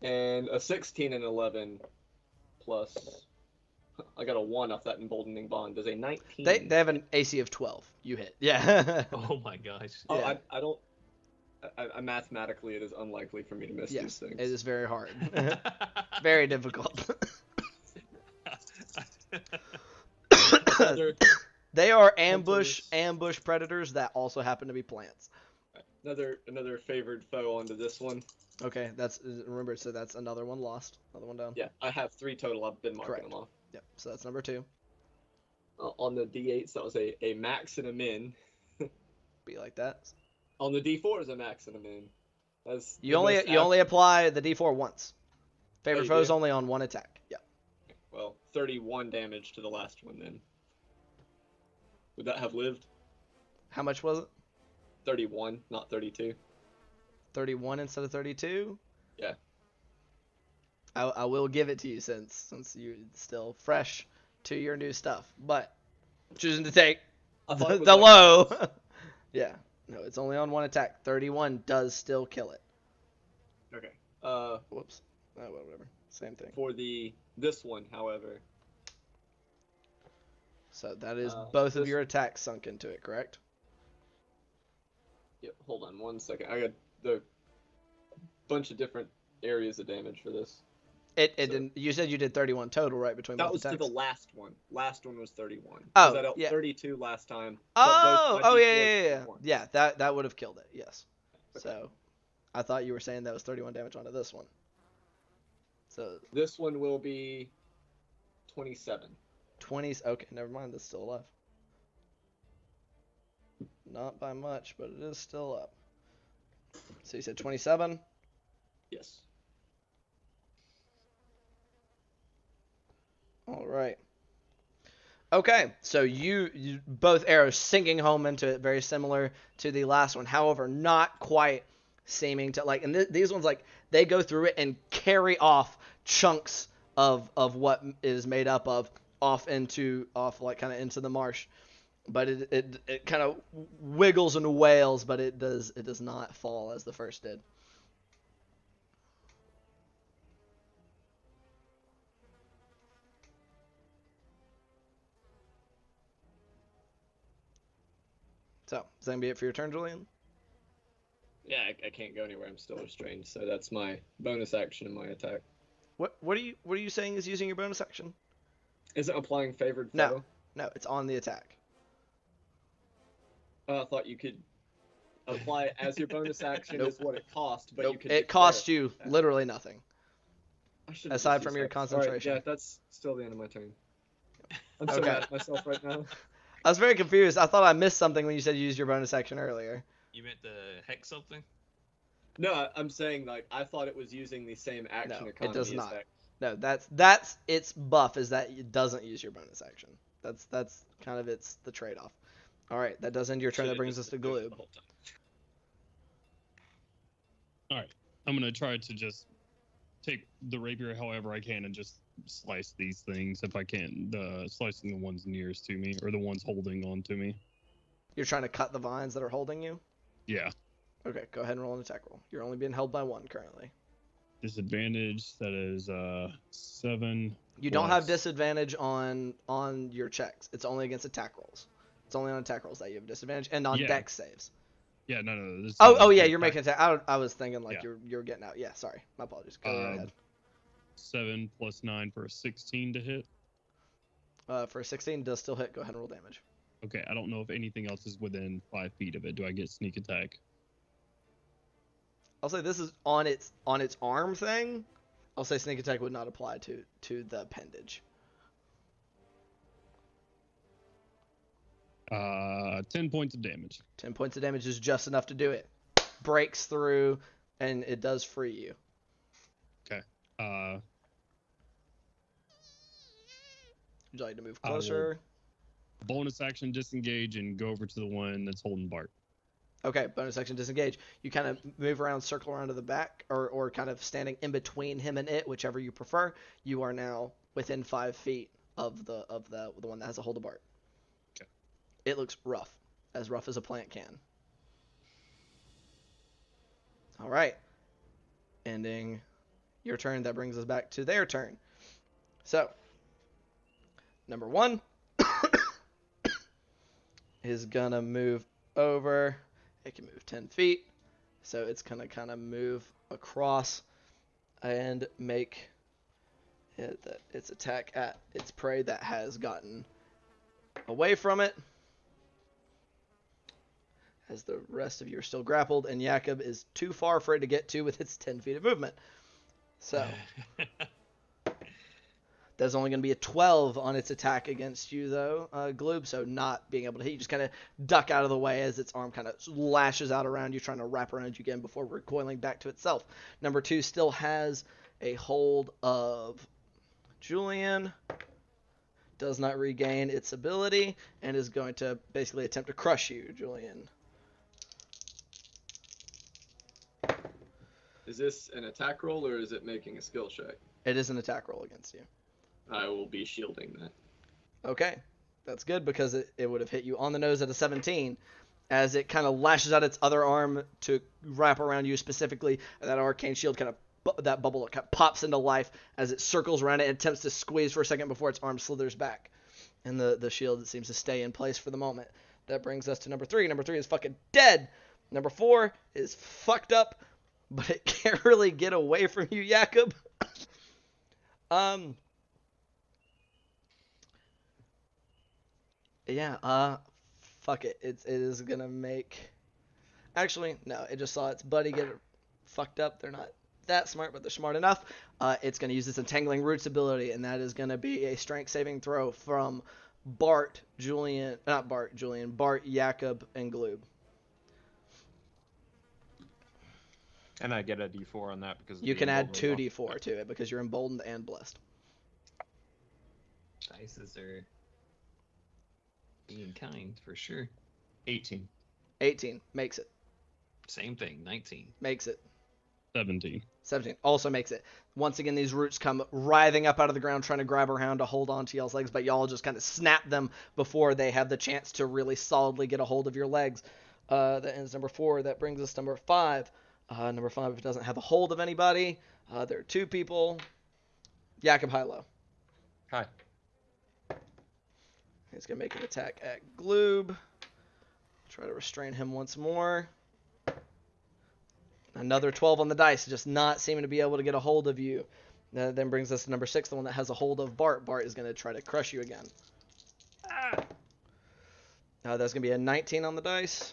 and a 16 and 11 plus. I got a 1 off that emboldening bond. Does a 19? They have an AC of 12. You hit. Yeah. oh my gosh. Oh, yeah. I don't. I mathematically, it is unlikely for me to miss these Yes, things. it is very hard. Very difficult. Another, They are ambush predators that also happen to be plants. another favored foe onto this one. Okay, remember, so that's another one lost. Another one down. Yeah, I have 3 total. I've been marking Correct. them off. Yep, so that's number 2. On the D8s, that was a max and a min. Be like that. On the D4s, a max and a min. That's You the only most only apply the D4 once. Favorite you foe's do? only on 1 attack. Yeah. Well, 31 damage to the last one then. Would that have lived? How much was it? 31, not 32. 31 instead of 32? Yeah. I will give it to you since you're still fresh to your new stuff. But Choosing to take I thought it was the like- low. Yeah. No, it's only on one attack. 31 does still kill it. Okay. Whoops. Oh, well, whatever. Same thing. For this one, however, So that is both this- of your attacks sunk into it, correct? Yep. Hold on 1 second. I got the bunch of different areas of damage for this. It So- didn't. You said you did 31 total, right, between That both was to attacks? the last one. Last one was 31. Oh, 'Cause I dealt yeah. 32 last time. but both Oh, my yeah, D4s yeah, yeah. did once. Yeah, that would have killed it. Yes. Okay. So, I thought you were saying that was 31 damage onto this one. So This one will be 27. 20s. Okay, never mind. That's still alive. Not by much, but it is still up. So you said 27. Yes. All right. Okay, so you both arrows sinking home into it, very similar to the last one. However, not quite seeming to like. And these ones, like, they go through it and carry off chunks of what is made up of off like kind of into the marsh. But it kind of wiggles and wails, but it does not fall as the first did. So, is that gonna be it for your turn, Julian? Yeah, I can't go anywhere. I'm still restrained, so that's my bonus action in my attack. What are you saying is using your bonus action? Is it applying favored No. foe? No, it's on the attack. Oh, I thought you could apply it as your bonus action Nope. is what it cost, but Nope. you could. It costs you literally nothing. aside from your concentration. Alright, yeah, that's still the end of my turn. I'm so Okay. mad at myself right now. I was very confused. I thought I missed something when you said you used your bonus action earlier. You meant to hex something? No, I'm saying like I thought it was using the same action No, it economy. does as not. that. No, that's its buff is that it doesn't use your bonus action. That's kind of the trade-off. All right, that does end your turn. That Should've brings just us to moved Gloob. the whole time. All right, I'm gonna try to just take the rapier however I can and just slice these things if I can. Slicing the ones nearest to me or the ones holding on to me. You're trying to cut the vines that are holding you? Yeah. Okay, go ahead and roll an attack roll. You're only being held by one currently. Disadvantage. That is 7. You don't have plus- disadvantage on your checks. It's only against attack rolls. It's only on attack rolls that you have disadvantage and on Yeah. dex saves. Yeah, no. This Oh yeah, is you're making attack. attack. I was thinking like Yeah. you're getting out. Yeah, sorry. My apologies. Go right ahead. 7 plus 9 for a 16 to hit. For a 16, does still hit. Go ahead and roll damage. Okay, I don't know if anything else is within 5 feet of it. Do I get sneak attack? I'll say this is on its arm thing. I'll say sneak attack would not apply to the appendage. 10 points of damage. 10 points of damage is just enough to do it. Breaks through, and it does free you. Uh, Would you like to move I will- closer? bonus action disengage and go over to the one that's holding Bart. Okay, bonus action disengage. You kind of move around, circle around to the back, or kind of standing in between him and it, whichever you prefer. You are now within 5 feet of the one that has a hold of Bart. Okay. It looks rough as a plant can. All right, ending your turn. That brings us back to their turn. So, number 1 is gonna move over. It can move 10 feet, so it's gonna kind of move across and make its attack at its prey that has gotten away from it. As the rest of you are still grappled, and Jakob is too far for it to get to with its 10 feet of movement. So there's only going to be a 12 on its attack against you, though, Gloob, so not being able to hit. You just kind of duck out of the way as its arm kind of lashes out around you, trying to wrap around you again before recoiling back to itself. Number 2 still has a hold of Julian. Does not regain its ability and is going to basically attempt to crush you, Julian. Is this an attack roll or is it making a skill check? It is an attack roll against you. I will be shielding that. Okay. That's good because it would have hit you on the nose at a 17 as it kind of lashes out its other arm to wrap around you specifically. And that arcane shield kind of, that bubble kind of pops into life as it circles around it and attempts to squeeze for a second before its arm slithers back. And the shield seems to stay in place for the moment. That brings us to number 3. Number 3 is fucking dead. Number 4 is fucked up, but it can't really get away from you, Jakob. Yeah, fuck it. It is gonna make... Actually, no, it just saw its buddy get fucked up. They're not that smart, but they're smart enough. It's gonna use its Entangling Roots ability, and that is gonna be a strength saving throw from Bart, Jacob, and Gloob. And I get a D4 on that because You can add 2d4 to it because you're emboldened and blessed. Dices are being kind for sure. 18. 18 makes it. Same thing. 19 Makes it. 17. 17 also makes it. Once again, these roots come writhing up out of the ground, trying to grab around to hold on to y'all's legs, but y'all just kind of snap them before they have the chance to really solidly get a hold of your legs. That ends number 4. That brings us to number 5. Number 5 doesn't have a hold of anybody. There are 2 people. Jakob Hilo. Hi. He's going to make an attack at Gloob. Try to restrain him once more. Another 12 on the dice, just not seeming to be able to get a hold of you. That then brings us to number 6, the one that has a hold of Bart. Bart is going to try to crush you again. That's going to be a 19 on the dice.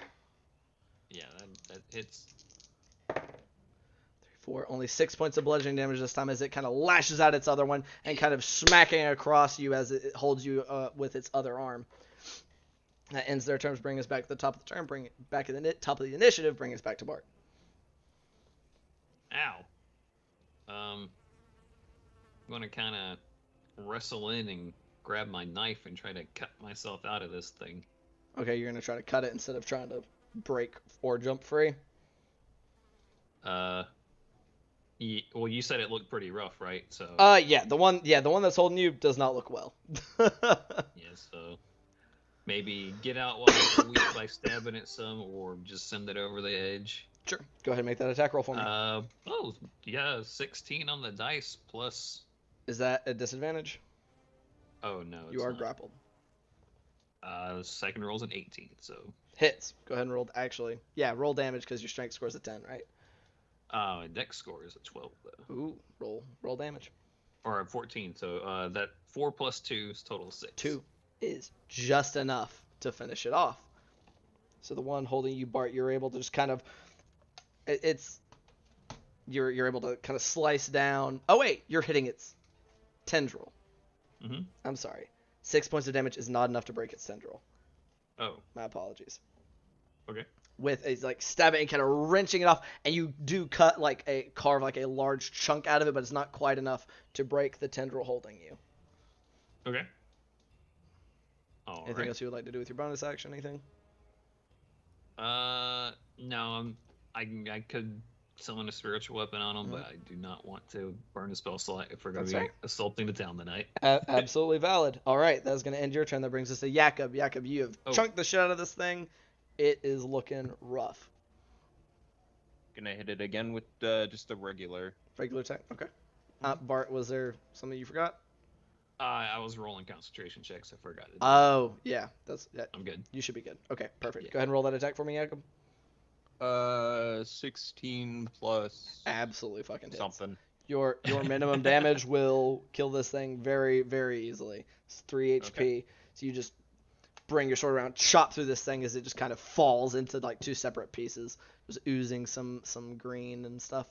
Yeah, that hits. 4, only 6 points of bludgeoning damage this time as it kind of lashes out its other one and kind of smacking across you as it holds you with its other arm. That ends their turns, bring us back to the top of the turn, bring it back to the top of the initiative, bring us back to Bart. Ow. I'm going to kind of wrestle in and grab my knife and try to cut myself out of this thing. Okay, you're going to try to cut it instead of trying to break or jump free? Well, you said it looked pretty rough, right? So. Yeah, the one that's holding you does not look well. Yeah, so maybe get out while it's weak by stabbing it some, or just send it over the edge. Sure. Go ahead and make that attack roll for me. 16 on the dice plus. Is that a disadvantage? Oh no, you are not. grappled. Second roll's an 18, so. Hits. Go ahead and roll. Actually, yeah, roll damage because your strength score's a 10, right? Dex score is a 12 though. Ooh, roll damage. Or a 14. So that 4 plus 2 is total 6. 2 is just enough to finish it off. So the one holding you, Bart, you're able to just kind of, you're able to kind of slice down. Oh wait, you're hitting its tendril. Mm-hmm. I'm sorry. 6 points of damage is not enough to break its tendril. Oh. My apologies. Okay. With a like stabbing and kind of wrenching it off, and you do carve like a large chunk out of it, but it's not quite enough to break the tendril holding you. Okay. Anything else you would like to do with your bonus action? Anything? No. I could summon a spiritual weapon on him, but I do not want to burn a spell slot if we're going to be assaulting the town tonight. Absolutely valid. All right, that's going to end your turn. That brings us to Jakob. Jakob, you have chunked the shit out of this thing. It is looking rough. Gonna hit it again with just a regular attack. Okay. Bart, was there something you forgot? I was rolling concentration checks. I forgot it. Oh, yeah. I'm good. You should be good. Okay, perfect. Yeah. Go ahead and roll that attack for me, Jakob. 16 plus Absolutely fucking hits. something. Your minimum damage will kill this thing very, very easily. It's 3 HP. Okay. So you just bring your sword around, chop through this thing as it just kind of falls into like 2 separate pieces, just oozing some green and stuff.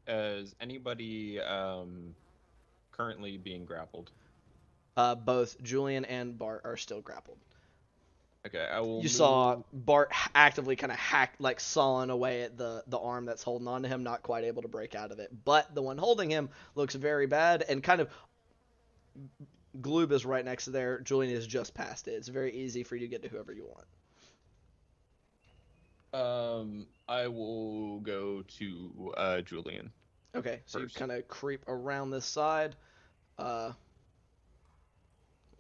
Is anybody currently being grappled? Both Julian and Bart are still grappled. Okay, I will. You saw Bart actively kind of sawing away at the arm that's holding on to him, not quite able to break out of it. But the one holding him looks very bad, and kind of Gloob is right next to there. Julian is just past it. It's very easy for you to get to whoever you want. I will go to Julian. Okay, so first. You kind of creep around this side. Let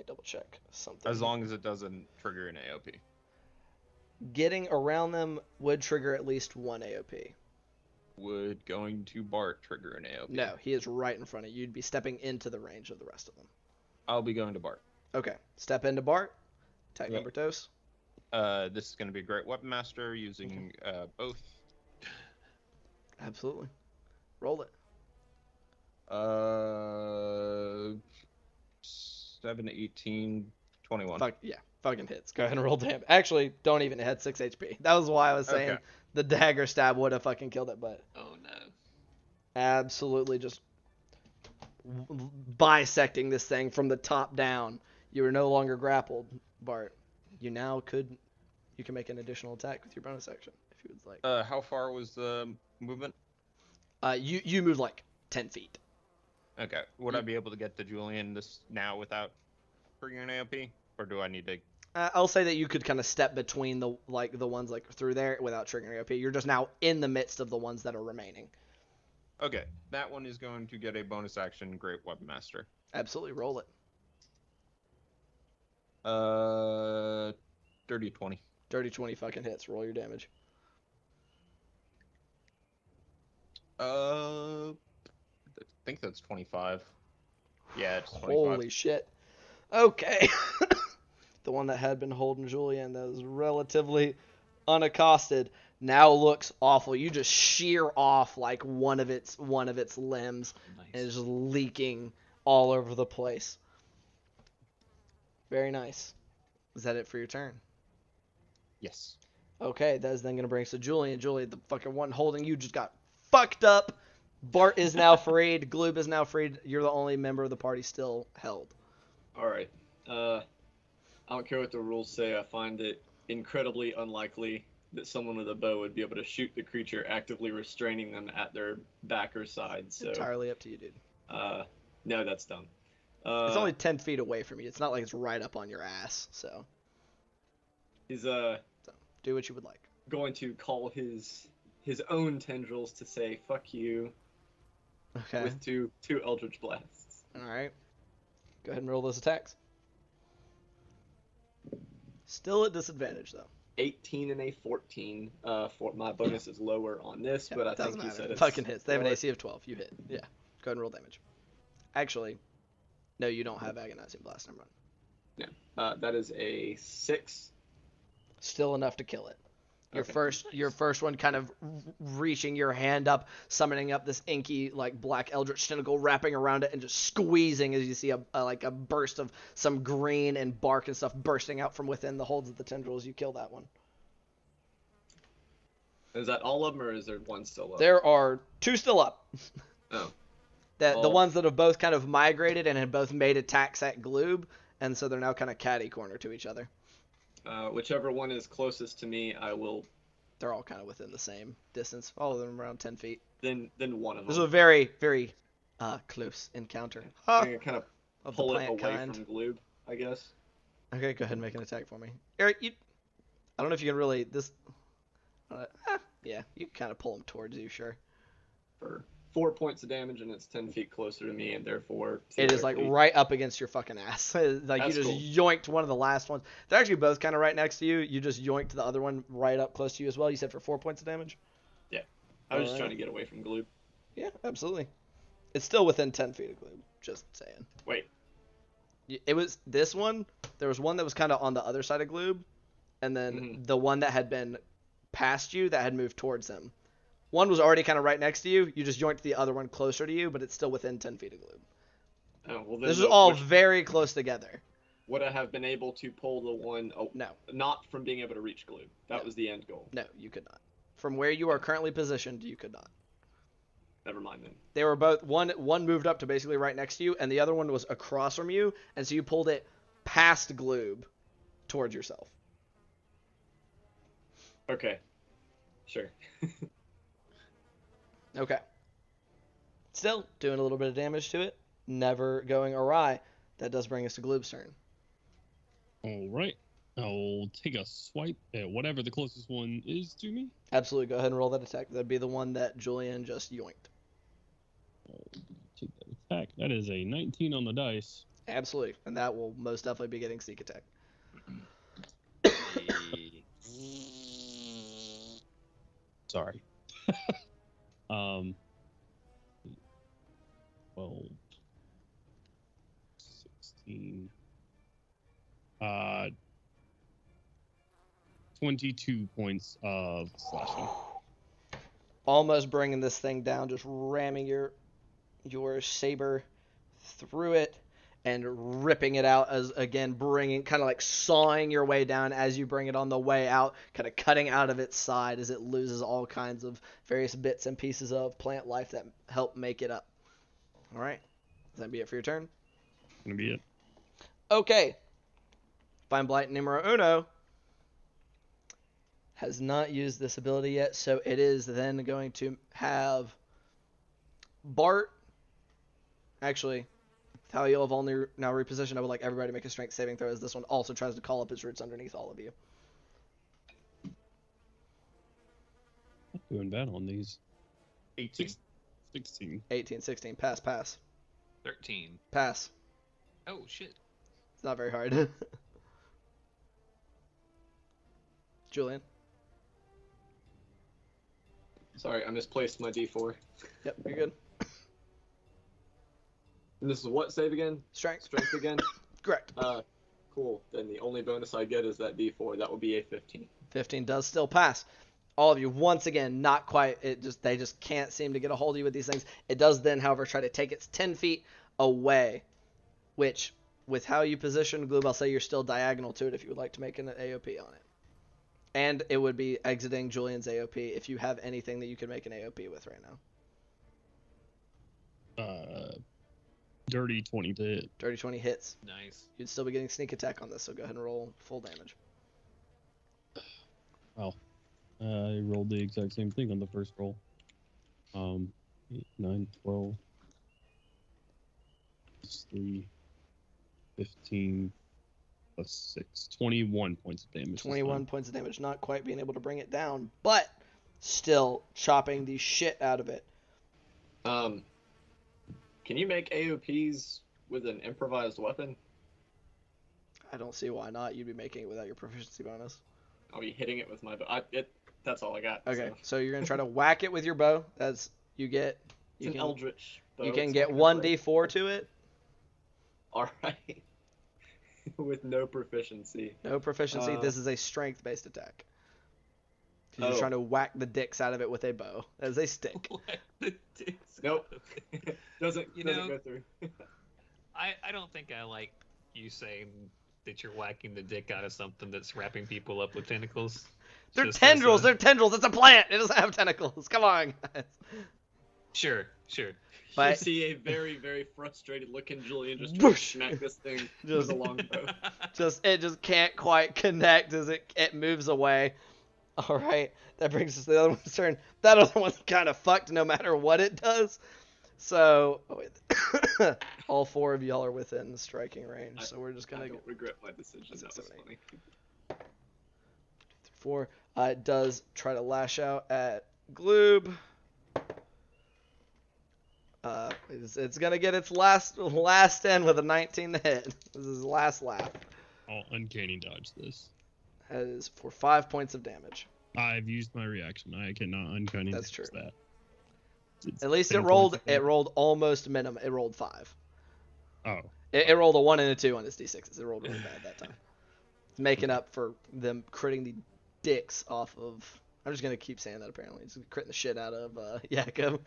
me double check something. As long as it doesn't trigger an AOP. Getting around them would trigger at least one AOP. Would going to Bart trigger an AOP? No, he is right in front of you. You'd be stepping into the range of the rest of them. I'll be going to Bart. Okay, step into Bart. Attack Yep. number dose. This is going to be a Great Weapon Master using both. Absolutely. Roll it. 7, 18, 21. Fuck yeah, fucking hits. Go ahead and roll damage. Actually, don't even. It had 6 HP. That was why I was saying Okay. the dagger stab would have fucking killed it, but Oh no. absolutely just bisecting this thing from the top down. You are no longer grappled, Bart. You can make an additional attack with your bonus action if you would like. How far was the movement? You moved like 10 feet. Okay. Would I be able to get to Julian this now without triggering an AOP? Or do I need to... I'll say that you could kind of step between the ones like through there without triggering OP. You're just now in the midst of the ones that are remaining. Okay. That one is going to get a bonus action Great Weapon Master. Absolutely, roll it. Dirty 20. Dirty 20 fucking hits. Roll your damage. I think that's 25. Yeah, it's 25. Holy shit. Okay. The one that had been holding Julian that was relatively unaccosted now looks awful. You just shear off like one of its limbs Nice. and it's just leaking all over the place. Very nice. Is that it for your turn? Yes. Okay, that is then going to bring us to Julian. Julian, the fucking one holding you just got fucked up. Bart is now freed. Gloob is now freed. You're the only member of the party still held. All right. I don't care what the rules say. I find it incredibly unlikely that someone with a bow would be able to shoot the creature actively restraining them at their back or side. So, Entirely up to you, dude. no, that's dumb. It's only 10 feet away from you. It's not like it's right up on your ass. So He's do what you would like. going to call his own tendrils to say "fuck you" Okay. with two Eldritch blasts. All right. Go ahead and roll those attacks. Still at disadvantage though. 18 and a 14. For my bonus is lower on this, Yeah, but I doesn't think you matter. said it's Fucking hits. They have an lower. AC of 12. You hit. Yeah. Go ahead and roll damage. Actually, no, you don't have agonizing blast. Never mind. That is a 6. Still enough to kill it. Okay. Your first one kind of reaching your hand up, summoning up this inky like black eldritch tentacle, wrapping around it and just squeezing as you see a burst of some green and bark and stuff bursting out from within the holds of the tendrils. You kill that one. Is that all of them, or is there one still up? There are 2 still up. Oh. The Well- ones that have both kind of migrated and have both made attacks at Gloob, and so they're now kind of catty corner to each other. Whichever one is closest to me, I will. They're all kind of within the same distance. All of them around 10 feet. Then one of This is them. a very, very close encounter. I'm gonna kind of Of the pull it plant away kind. from Gloob, I guess. Okay, go ahead and make an attack for me. Eric, I don't know if you can really yeah, you can kind of pull him towards you, sure. For 4 points of damage, and it's 10 feet closer to me, and therefore It is like theoretically- right up against your fucking ass. Like That's you just cool. yoinked one of the last ones. They're actually both kind of right next to you. You just yoinked the other one right up close to you as well. You said for 4 points of damage? I was just Alright. trying to get away from Gloob. Yeah, absolutely. It's still within 10 feet of Gloob. Just saying. Wait, It was this one. There was one that was kind of on the other side of Gloob, and then Mhm. the one that had been past you that had moved towards him. One was already kind of right next to you. You just yoinked the other one closer to you, but it's still within 10 feet of Gloob. oh, well then This is all which- very close together. would I have been able to pull the one? Oh, No, not from being able to reach Gloob. That No. was the end goal. no, you could not. From where you are currently positioned, you could not. Never mind then. They were both one moved up to basically right next to you, and the other one was across from you, and so you pulled it past Gloob towards yourself. Okay, sure. Okay. Still doing a little bit of damage to it, never going awry. That does bring us to Gloob's turn. All right. I'll take a swipe at whatever the closest one is to me. Absolutely, go ahead and roll that attack. That'd be the one that Julian just yoinked. I'll take that attack. That is a 19 on the dice. Absolutely. And that will most definitely be getting sneak attack. Sorry. 12, 16, 22 points of slashing. Almost bringing this thing down, just ramming your saber through it and ripping it out, as again bringing, kind of like sawing your way down as you bring it on the way out, kind of cutting out of its side as it loses all kinds of various bits and pieces of plant life that help make it up. All right, does that be it for your turn? Gonna be it. Okay. Fine Blight numero uno has not used this ability yet, so it is then going to have Bart. Actually, with how you'll have only now repositioned, I would like everybody to make a strength saving throw, as this one also tries to call up its roots underneath all of you. Not doing bad on these. 18. 16. 18, 16. Pass, pass. 13. Pass. Oh, shit. It's not very hard. Julian. Sorry, I misplaced my D4. Yep, you're good. And this is what save again? Strength. Strength again? Correct. Cool. Then the only bonus I get is that D4. That will be a 15. 15 does still pass. All of you, once again, not quite. They just can't seem to get a hold of you with these things. It does then, however, try to take its 10 feet away, which, with how you position Gloob, I'll say you're still diagonal to it if you would like to make an AOP on it. And it would be exiting Julian's AOP if you have anything that you could make an AOP with right now. Dirty 20 to hit. Dirty 20 hits. Nice. You'd still be getting sneak attack on this, so go ahead and roll full damage. Wow. I rolled the exact same thing on the first roll. 8, 9, 12, 3, 15, plus 6. 21 points of damage. 21 points of damage, not quite being able to bring it down, but still chopping the shit out of it. Can you make AOPs with an improvised weapon? I don't see why not. You'd be making it without your proficiency bonus. I'll be hitting it with my bow. That's all I got. Okay, so you're gonna try to whack it with your bow. That's you get. It's You an can eldritch bow. you can It's get not one gonna break. d4 to it. All right. With no proficiency. No proficiency. This is a strength-based attack. 'Cause Oh. you're trying to whack the dicks out of it with a bow as a stick. The dicks. Nope. doesn't know- go through. I don't think I like you saying that you're whacking the dick out of something that's wrapping people up with tentacles. They're Just as tendrils. a- They're tendrils. It's a plant. It doesn't have tentacles. Come on, guys. Sure. You But see a very, very frustrated looking Julian just trying to Whoosh! smack this thing Just- with a longbow. it just can't quite connect as it moves away. All right, that brings us to the other one's turn. That other one's kind of fucked no matter what it does. So all four of y'all are within striking range. So we're just I gonna don't regret my decision. That's That was 7, funny. 4. It does try to lash out at Gloob. It's gonna get its last end with a 19 to hit. This is his last laugh. I'll uncanny dodge this. That is for 5 points of damage. I've used my reaction. I cannot uncanny That's dodge true. that. It's At least 10 it rolled. points of It damage. rolled almost minimum. It rolled 5. Oh. It rolled a 1 and a 2 on its d6s. It rolled really bad that time. It's making up for them critting the dicks off of. I'm just gonna keep saying that. Apparently, it's critting the shit out of Jakob.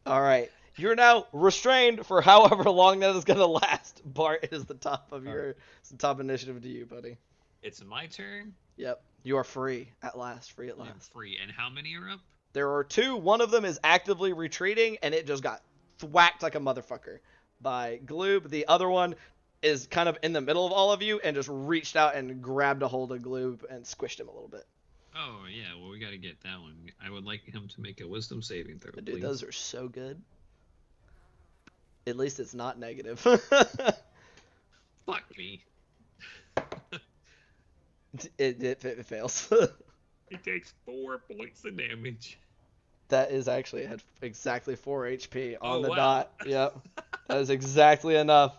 All right, you're now restrained for however long that is gonna last. Bart, it is the top of it's the top initiative to you, buddy. It's my turn. Yep, you are free at last. Free at I'm last. free. And how many are up? There are 2. One of them is actively retreating, and it just got thwacked like a motherfucker by Gloob. The other one is kind of in the middle of all of you and just reached out and grabbed a hold of Gloob and squished him a little bit. Oh yeah. Well, we got to get that one. I would like him to make a wisdom saving throw. Dude, please. those are so good. At least it's not negative. Fuck me. it fails. He takes 4 points of damage. That is actually at exactly 4 HP on Oh, the wow. dot. Yep. That is exactly enough.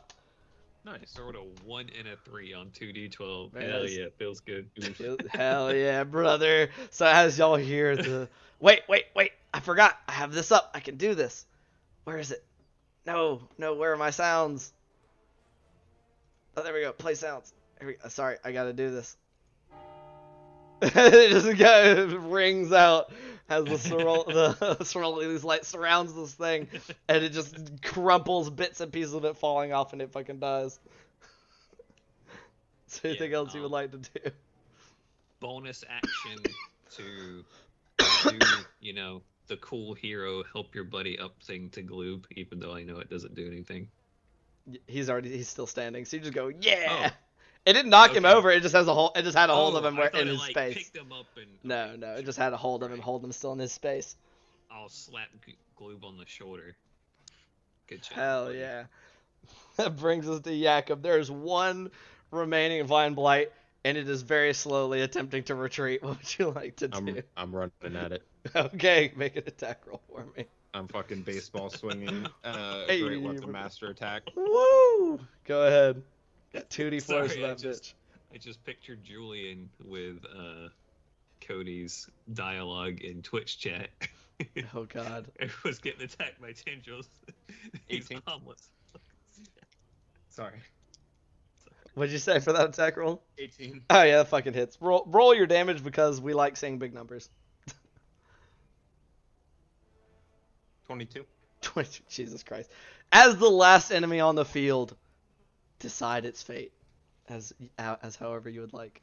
Nice. Sort of 1 and a 3 on 2d12. Very Hell nice. yeah, feels good. Hell yeah, brother. So as y'all hear the... Wait. I forgot. I have this up. I can do this. Where is it? No, where are my sounds? Oh, there we go. Play sounds. Sorry, I gotta do this. It just rings out as the Soroli's light surrounds this thing, and it just crumples, bits and pieces of it falling off, and it fucking dies. So anything else you would like to do? Bonus action to do, the cool hero help your buddy up thing to Gloob, even though I know it doesn't do anything. He's still standing, so you just go, yeah! Oh. It didn't knock him over, it just had a hold of him I thought in it, his space. Picked him up and... No, it just had a hold of him, hold him still in his space. I'll slap Gloob on the shoulder. Good job. Hell buddy. yeah. That brings us to Jakob. There's one remaining Vine Blight, and it is very slowly attempting to retreat. What would you like to do? I'm running at it. Okay, make an attack roll for me. I'm fucking baseball swinging. Hey, Great weapon master attack. Woo! Go ahead. Got 2d4s Sorry, for that bitch. I just pictured Julian with Cody's dialogue in Twitch chat. Oh god. It was getting attacked by tendrils. He's 18. harmless. Sorry. What'd you say for that attack roll? 18. Oh yeah, that fucking hits. Roll your damage because we like seeing big numbers. 22. 22. Jesus Christ. As the last enemy on the field, decide its fate. As however you would like.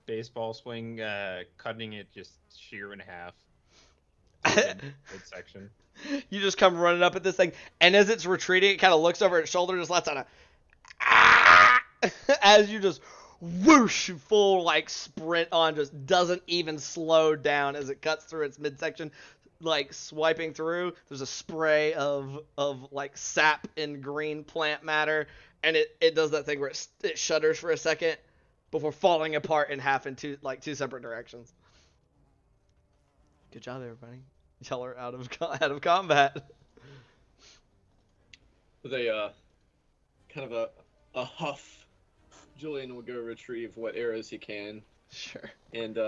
Baseball swing, cutting it just sheer in half. Midsection. You just come running up at this thing, and as it's retreating, it kind of looks over its shoulder, just lets out a ah! As you just whoosh full like sprint on, just doesn't even slow down as it cuts through its midsection, like swiping through. There's a spray of like sap and green plant matter, and it does that thing where it shudders for a second before falling apart in half in two separate directions. Good job, everybody. Y'all are out of combat. With a kind of a huff, Julian will go retrieve what arrows he can Sure. and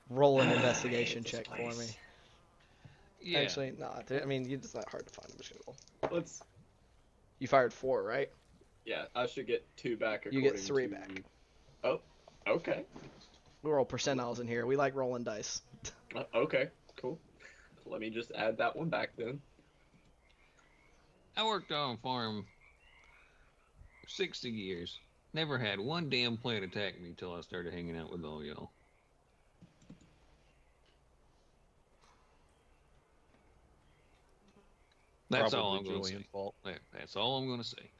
Roll an investigation This check for place. me. Yeah. Actually, no. I mean, it's not hard to find. I'm just gonna roll. let's. You fired 4, right? Yeah, I should get 2 back. You get according 3 to- back. Oh, okay. We roll percentiles in here. We like rolling dice. Okay, cool. Let me just add that one back then. I worked on a farm for 60 years. Never had one damn plant attack me till I started hanging out with all y'all. That's all I'm going to say. Julian's fault. That's all I'm going to say.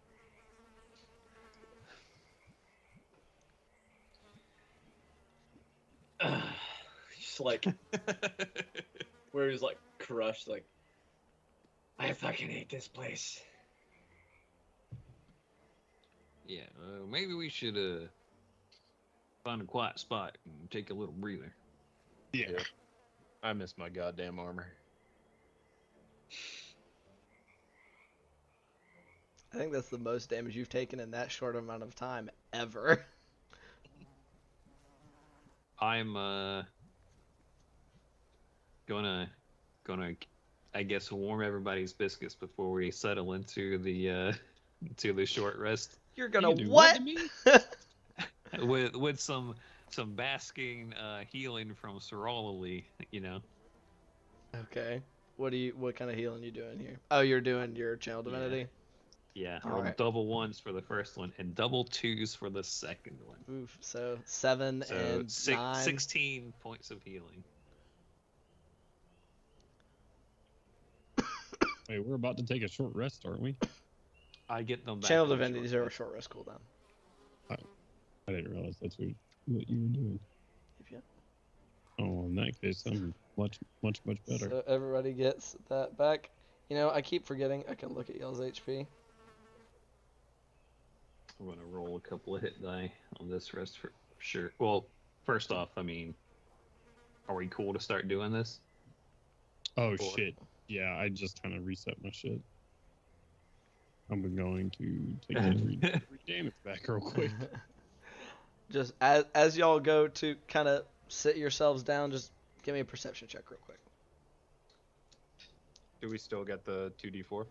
Just like where he's like crushed, like I fucking hate this place. Yeah, maybe we should find a quiet spot and take a little breather. Yeah. I miss my goddamn armor. I think that's the most damage you've taken in that short amount of time ever. I'm gonna I guess warm everybody's biscuits before we settle into the short rest You're gonna You do what? to me? with some basking healing from Sorololi, Okay. What kind of healing you doing here? Oh, you're doing your channel divinity? Yeah, All roll right. double 1s for the first one and double 2s for the second one. Oof. So 7 So and 9. 16 points of healing. Wait, we're about to take a short rest, aren't we? I get them back. Channel on the divinities short are a rest. short rest cooldown. I didn't realize that's what you were doing. If you- Oh, in that case, I'm much better. So everybody gets that back. I keep forgetting I can look at y'all's HP. I'm gonna roll a couple of hit die on this rest for sure. Well, first off, I mean, are we cool to start doing this? Oh Four. shit! Yeah, I just kind of reset my shit. I'm going to take that 3 damage back real quick. Just as y'all go to kind of sit yourselves down, just give me a perception check real quick. Do we still get the 2d4?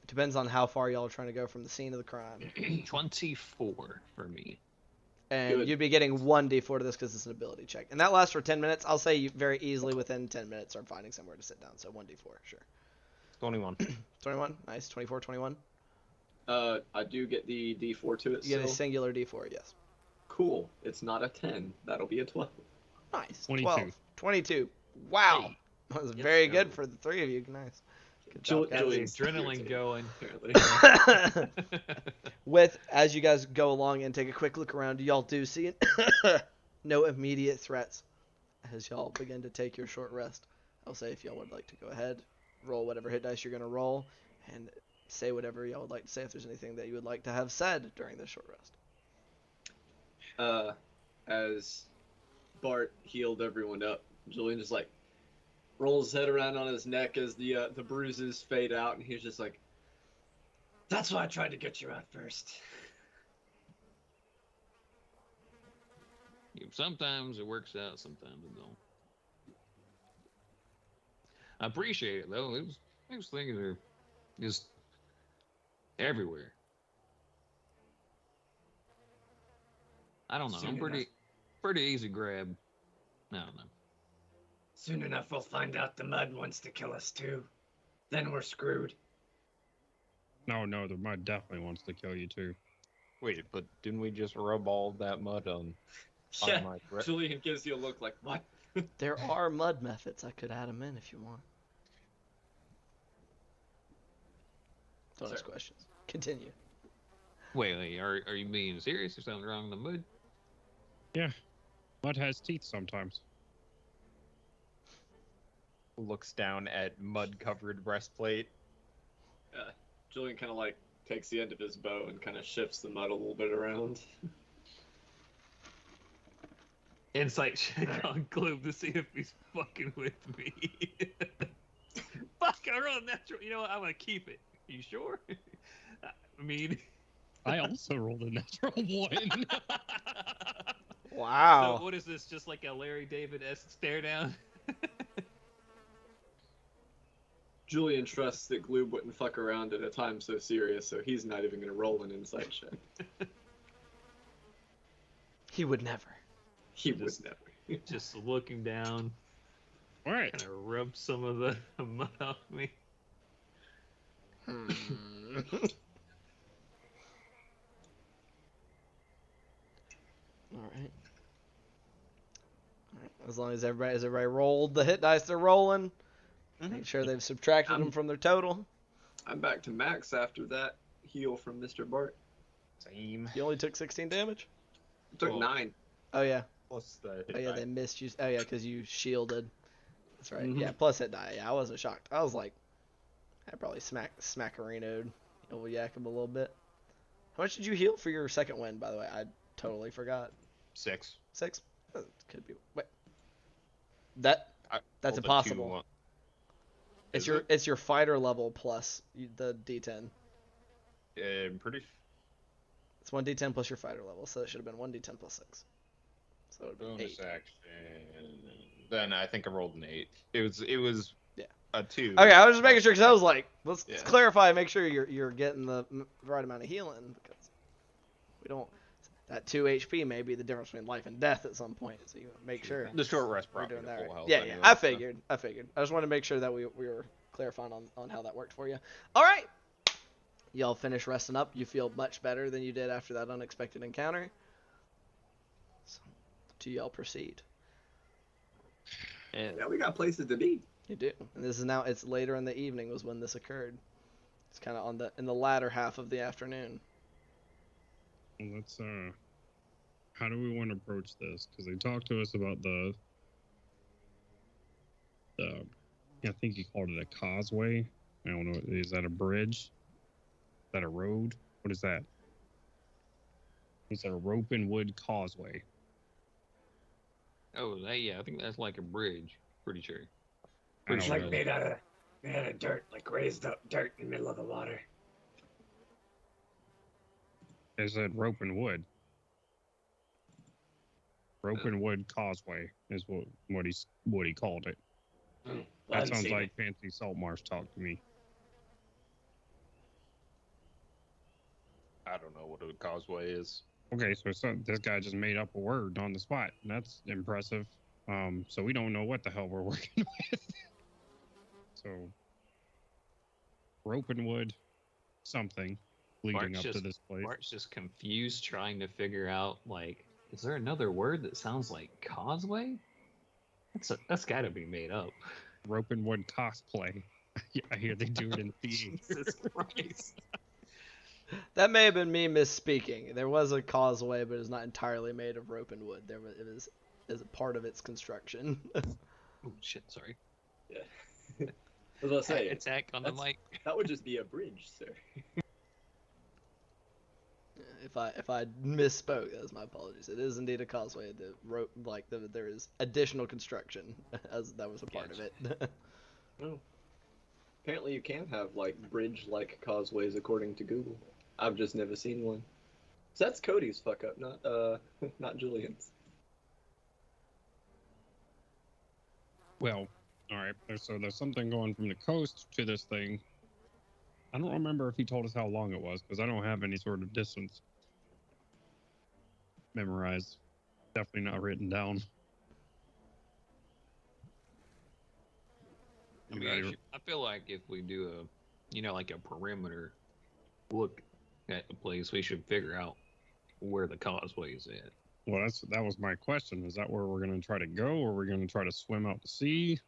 Depends on how far y'all are trying to go from the scene of the crime. 24 for me. And Good. you'd be getting 1d4 to this because it's an ability check. And that lasts for 10 minutes. I'll say you very easily within 10 minutes are finding somewhere to sit down. So 1d4, sure. 21. 21, nice. 24, 21. I do get the D4 to it You get a still. singular d4, yes. Cool. It's not a 10. That'll be a 12. Nice. 22. 12. 22. Wow. Hey, That was let's very go. good for the three of you. Nice. Good job, guys. Got the Julian's adrenaline irritated, going. apparently. With, as you guys go along and take a quick look around, y'all do see no immediate threats as y'all begin to take your short rest. I'll say if y'all would like to go ahead, roll whatever hit dice you're going to roll, and say whatever y'all would like to say if there's anything that you would like to have said during this short rest. As Bart healed everyone up, Julian just like rolls his head around on his neck as the bruises fade out, and he's just like, That's why I tried to get you out first. Sometimes it works out, sometimes it don't. I appreciate it though. Those things are just everywhere. I don't know. Soon I'm pretty easy grab. I don't know. Soon enough, we'll find out the mud wants to kill us too. Then we're screwed. No, the mud definitely wants to kill you too. Wait, but didn't we just rub all that mud on yeah. my breath? Julian gives you a look like, what? There are mud methods. I could add them in if you want. Don't ask Sure. questions. Continue. Wait, are you being serious? There's something wrong with the mud? Yeah, mud has teeth sometimes. Looks down at mud-covered breastplate. Julian kind of like takes the end of his bow and kind of shifts the mud a little bit around. Insight check on Gloob to see if he's fucking with me. Fuck, I rolled a natural. You know what? I'm gonna keep it. You sure? I mean, I also rolled a natural 1. Wow. so what is this? Just like a Larry David-esque stare down? Julian trusts that Gloob wouldn't fuck around at a time so serious, so he's not even going to roll an insight check. He would never. He would never. Just looking down, All right. kind of rub some of the mud off me. Alright. As long as everybody rolled the hit dice they're rolling, make sure they've subtracted them from their total. I'm back to max after that heal from Mr. Bart. Same. You only took 16 damage? It took Well, 9. Oh yeah. Plus the hit Oh yeah, die. they missed you. Oh yeah, because you shielded. That's right. Mhm. Yeah, plus hit die. Yeah, I wasn't shocked. I was like, I probably smackarinoed old Yakum a little bit. How much did you heal for your second win, by the way? I totally forgot. 6. 6? Could be. Wait. That's Rolled a impossible. 2. It's Is your it's your fighter level plus the D10. Pretty. It's 1d10 plus your fighter level, so it should have been 1d10 plus 6. So it would have been Bonus 8. action. Then I think I rolled an 8. It was Yeah. a 2. Okay, I was just making sure because I was like, let's Yeah. clarify, make sure you're getting the right amount of healing because we don't. That 2 HP may be the difference between life and death at some point, so you make sure The short rest we're brought me doing to that full right. health. Yeah, anyway, I so- figured. I just wanted to make sure that we were clarifying on how that worked for you. All right, y'all finish resting up. You feel much better than you did after that unexpected encounter. So, do y'all proceed? And Yeah, we got places to be. You do. And this is now. It's later in the evening was when this occurred. It's kind of in the latter half of the afternoon. Let's how do we want to approach this? Because they talked to us about the I think he called it a causeway. I don't know. Is that a bridge? Is that a road? What is that? It's a rope and wood causeway. yeah, I think that's like a bridge. Pretty sure. I It's don't like know. made out of dirt, like raised up dirt in the middle of the water. It said rope and wood. Rope and wood causeway is what he called it. Well, I That haven't sounds seen like it. fancy Saltmarsh talk to me. I don't know what a causeway is. Okay, so this guy just made up a word on the spot. That's impressive. So we don't know what the hell we're working with. So rope and wood, something leading up to this place. Mark's just confused, trying to figure out, like, is there another word that sounds like causeway? That's got to be made up. Rope and wood cosplay. Yeah, I hear they do it in theater. Jesus Christ. That may have been me misspeaking. There was a causeway, but it was not entirely made of rope and wood. It was as a part of its construction. Oh shit! Sorry. Yeah. I was gonna say, Attack on the mic. that would just be a bridge, sir. If I misspoke, that's my apologies. It is indeed a causeway. The rope, there is additional construction, as that was a part of it. Oh. Apparently, you can have like bridge-like causeways according to Google. I've just never seen one. So that's Cody's fuck up, not Julian's. Well, all right. So there's something going from the coast to this thing. I don't remember if he told us how long it was because I don't have any sort of distance memorized. Definitely not written down. I mean, I feel like if we do like a perimeter look at the place, we should figure out where the causeway is at. Well, that was my question. Is that where we're going to try to go, or are we going to try to swim out to sea?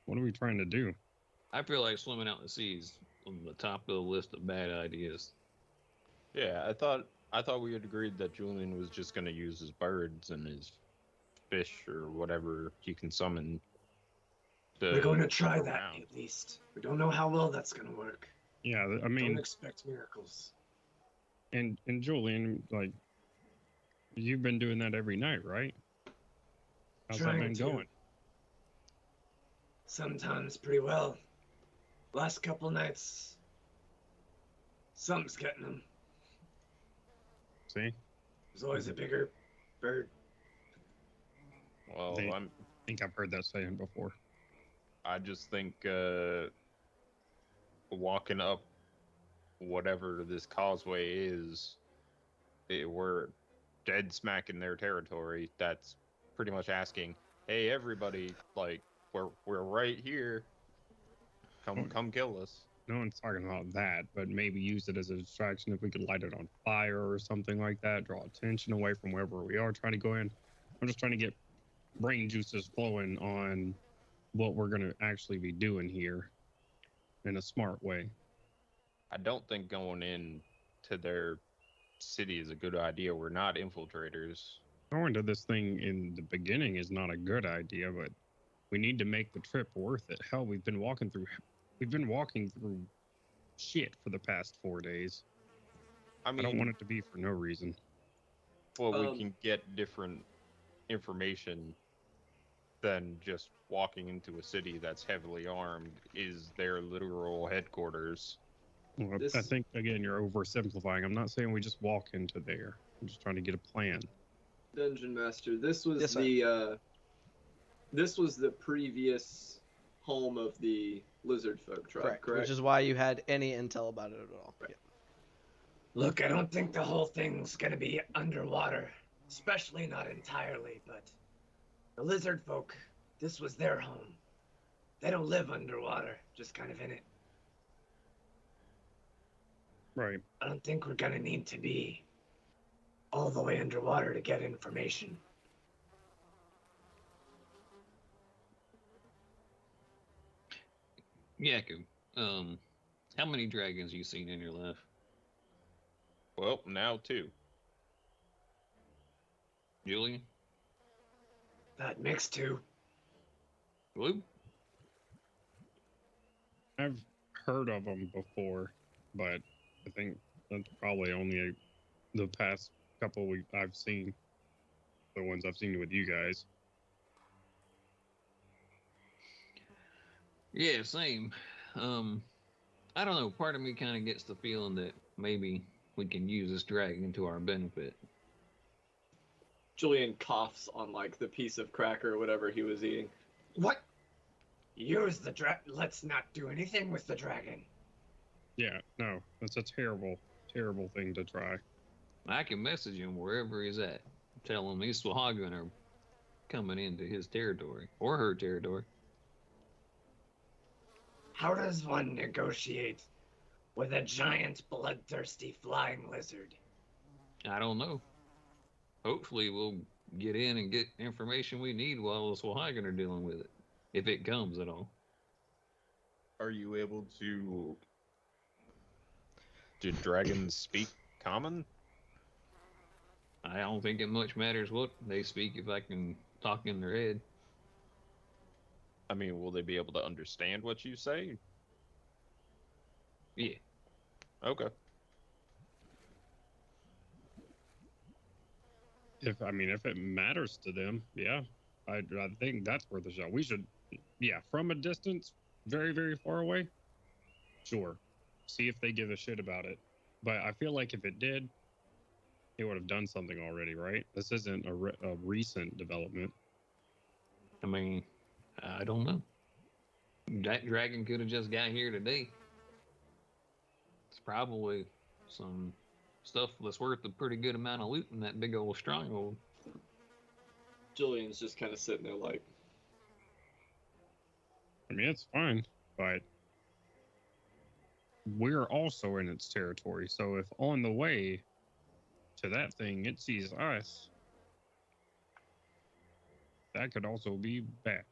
What are we trying to do? I feel like swimming out to sea is on the top of the list of bad ideas. Yeah, I thought we had agreed that Julian was just gonna use his birds and his fish or whatever he can summon. We're going to try that around. at least. We don't know how well that's going to work. Yeah, I Don't mean, expect miracles. and Julian, like, you've been doing that every night, right? How's that Trying been to. going? Sometimes pretty well. Last couple nights, something's getting them. See? There's always a bigger bird. Well, They- I think I've heard that saying before. just think walking up whatever this causeway is, we're dead smack in their territory. That's pretty much asking, hey, everybody, like, we're right here. Come kill us. No one's talking about that, but maybe use it as a distraction if we could light it on fire or something like that, draw attention away from wherever we are trying to go in. I'm just trying to get brain juices flowing on what we're going to actually be doing here in a smart way. I don't think going in to their city is a good idea. We're not infiltrators. Going to this thing in the beginning is not a good idea, but we need to make the trip worth it. Hell, we've been walking through shit for the past 4 days. I I don't mean, want it to be for no reason. well, we can get different information than just walking into a city that's heavily armed is their literal headquarters. Well, This- I think, again, you're oversimplifying. I'm not saying we just walk into there. I'm just trying to get a plan. Dungeon Master, this was Yes, sir. this was the previous home of the lizard folk tribe, correct? Which is why you had any intel about it at all. Right. Yeah. Look, I don't think the whole thing's going to be underwater. Especially not entirely, but the lizard folk, this was their home. They don't live underwater, just kind of in it. Right. I don't think we're going to need to be all the way underwater to get information. Yaku, how many dragons you seen in your life? Well, now too. Julian? That mixed two. Blue? I've heard of them before, but I think that's probably only the past couple I've seen. The ones I've seen with you guys. Yeah, same. I don't know. Part of me kind of gets the feeling that maybe we can use this dragon to our benefit. Julian coughs on like the piece of cracker or whatever he was eating. What? Use the Let's not do anything with the dragon. Yeah, no, that's a terrible, terrible thing to try. I can message him wherever he's at. Tell him these Swahagan are coming into his territory or her territory. How does one negotiate with a giant, bloodthirsty flying lizard? I don't know. Hopefully, we'll get in and get information we need while the Swahagan are dealing with it, if it comes at all. Are you able to? Do dragons speak common? I don't think it much matters what they speak if I can talk in their head. I mean, will they be able to understand what you say? Yeah. Okay. If it matters to them, yeah, I think that's worth a shot. We should, yeah, from a distance, very, very far away, sure, see if they give a shit about it. But I feel like if it did, it would have done something already, right? This isn't a recent development. I mean, I don't know. That dragon could have just got here today. It's probably some stuff that's worth a pretty good amount of loot in that big old stronghold. Julian's just kind of sitting there like, I mean, it's fine, but we're also in its territory. So if on the way to that thing it sees us, that could also be bad.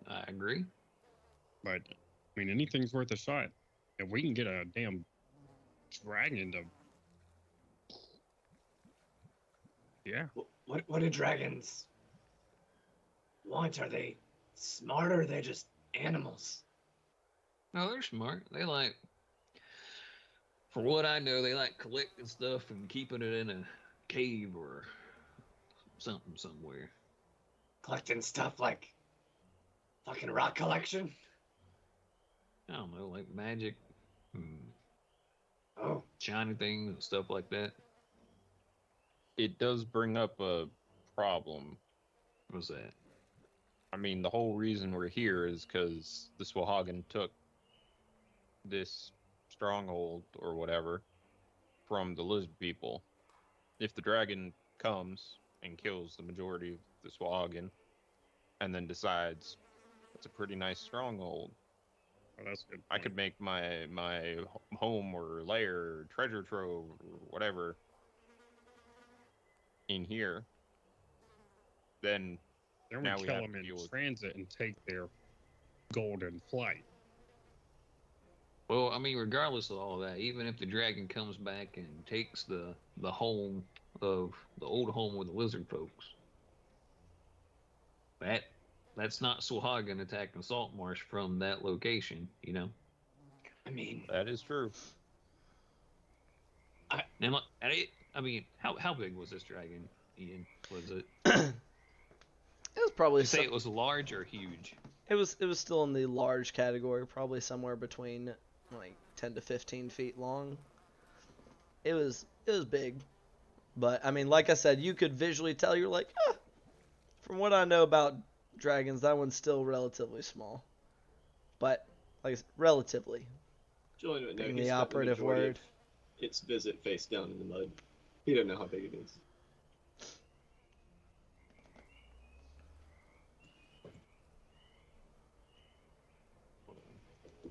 I agree. But I mean, anything's worth a shot. If we can get a damn dragon to, yeah. What do dragons want? Are they smart or are they just animals? No, they're smart. They like, for what I know, they like collecting stuff and keeping it in a cave or something somewhere. Collecting stuff like fucking rock collection? I don't know, like magic, Oh, shiny things and stuff like that. It does bring up a problem. What's that? I mean, the whole reason we're here is because the Swahagan took this stronghold or whatever from the lizard people. If the dragon comes and kills the majority of the Swahagan and then decides it's a pretty nice stronghold, Oh, that's good. I could make my home or lair or treasure trove or whatever in here. Then Then now we we kill have them to in deal with- transit and take their golden flight. Well, I mean, regardless of all that, even if the dragon comes back and takes the home of the old home with the lizard folks, that's not Swahagan attacking Saltmarsh from that location, you know. I mean, that is true. And I mean, how big was this dragon, Ian? Was it? It was probably Say it was large or huge? It was still in the large category, probably somewhere between like 10 to 15 feet long. It was big, but I mean, like I said, you could visually tell. You're like, from what I know about dragons, that one's still relatively small, but like relatively. Julian would know Being he the spent operative majority word. of its visit face down in the mud. He doesn't know how big it is.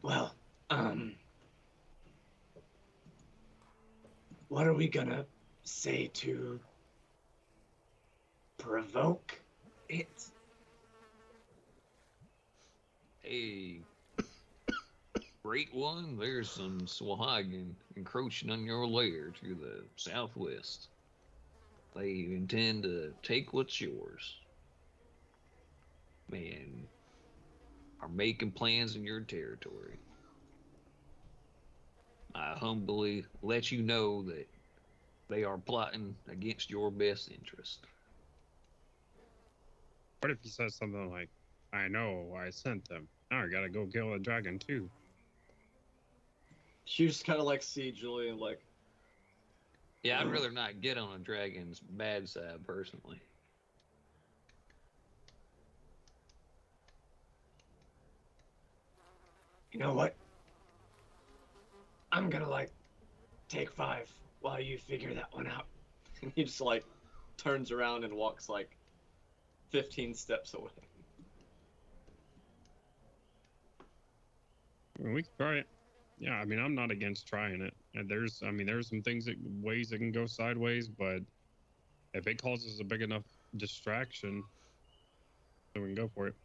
well, what are we gonna say to provoke it? Hey, great one. There's some Swahagan encroaching on your lair to the southwest. They intend to take what's yours. Man, are making plans in your territory. I humbly let you know that they are plotting against your best interest. What if he says something like, I know, I sent them. I gotta go kill a dragon too. You just kind of like see Julian like, Yeah, I'd rather not get on a dragon's bad side personally. You know what? I'm gonna like take 5 while you figure that one out. and he just like turns around and walks like 15 steps away. Well, we can try it. Yeah, I mean, I'm not against trying it. And there's some ways that can go sideways, but if it causes a big enough distraction, then we can go for it.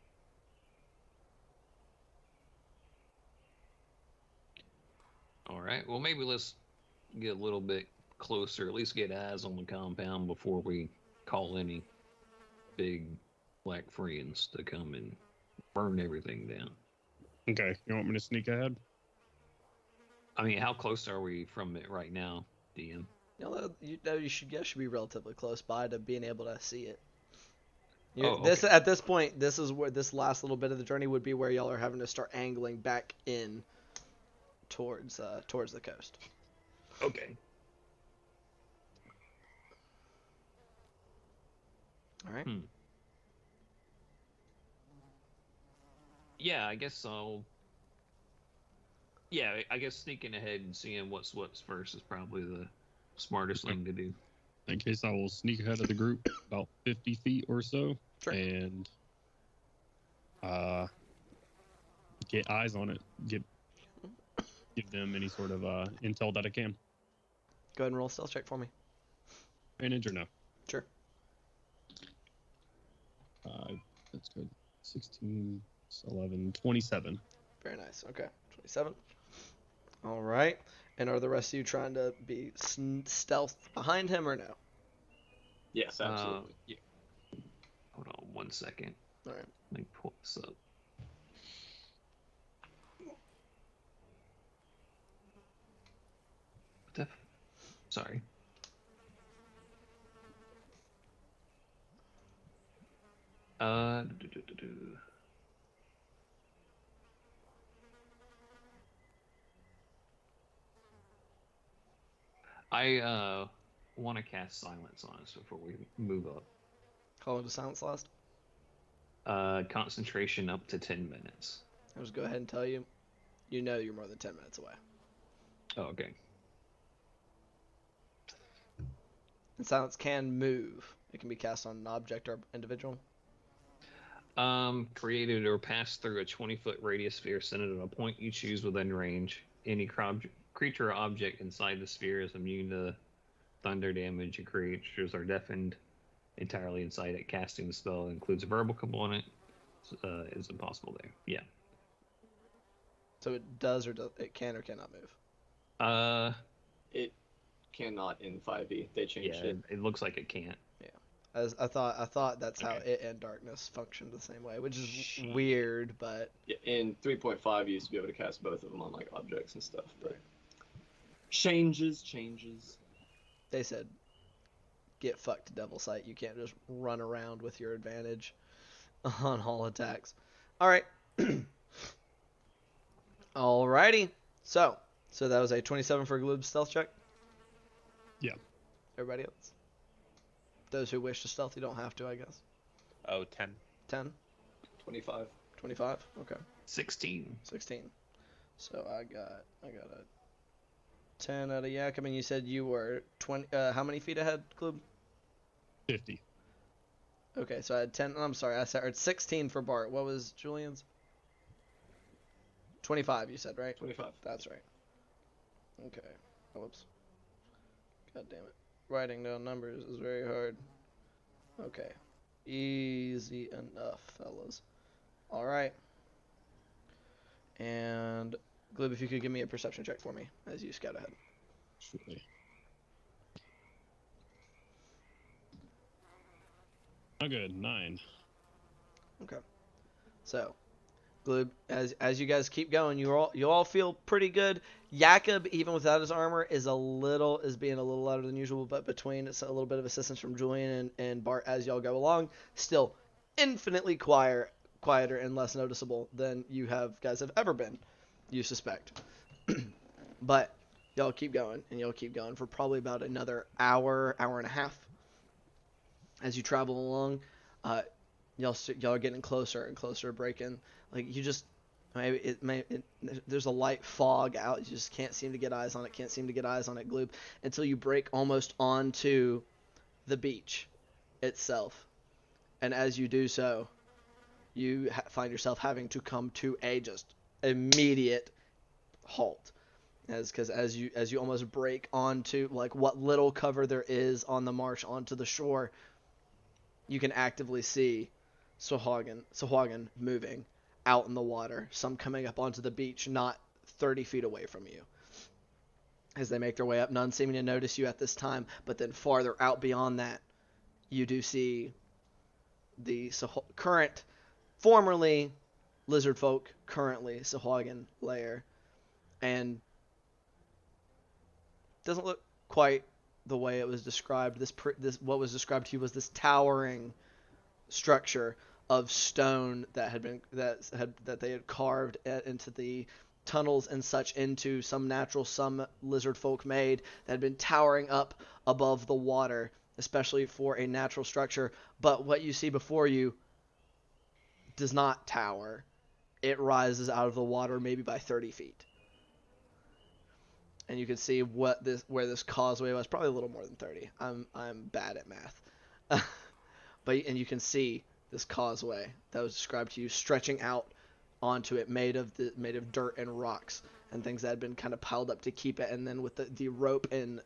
All right. Well, maybe let's get a little bit closer. At least get eyes on the compound before we call any big black friends to come and burn everything down. Okay, you want me to sneak ahead? I mean, how close are we from it right now, DM? You should be relatively close by to being able to see it. Okay. At this point, this is where this last little bit of the journey would be where y'all are having to start angling back in towards the coast. Okay. All right. Yeah, I guess I'll. Yeah, I guess sneaking ahead and seeing what's first is probably the smartest thing to do. In that case, I will sneak ahead of the group about 50 feet or so, Sure. and get eyes on it. Give them any sort of intel that I can. Go ahead and roll a stealth check for me. Advantage or no? Sure. That's good. 16, 11, 27. Very nice. Okay. 27. All right. And are the rest of you trying to be stealth behind him or no? Yes, absolutely. Yeah. Hold on 1 second. All right. Let me pull this up. Sorry. I want to cast silence on us before we move up. How long does silence last? Concentration up to 10 minutes. I'll just go ahead and tell you. You know you're more than 10 minutes away. Oh, okay. And silence can move. It can be cast on an object or individual. Created or passed through a 20-foot radius sphere centered on a point you choose within range. Any creature or object inside the sphere is immune to thunder damage, and creatures are deafened entirely inside it. Casting the spell includes a verbal component. Is impossible there. Yeah. So it does it can or cannot move. It cannot in 5e. They changed it. It looks like it can't. As I thought that's how Okay. it and darkness functioned the same way, which is weird, but Yeah, in 3.5, you used to be able to cast both of them on like objects and stuff, but changes. they said get fucked to devil sight. You can't just run around with your advantage on all attacks. All right. Alrighty. So that was a 27 for Gloob's stealth check. Yeah. Everybody else. Those who wish to stealth, you don't have to, I guess. Oh, 10. 10, 25. 25. Okay. 16. 16. So I got a 10 out of Yak. I mean, you said you were 20. How many feet ahead, Gloob? 50. Okay, so I had 10. I'm sorry, I said 16 for Bart. What was Julian's? 25, you said, right? 25. That's right. Okay. Oh, whoops. God damn it. Writing down numbers is very hard. Okay. Easy enough, fellas. All right. And Glib, if you could give me a perception check for me as you scout ahead. Surely. Oh, good. 9. Okay. So, Glib, as you guys keep going, you all feel pretty good. Jakob, even without his armor, is being a little louder than usual, but between it's a little bit of assistance from Julian and Bart as y'all go along, still infinitely quieter and less noticeable than you guys have ever been, you suspect. But y'all keep going, and you'll keep going for probably about another hour and a half. As you travel along, y'all are getting closer and closer to break-in. Like, you just, there's a light fog out. You just can't seem to get eyes on it. Can't seem to get eyes on it, Gloob, until you break almost onto the beach itself. And as you do so, you find yourself having to come to a just immediate halt. Because as you almost break onto like what little cover there is on the marsh onto the shore, you can actively see Sahuagin moving out in the water, some coming up onto the beach not 30 feet away from you. As they make their way up, none seeming to notice you at this time, but then farther out beyond that, you do see the formerly lizard folk, currently Sahuagin lair, and doesn't look quite the way it was described. This what was described to you was this towering structure of stone that they had carved into the tunnels and such into some lizard folk made that had been towering up above the water, especially for a natural structure. But what you see before you does not tower. It rises out of the water maybe by 30 feet. And you can see where this causeway was, probably a little more than 30. I'm bad at math. And you can see this causeway that was described to you stretching out onto it, made of dirt and rocks and things that had been kind of piled up to keep it, and then with the rope and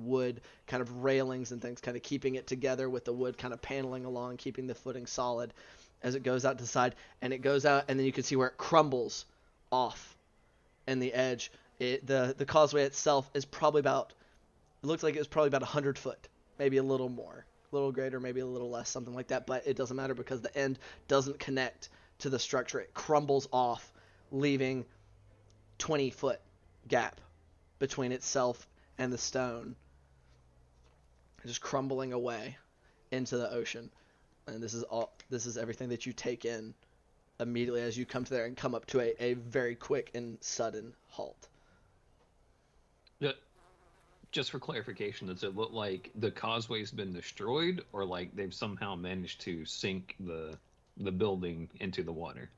wood kind of railings and things kind of keeping it together, with the wood kind of paneling along, keeping the footing solid as it goes out to the side. And it goes out, and then you can see where it crumbles off in the edge. The causeway itself is probably about, it looks like it was probably about 100 foot, maybe a little more, a little greater, maybe a little less, something like that. But it doesn't matter because the end doesn't connect to the structure. It crumbles off, leaving 20-foot gap between itself and the stone, just crumbling away into the ocean. And this is everything that you take in immediately as you come to there and come up to a very quick and sudden halt. Just for clarification, does it look like the causeway's been destroyed, or like they've somehow managed to sink the building into the water?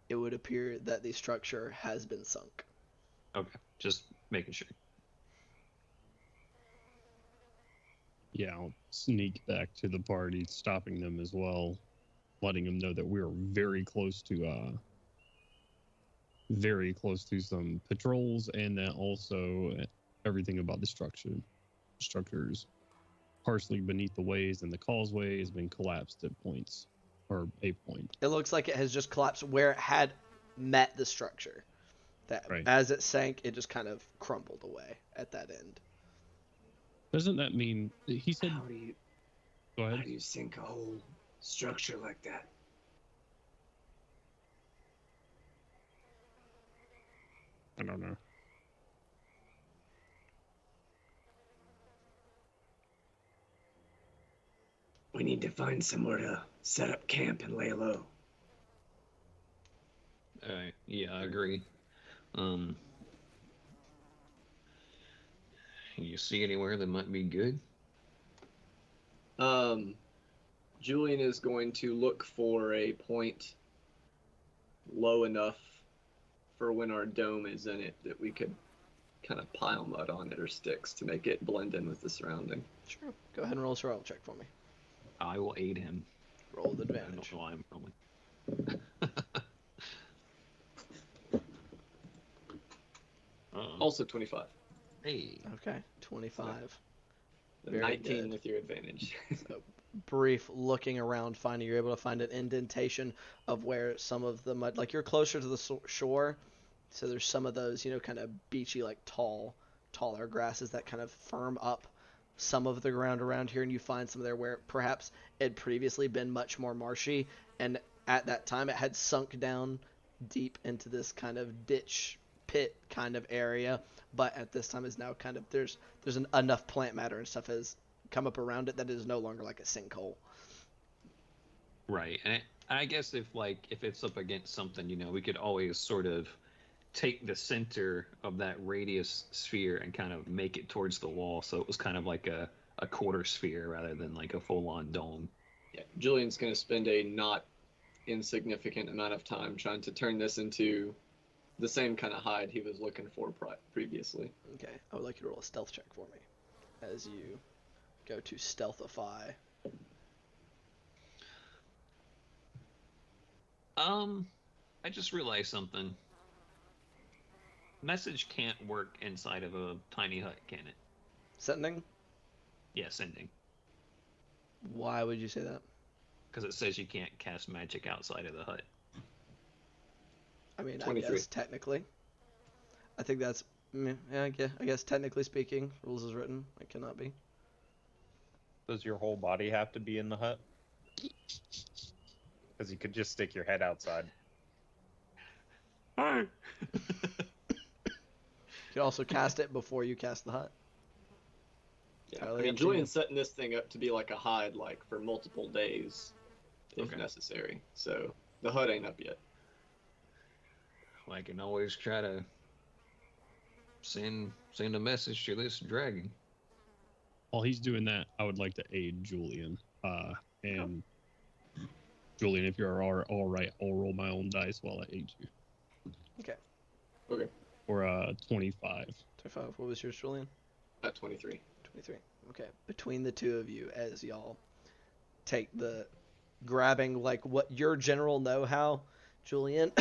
It would appear that the structure has been sunk. Okay, just making sure. Yeah, I'll sneak back to the party, stopping them as well, letting them know that we're very close to some patrols, and that also everything about the structures partially beneath the waves, and the causeway has been collapsed at points, or a point. It looks like it has just collapsed where it had met the structure. That right. As it sank, it just kind of crumbled away at that end. Doesn't that mean he said? Go ahead. How do you sink a whole structure like that? I don't know. We need to find somewhere to set up camp and lay low. Yeah, I agree. You see anywhere that might be good? Julian is going to look for a point low enough for when our dome is in it that we could kind of pile mud on it or sticks to make it blend in with the surrounding. Sure. Go ahead and roll a survival check for me. I will aid him. Roll with advantage. I don't know why I'm rolling. Also 25. Hey. Okay, 25. So 19 with your advantage. So, brief looking around, you're able to find an indentation of where some of the mud, like you're closer to the shore, so there's some of those, kind of beachy, like taller grasses that kind of firm up some of the ground around here, and you find some there where perhaps it had previously been much more marshy, and at that time it had sunk down deep into this kind of ditch pit kind of area, but at this time is now kind of there's enough plant matter and stuff has come up around it that it is no longer like a sinkhole. Right, and I guess if it's up against something, we could always sort of take the center of that radius sphere and kind of make it towards the wall, so it was kind of like a quarter sphere rather than like a full-on dome. Yeah, Julian's going to spend a not insignificant amount of time trying to turn this into the same kind of hide he was looking for previously. Okay, I would like you to roll a stealth check for me as you go to stealthify. I just realized something. Message can't work inside of a tiny hut, can it? Sending? Yeah, sending. Why would you say that? Because it says you can't cast magic outside of the hut. I mean, 23. I guess technically. I think that's... Yeah, I guess technically speaking, rules as written, it cannot be. Does your whole body have to be in the hut? Because you could just stick your head outside. Hi. You can also cast it before you cast the hut. Yeah, Entirely I mean, up to you. Julian's setting this thing up to be like a hide, like for multiple days, if Okay. necessary. So the hut ain't up yet. Well, I can always try to send a message to this dragon. While he's doing that, I would like to aid Julian. And Julian, if you're all right, I'll roll my own dice while I aid you. Okay. Okay. For 25. 25. What was yours, Julian? At 23. 23. Okay. Between the two of you, as y'all take the grabbing like what your general know-how, Julian,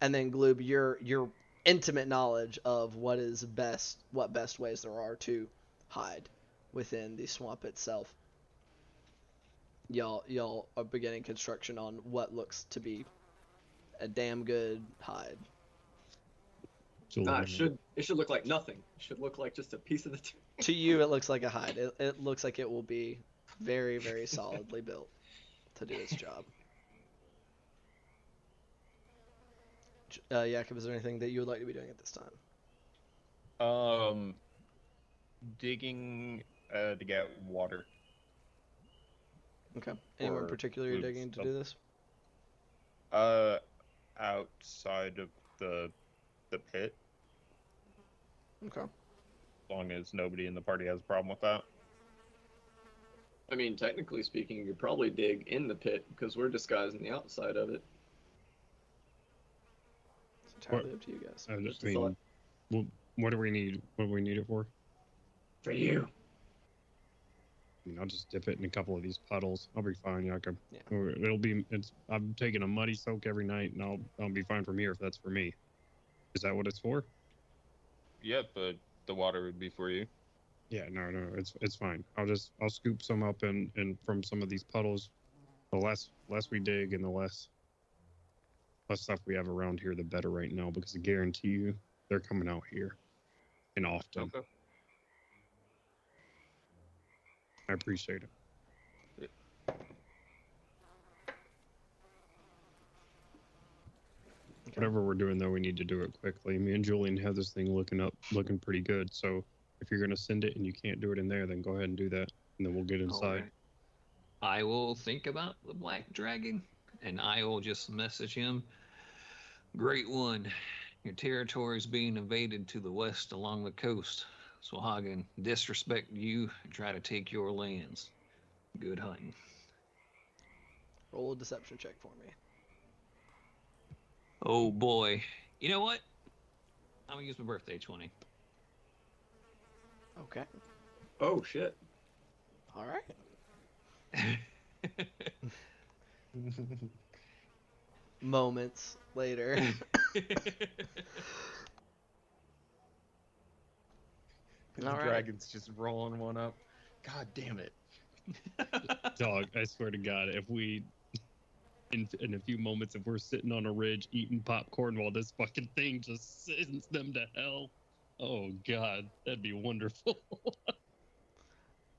and then Gloob, your intimate knowledge of what best ways there are to hide within the swamp itself. Y'all are beginning construction on what looks to be a damn good hide. Nah, it should look like nothing. It should look like just a piece of the To you, it looks like a hide. It looks like it will be very, very solidly built to do its job. Jakob, is there anything that you would like to be doing at this time? Digging to get water. Okay. Anyone in Or particular you're food digging to stuff. do this? Outside of the pit, Okay. as long as nobody in the party has a problem with that. I mean, technically speaking, you could probably dig in the pit because we're disguising the outside of it. It's entirely up to you guys. I Just a thought. mean, what do we need? What do we need it for? For you. I mean, I'll just dip it in a couple of these puddles. I'll be fine, Jakob. Yeah. I'm taking a muddy soak every night, and I'll be fine from here if that's for me. Is that what it's for? Yep, but the water would be for you. Yeah, no, it's fine. I'll scoop some up and from some of these puddles. The less we dig and the less stuff we have around here, the better right now, because I guarantee you they're coming out here, and often. Okay. I appreciate it. Whatever we're doing, though, we need to do it quickly. Me and Julian have this thing looking pretty good. So if you're gonna send it and you can't do it in there, then go ahead and do that, and then we'll get inside. Alright. I will think about the black dragon, and I will just message him. Great one. Your territory is being invaded to the west along the coast. Swahagan disrespect you and try to take your lands. Good hunting. Roll a deception check for me. Oh boy. You know what? I'm gonna use my birthday 20. Okay. Oh, shit. All right. Moments later. The All right. dragon's just rolling one up. God damn it. Dog, I swear to God, if we in a few moments, if we're sitting on a ridge eating popcorn while this fucking thing just sends them to hell, oh God, that'd be wonderful.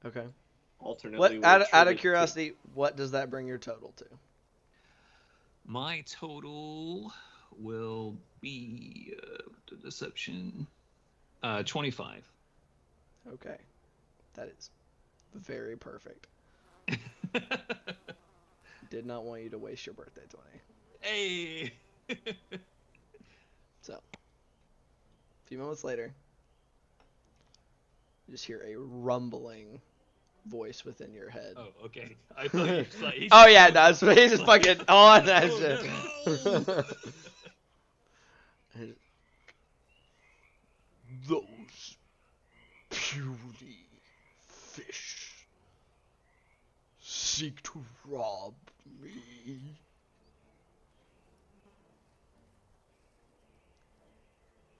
Okay. Alternately, What we'll out of attribute- curiosity, what does that bring your total to? My total will be the deception 25. Okay. That is very perfect. Did not want you to waste your birthday 20. Hey. So, a few moments later, you just hear a rumbling voice within your head. Oh, okay. I thought you were like, Oh yeah, no, he's just fucking on that Oh, shit. no. Those puny fish seek to rob me.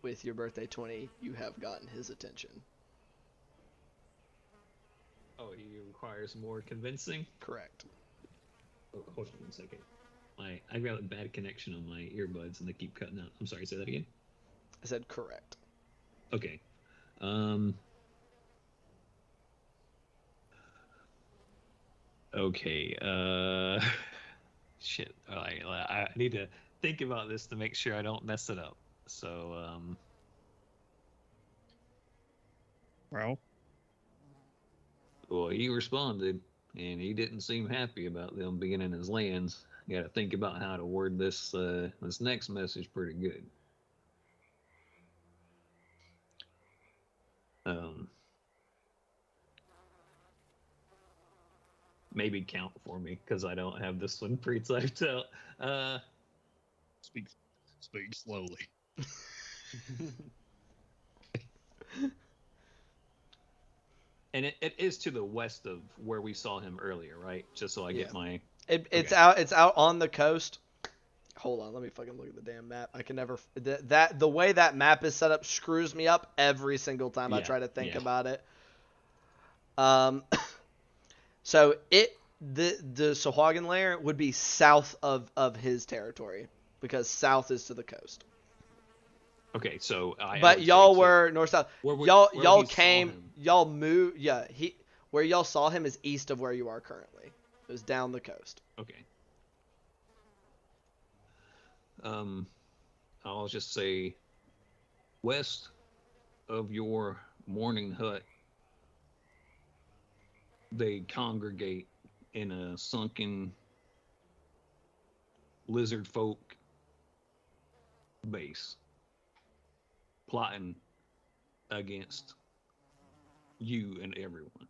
With your birthday 20, you have gotten his attention. Oh, he requires more convincing? Correct. Oh, hold on 1 second. I got a bad connection on my earbuds and they keep cutting out. I'm sorry, say that again? I said correct. Okay. Okay, shit. I need to think about this to make sure I don't mess it up. So, Well, well, he responded, and he didn't seem happy about them being in his lands. Got to think about how to word this this next message pretty good. Maybe count for me because I don't have this one pre-typed out. speak slowly. And it is to the west of where we saw him earlier, right? Just so I get my. It's Okay. It's out on the coast. Hold on, let me fucking look at the damn map. I can never the way that map is set up screws me up every single time I Yeah, try to think yeah. about it. So the Sahuagin lair would be south of his territory because south is to the coast. Okay, so But y'all were north south. Where Y'all we saw came. him. Y'all moved. Yeah, where y'all saw him is east of where you are currently. It was down the coast. Okay. I'll just say west of your morning hut, they congregate in a sunken lizard folk base, plotting against you and everyone.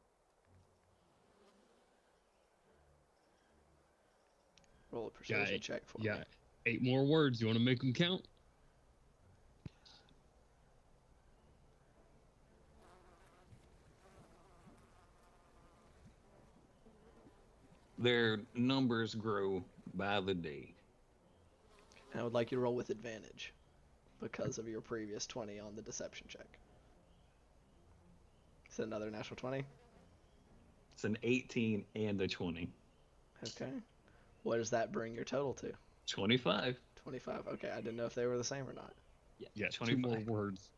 Roll a persuasion check for me. 8 more words. You want to make them count? Their numbers grow by the day. And I would like you to roll with advantage because of your previous 20 on the deception check. Is it another natural 20? It's an 18 and a 20. Okay. What does that bring your total to? 25. 25. Okay, I didn't know if they were the same or not. Yeah, 2 25. more words.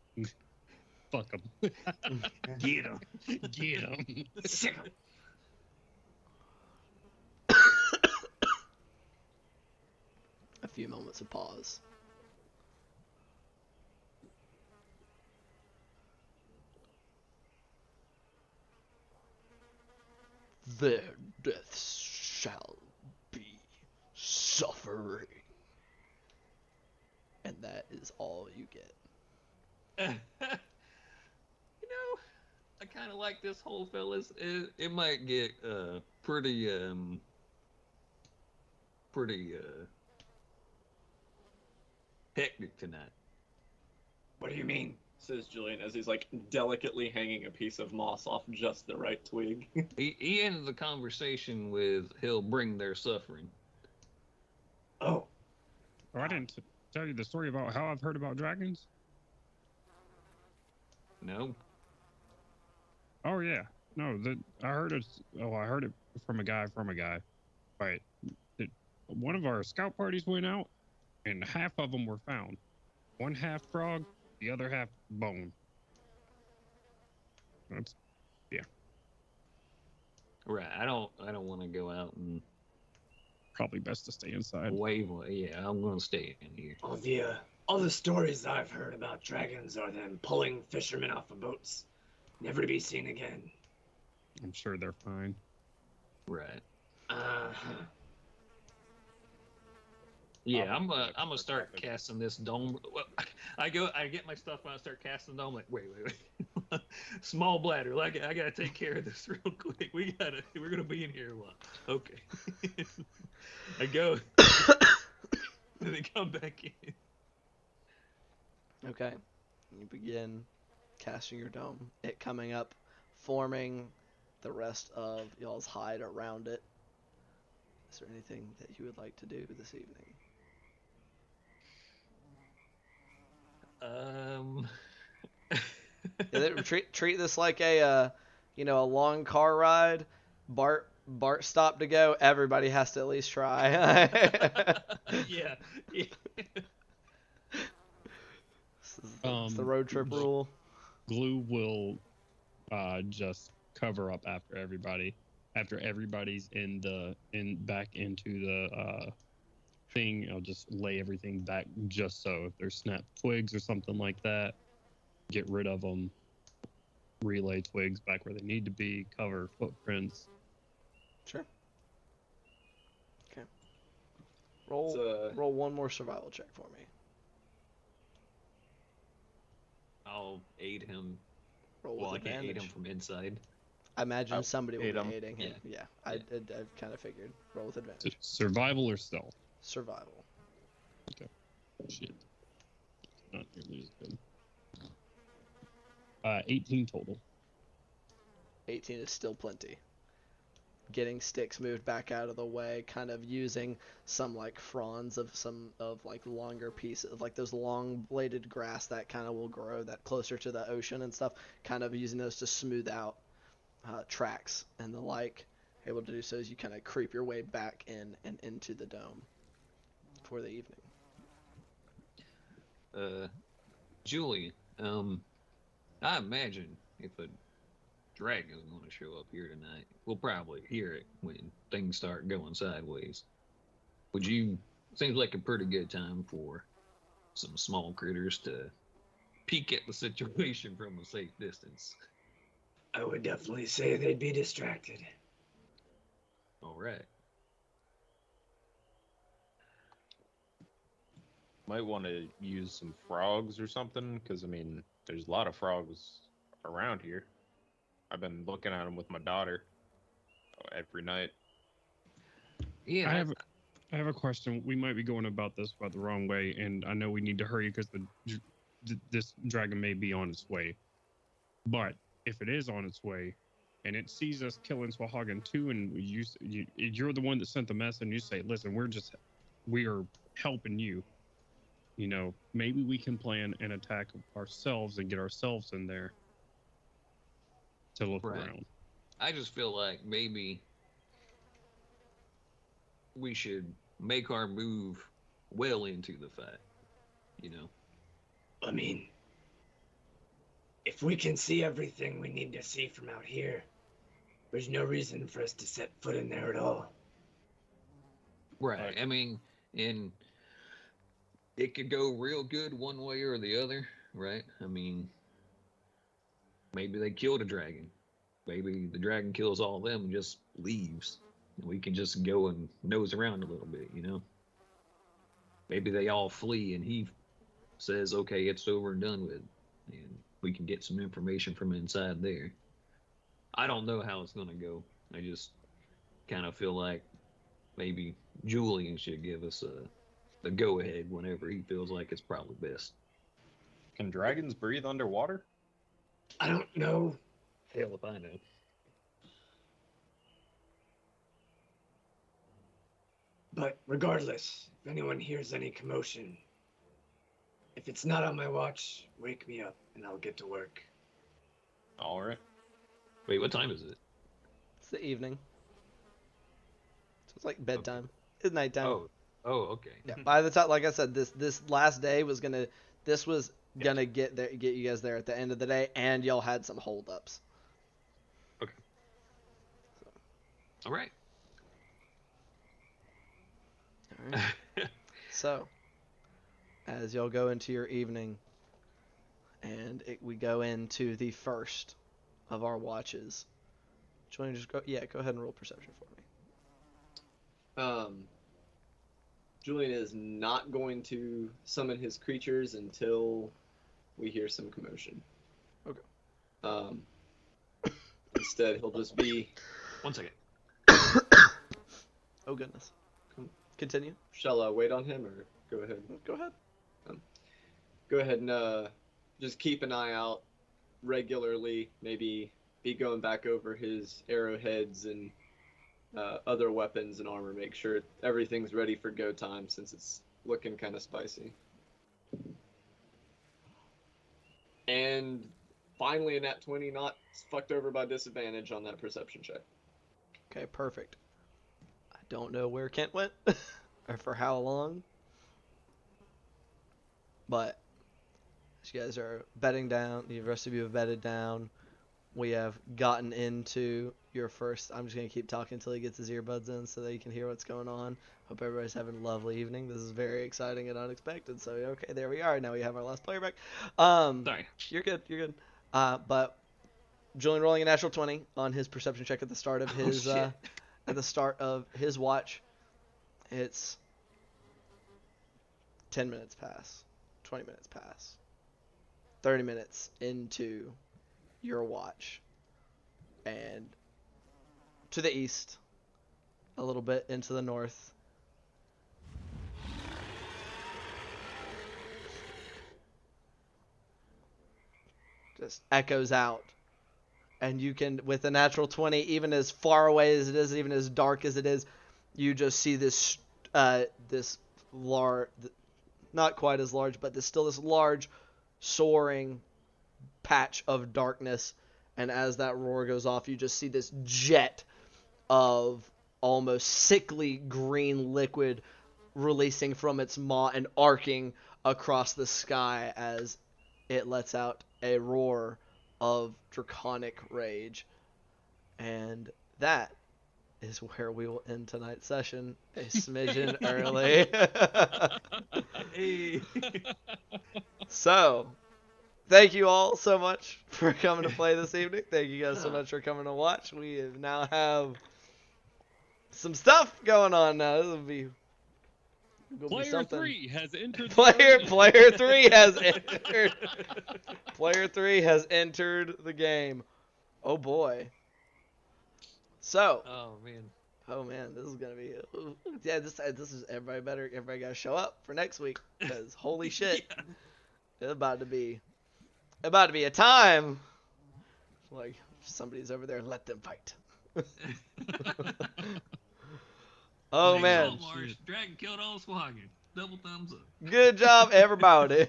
Fuck them. Get him. Get them. Sick 'em. A few moments of pause. Their deaths shall be suffering. And that is all you get. I kind of like this whole fellas. It might get pretty hectic tonight. What do you mean? Says Julian as he's like delicately hanging a piece of moss off just the right twig. He ended the conversation with he'll bring their suffering. Oh, Oh, I didn't tell you the story about how I've heard about dragons. No. Oh yeah, no, I heard it. Oh, I heard it from a guy. Right. One of our scout parties went out, and half of them were found. One half frog, the other half bone. That's Right. I don't want to go out and probably best to stay inside. wave. Yeah, I'm gonna stay in here. all the stories I've heard about dragons are them pulling fishermen off of boats, never to be seen again. I'm sure they're fine. Right. Uh-huh. Yeah, I'm Probably gonna for start traffic. casting this dome. Well, I get my stuff when I start casting the dome. Like, wait. Small bladder. Like, I gotta take care of this real quick. We're gonna be in here a while. Okay. I go, and they come back in. Okay. You begin casting your dome. It coming up, forming the rest of y'all's hide around it. Is there anything that you would like to do this evening? Treat this like a a long car ride. Bart stopped to go. Everybody has to at least try. Yeah. It's the road trip rule. Glue will just cover up after everybody. After everybody's back into the thing, I'll just lay everything back just so if there's snapped twigs or something like that, get rid of them. Relay twigs back where they need to be. Cover footprints. Sure. Okay. Roll one more survival check for me. I'll aid him. Roll Well, with I can't aid advantage. him from inside. I imagine Oh, somebody will aid be him. aiding him. Yeah, I kind of figured. Roll with advantage. Survival or stealth? Survival. Shit. Not nearly as good. 18 total. 18 is still plenty. Getting sticks moved back out of the way, kind of using some like fronds of like longer pieces, like those long bladed grass that kind of will grow that closer to the ocean and stuff, kind of using those to smooth out tracks and the like. Able to do so as you kind of creep your way back in and into the dome for the evening. Julie, I imagine if a dragon's going to show up here tonight, we'll probably hear it when things start going sideways. Seems like a pretty good time for some small critters to peek at the situation from a safe distance. I would definitely say they'd be distracted. All right. Might want to use some frogs or something, because, I mean, there's a lot of frogs around here. I've been looking at them with my daughter every night. Yeah. I have a question. We might be going about this the wrong way, and I know we need to hurry because this dragon may be on its way. But if it is on its way, and it sees us killing Swahagan too, and you're the one that sent the message, and you say, "Listen, we are helping you. You know, maybe we can plan an attack ourselves and get ourselves in there to look around." I just feel like maybe we should make our move well into the fight, you know? I mean, if we can see everything we need to see from out here, there's no reason for us to set foot in there at all. Right. I mean, and it could go real good one way or the other, right? I mean, maybe they killed a dragon. Maybe the dragon kills all of them and just leaves. We can just go and nose around a little bit, you know? Maybe they all flee and he says, okay, it's over and done with. And we can get some information from inside there. I don't know how it's going to go. I just kind of feel like maybe Julian should give us the go-ahead whenever he feels like it's probably best. Can dragons breathe underwater? I don't know. Hell if I know. But regardless, if anyone hears any commotion, if it's not on my watch, wake me up and I'll get to work. All right. Wait, what time is it? It's the evening. So it's like bedtime. Okay. It's nighttime. Oh, okay. Yeah. By the time, like I said, this last day was gonna get you guys there at the end of the day, and y'all had some holdups. Okay. All right. All right. So, as y'all go into your evening, and we go into the first of our watches. Do you want to just go? Yeah, go ahead and roll perception for me. Julian is not going to summon his creatures until we hear some commotion. Okay. Instead, he'll just be... 1 second. Oh, goodness. Continue. Shall I wait on him, or go ahead? Go ahead. Go ahead and just keep an eye out regularly. Maybe be going back over his arrowheads and other weapons and armor. Make sure everything's ready for go time, since it's looking kind of spicy. And finally, a nat 20, not fucked over by disadvantage on that perception check. Okay, perfect. I don't know where Kent went or for how long, but as you guys are bedding down, the rest of you have bedded down. We have gotten into your first. I'm just going to keep talking until he gets his earbuds in so that he can hear what's going on. Hope everybody's having a lovely evening. This is very exciting and unexpected. So, okay, there we are. Now we have our last player back. Sorry. You're good. You're good. But Julian rolling a natural 20 on his perception check at the start of his at the start of his watch. It's 10 minutes pass, 20 minutes pass, 30 minutes into your watch, and to the east, a little bit into the north, just echoes out. And you can, with a natural 20, even as far away as it is, even as dark as it is, you just see this, this large, not quite as large, but still this large, soaring patch of darkness. And as that roar goes off, you just see this jet of almost sickly green liquid releasing from its maw and arcing across the sky as it lets out a roar of draconic rage. And that is where we will end tonight's session, a smidgen early. Hey. So, thank you all so much for coming to play this evening. Thank you guys so much for coming to watch. We now have some stuff going on now. This will be Player 3 has entered. Player 3 has entered. Player 3 has entered the game. Oh boy. So. Oh man, this is gonna be. Yeah, this is everybody gotta show up for next week, because holy shit, Yeah. it's about to be a time. Like somebody's over there, let them fight. Oh Like man. Saltmarsh, dragon killed all Swagger. Double thumbs up. Good job, everybody.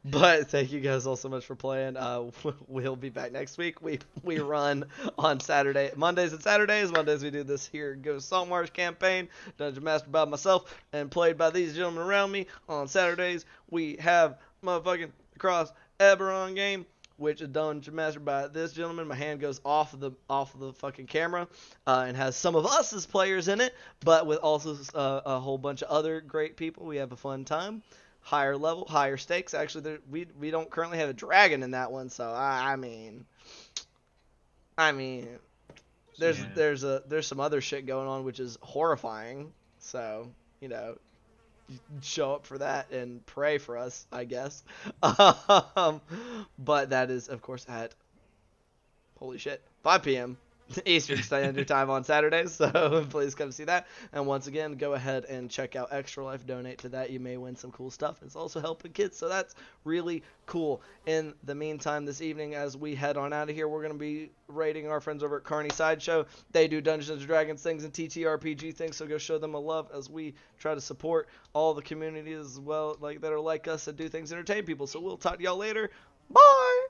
But thank you guys all so much for playing. We'll be back next week. We run on Saturday, Mondays and Saturdays. Mondays we do this here Go Saltmarsh campaign, Dungeon Master by myself and played by these gentlemen around me. On Saturdays we have motherfucking Cross Eberron game, which is Dungeon Master by this gentleman. My hand goes off of the fucking camera, and has some of us as players in it, but with also a whole bunch of other great people. We have a fun time. Higher level, higher stakes. Actually, we don't currently have a dragon in that one, so I mean, there's some other shit going on which is horrifying. So show up for that and pray for us, I guess. But that is, of course, at 5 p.m. Eastern Standard Time on Saturdays, so please come see that. And once again, go ahead and check out Extra Life, donate to that. You may win some cool stuff. It's also helping kids, so that's really cool. In the meantime, this evening, as we head on out of here, we're going to be rating our friends over at Carney Sideshow. They do Dungeons & Dragons things and TTRPG things, so go show them a love as we try to support all the communities as well, like that are like us and do things to entertain people. So we'll talk to y'all later. Bye!